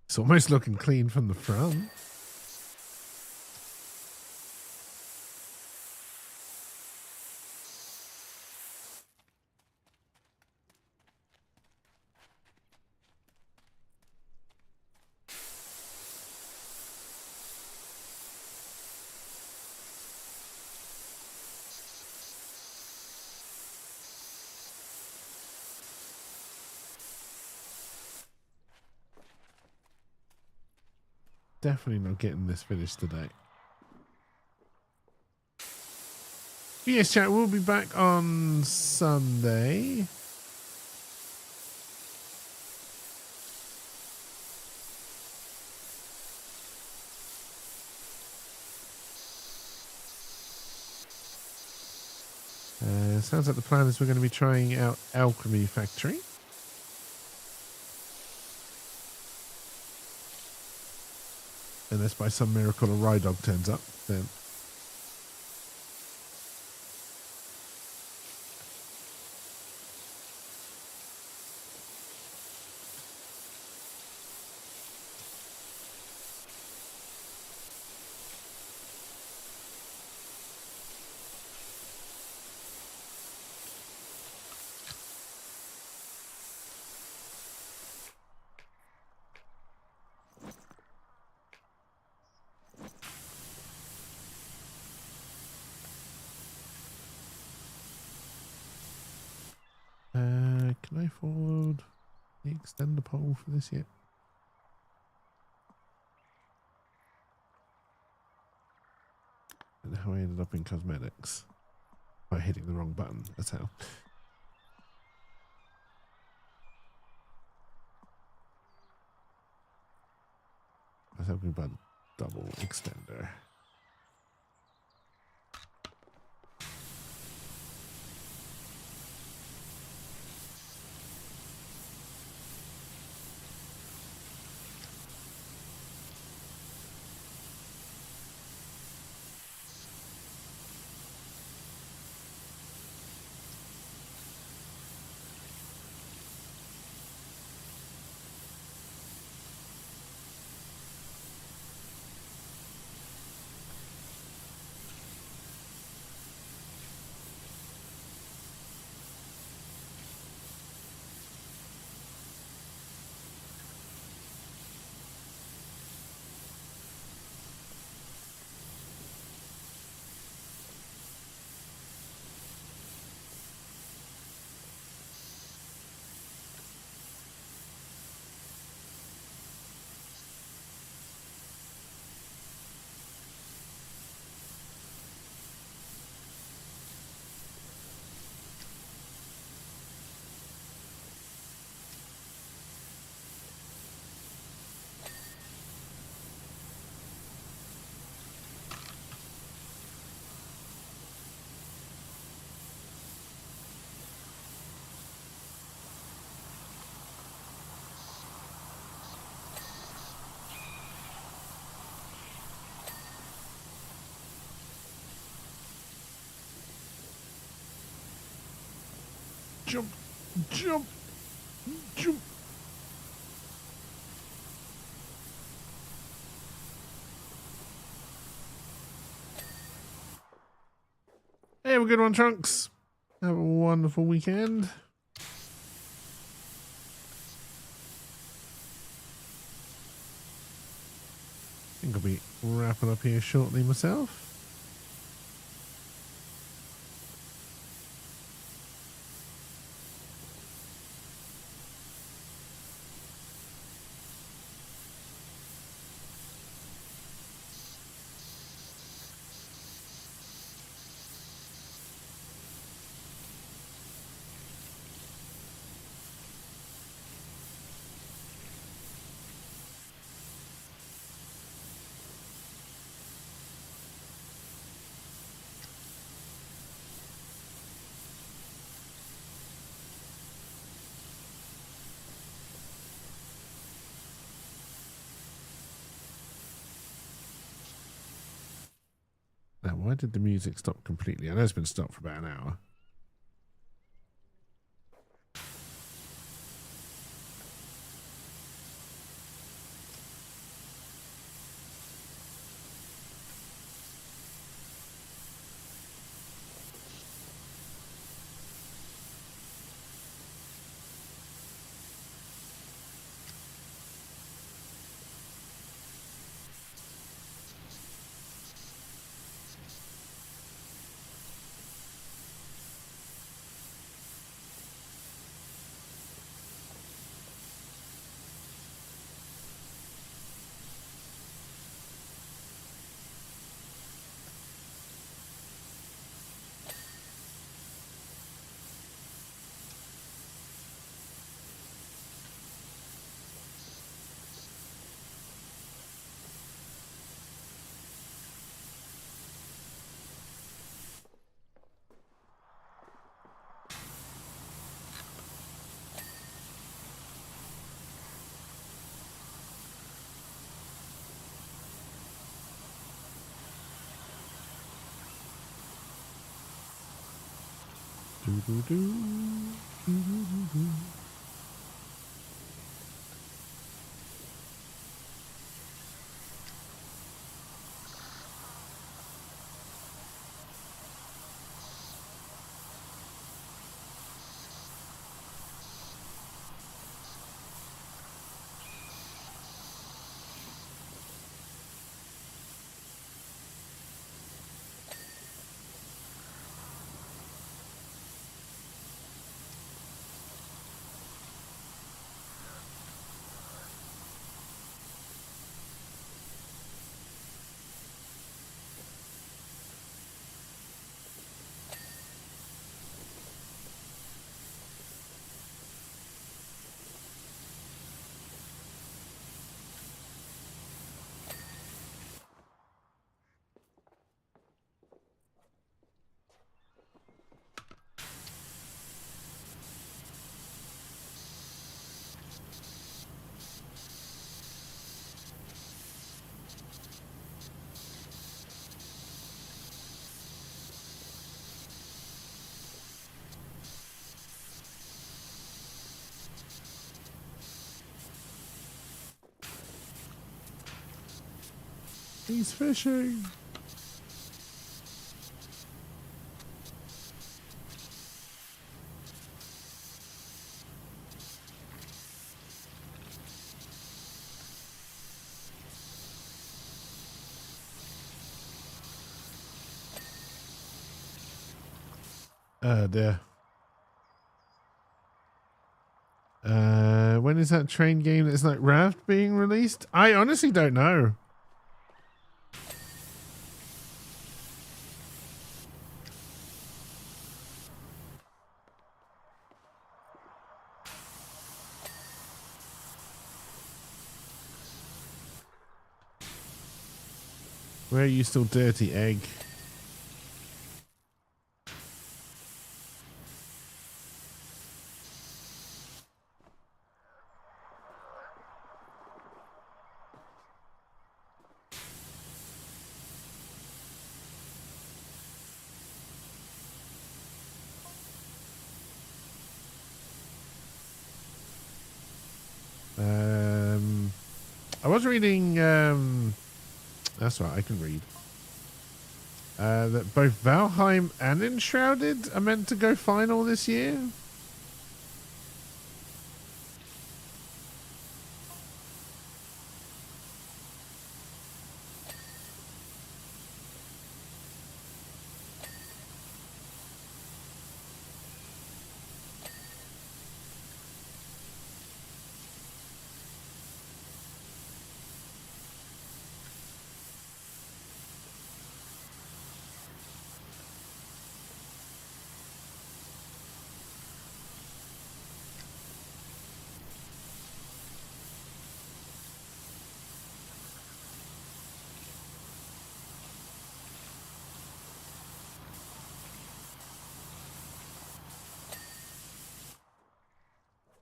Speaker 1: It's almost looking clean from the front. Definitely not getting this finished today. But yes, chat, we'll be back on Sunday. Sounds like the plan is we're going to be trying out Alchemy Factory. Unless by some miracle a Rydog turns up, then... can I afford the extender pole for this yet? And how I ended up in cosmetics by hitting the wrong button. That's how. I was hoping about double extender. Jump, jump, jump. Hey, have a good one, Trunks. Have a wonderful weekend. I think I'll be wrapping up here shortly myself. Now, why did the music stop completely? I know it's been stopped for about an hour. Do-do-do. Do-do-do-do. He's fishing. Dear. When is that train game that's like Raft being released? I honestly don't know. Where are you still, dirty egg? I was reading, that's right, I can read. That both Valheim and Enshrouded are meant to go final this year.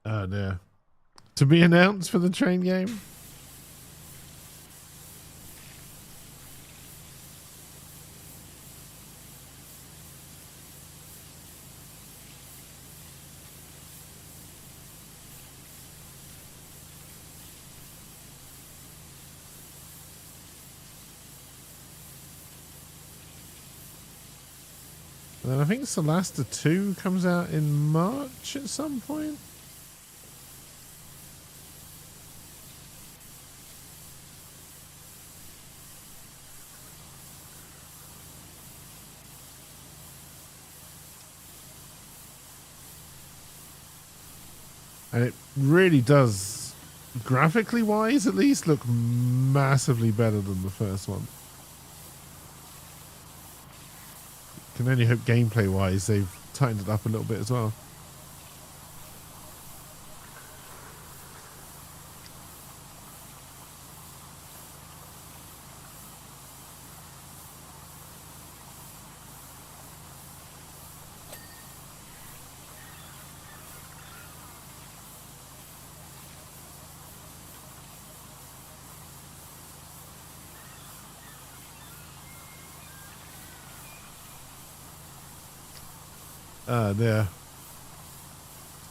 Speaker 1: Oh no. To be announced for the train game? And then I think Solasta 2 comes out in March at some point. And it really does, graphically wise at least, look massively better than the first one. Can only hope gameplay wise they've tightened it up a little bit as well. There.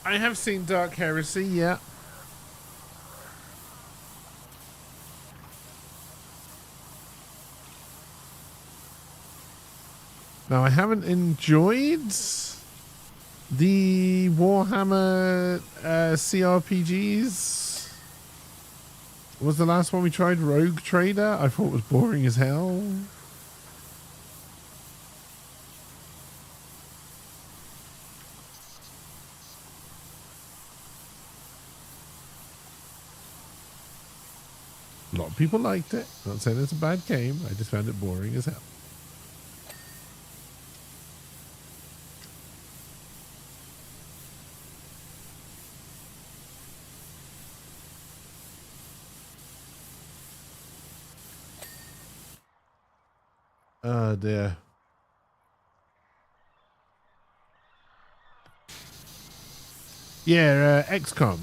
Speaker 1: I have seen Dark Heresy, yeah. Now, I haven't enjoyed the Warhammer CRPGs. What was the last one we tried? Rogue Trader? I thought it was boring as hell. A lot of people liked it. Not saying it's a bad game. I just found it boring as hell. Oh dear. Yeah, XCOM.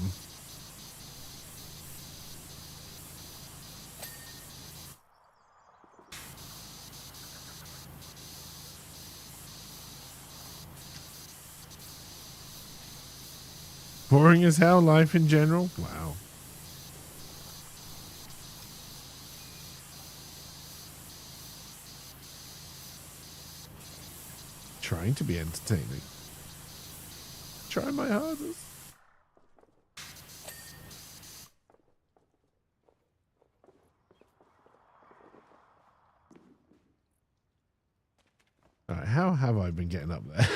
Speaker 1: Boring as hell, life in general. Wow. Trying to be entertaining. Trying my hardest. Alright, how have I been getting up there?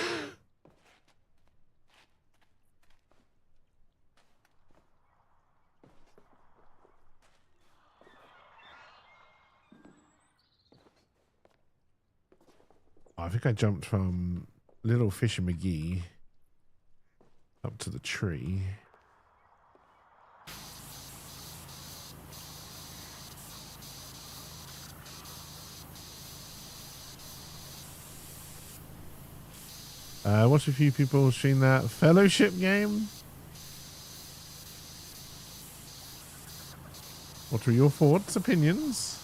Speaker 1: I think I jumped from Little Fisher McGee up to the tree. Watched a few people stream that Fellowship game. What were your thoughts, opinions?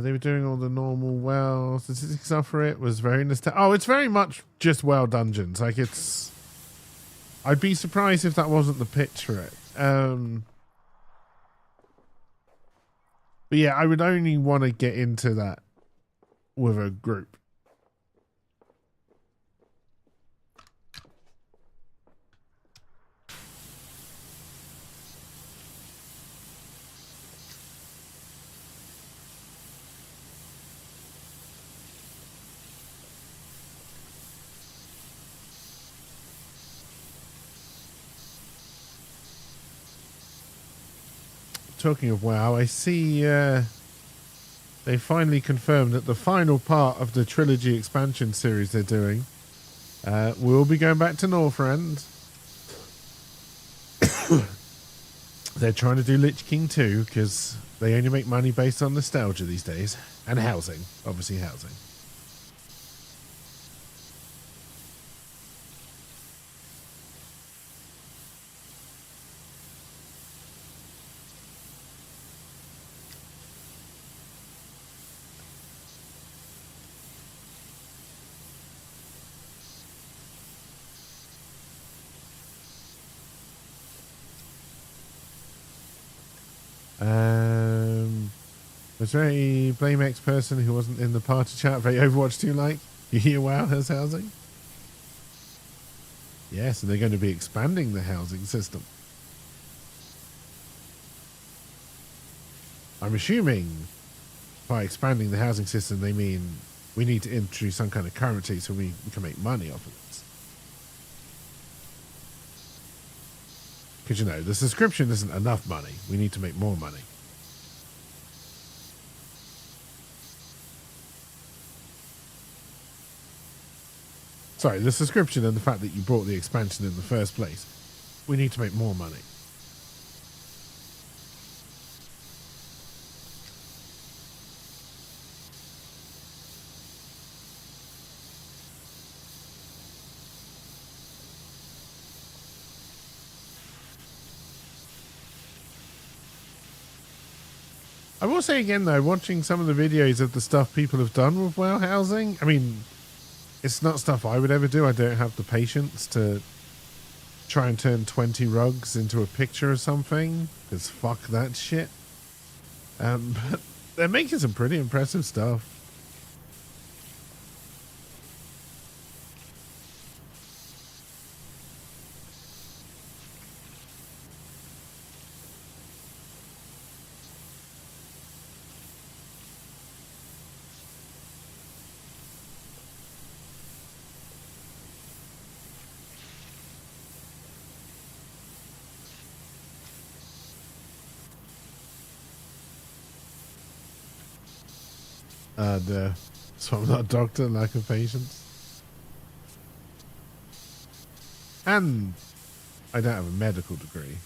Speaker 1: They were doing all the normal WoW statistics stuff for it. Was very nostalgic. Oh, it's very much just WoW Dungeons. Like it's. I'd be surprised if that wasn't the pitch for it. But yeah, I would only want to get into that with a group. Talking of WoW, I see they finally confirmed that the final part of the trilogy expansion series they're doing will be going back to Northrend. They're trying to do Lich King 2 because they only make money based on nostalgia these days. And housing. Obviously housing. Was there any BlameX person who wasn't in the party chat for Overwatch 2 like? You hear WoW has housing? Yes, and they're going to be expanding the housing system. I'm assuming by expanding the housing system they mean we need to introduce some kind of currency so we can make money off of it. Because, you know, the subscription isn't enough money. We need to make more money. Sorry, the subscription and the fact that you bought the expansion in the first place. We need to make more money. I will say again though, watching some of the videos of the stuff people have done with well housing, I mean, it's not stuff I would ever do. I don't have the patience to try and turn 20 rugs into a picture or something, because fuck that shit. But they're making some pretty impressive stuff. So I'm not a doctor, lack of patience. And I don't have a medical degree.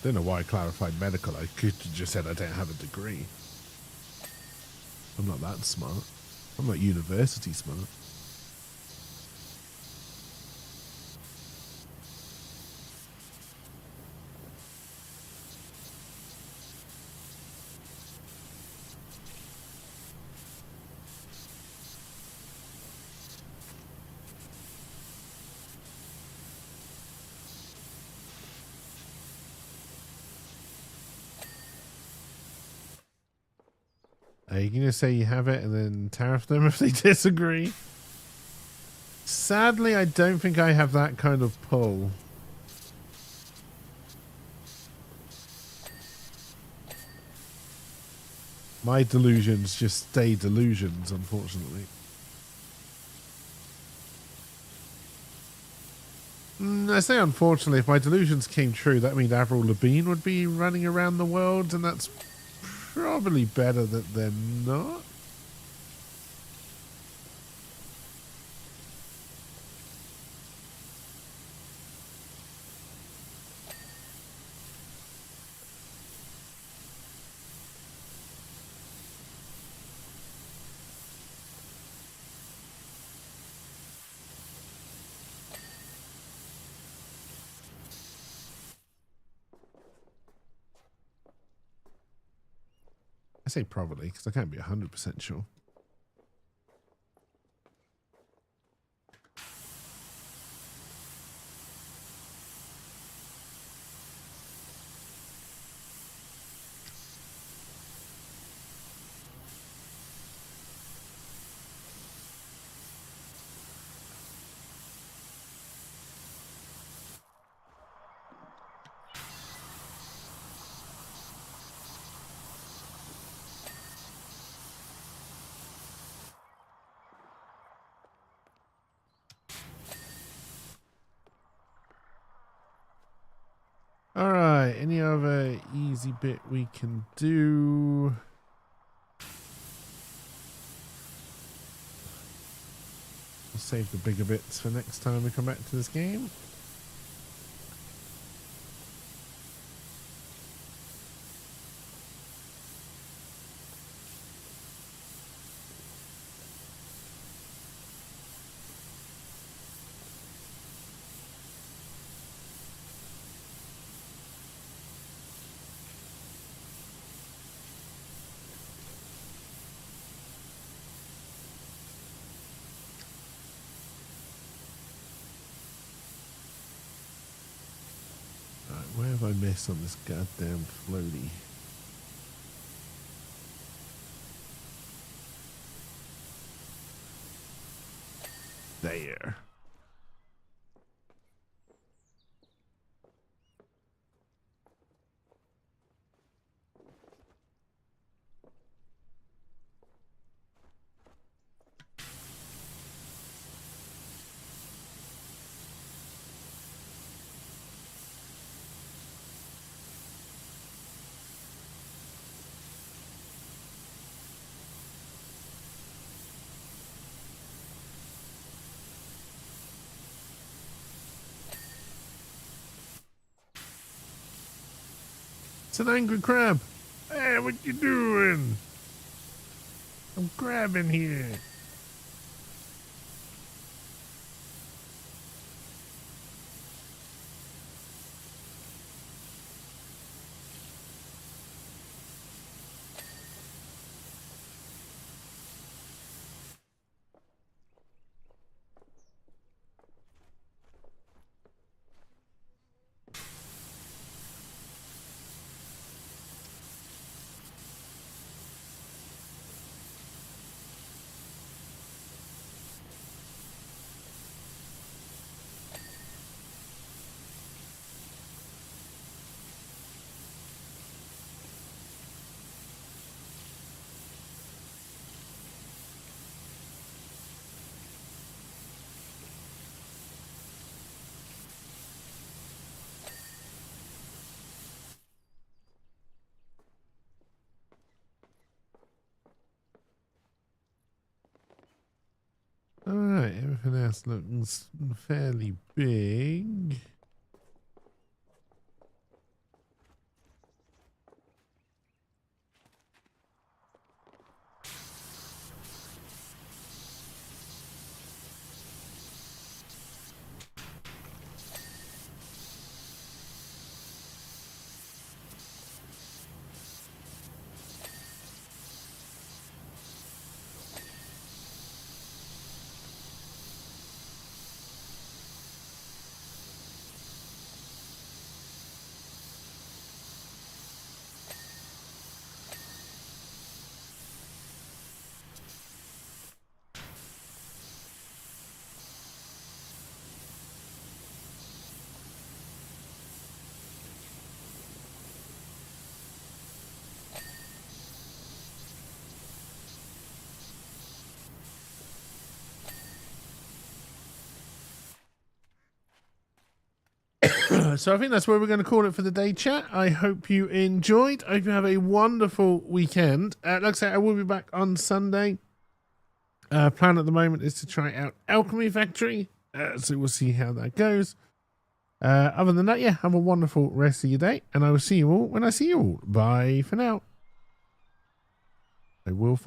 Speaker 1: Don't know why I clarified medical. I could have just said I don't have a degree. I'm not that smart. I'm not university smart. Are you going to say you have it and then tariff them if they disagree? Sadly, I don't think I have that kind of pull. My delusions just stay delusions, unfortunately. I say unfortunately, if my delusions came true, that means Avril Lavigne would be running around the world, and that's probably better that they're not. I say probably because I can't be 100% sure. All right, any other easy bit we can do? We'll save the bigger bits for next time we come back to this game. Where have I missed on this goddamn floaty? There. It's an angry crab. Hey, what you doing? I'm crabbing here. Finesse looks fairly big. So I think that's where we're going to call it for the day, chat. I hope you enjoyed. I hope you have a wonderful weekend. Like I said, I will be back on Sunday. Plan at the moment is to try out Alchemy Factory. So we'll see how that goes. Other than that, yeah, have a wonderful rest of your day. And I will see you all when I see you all. Bye for now. I will find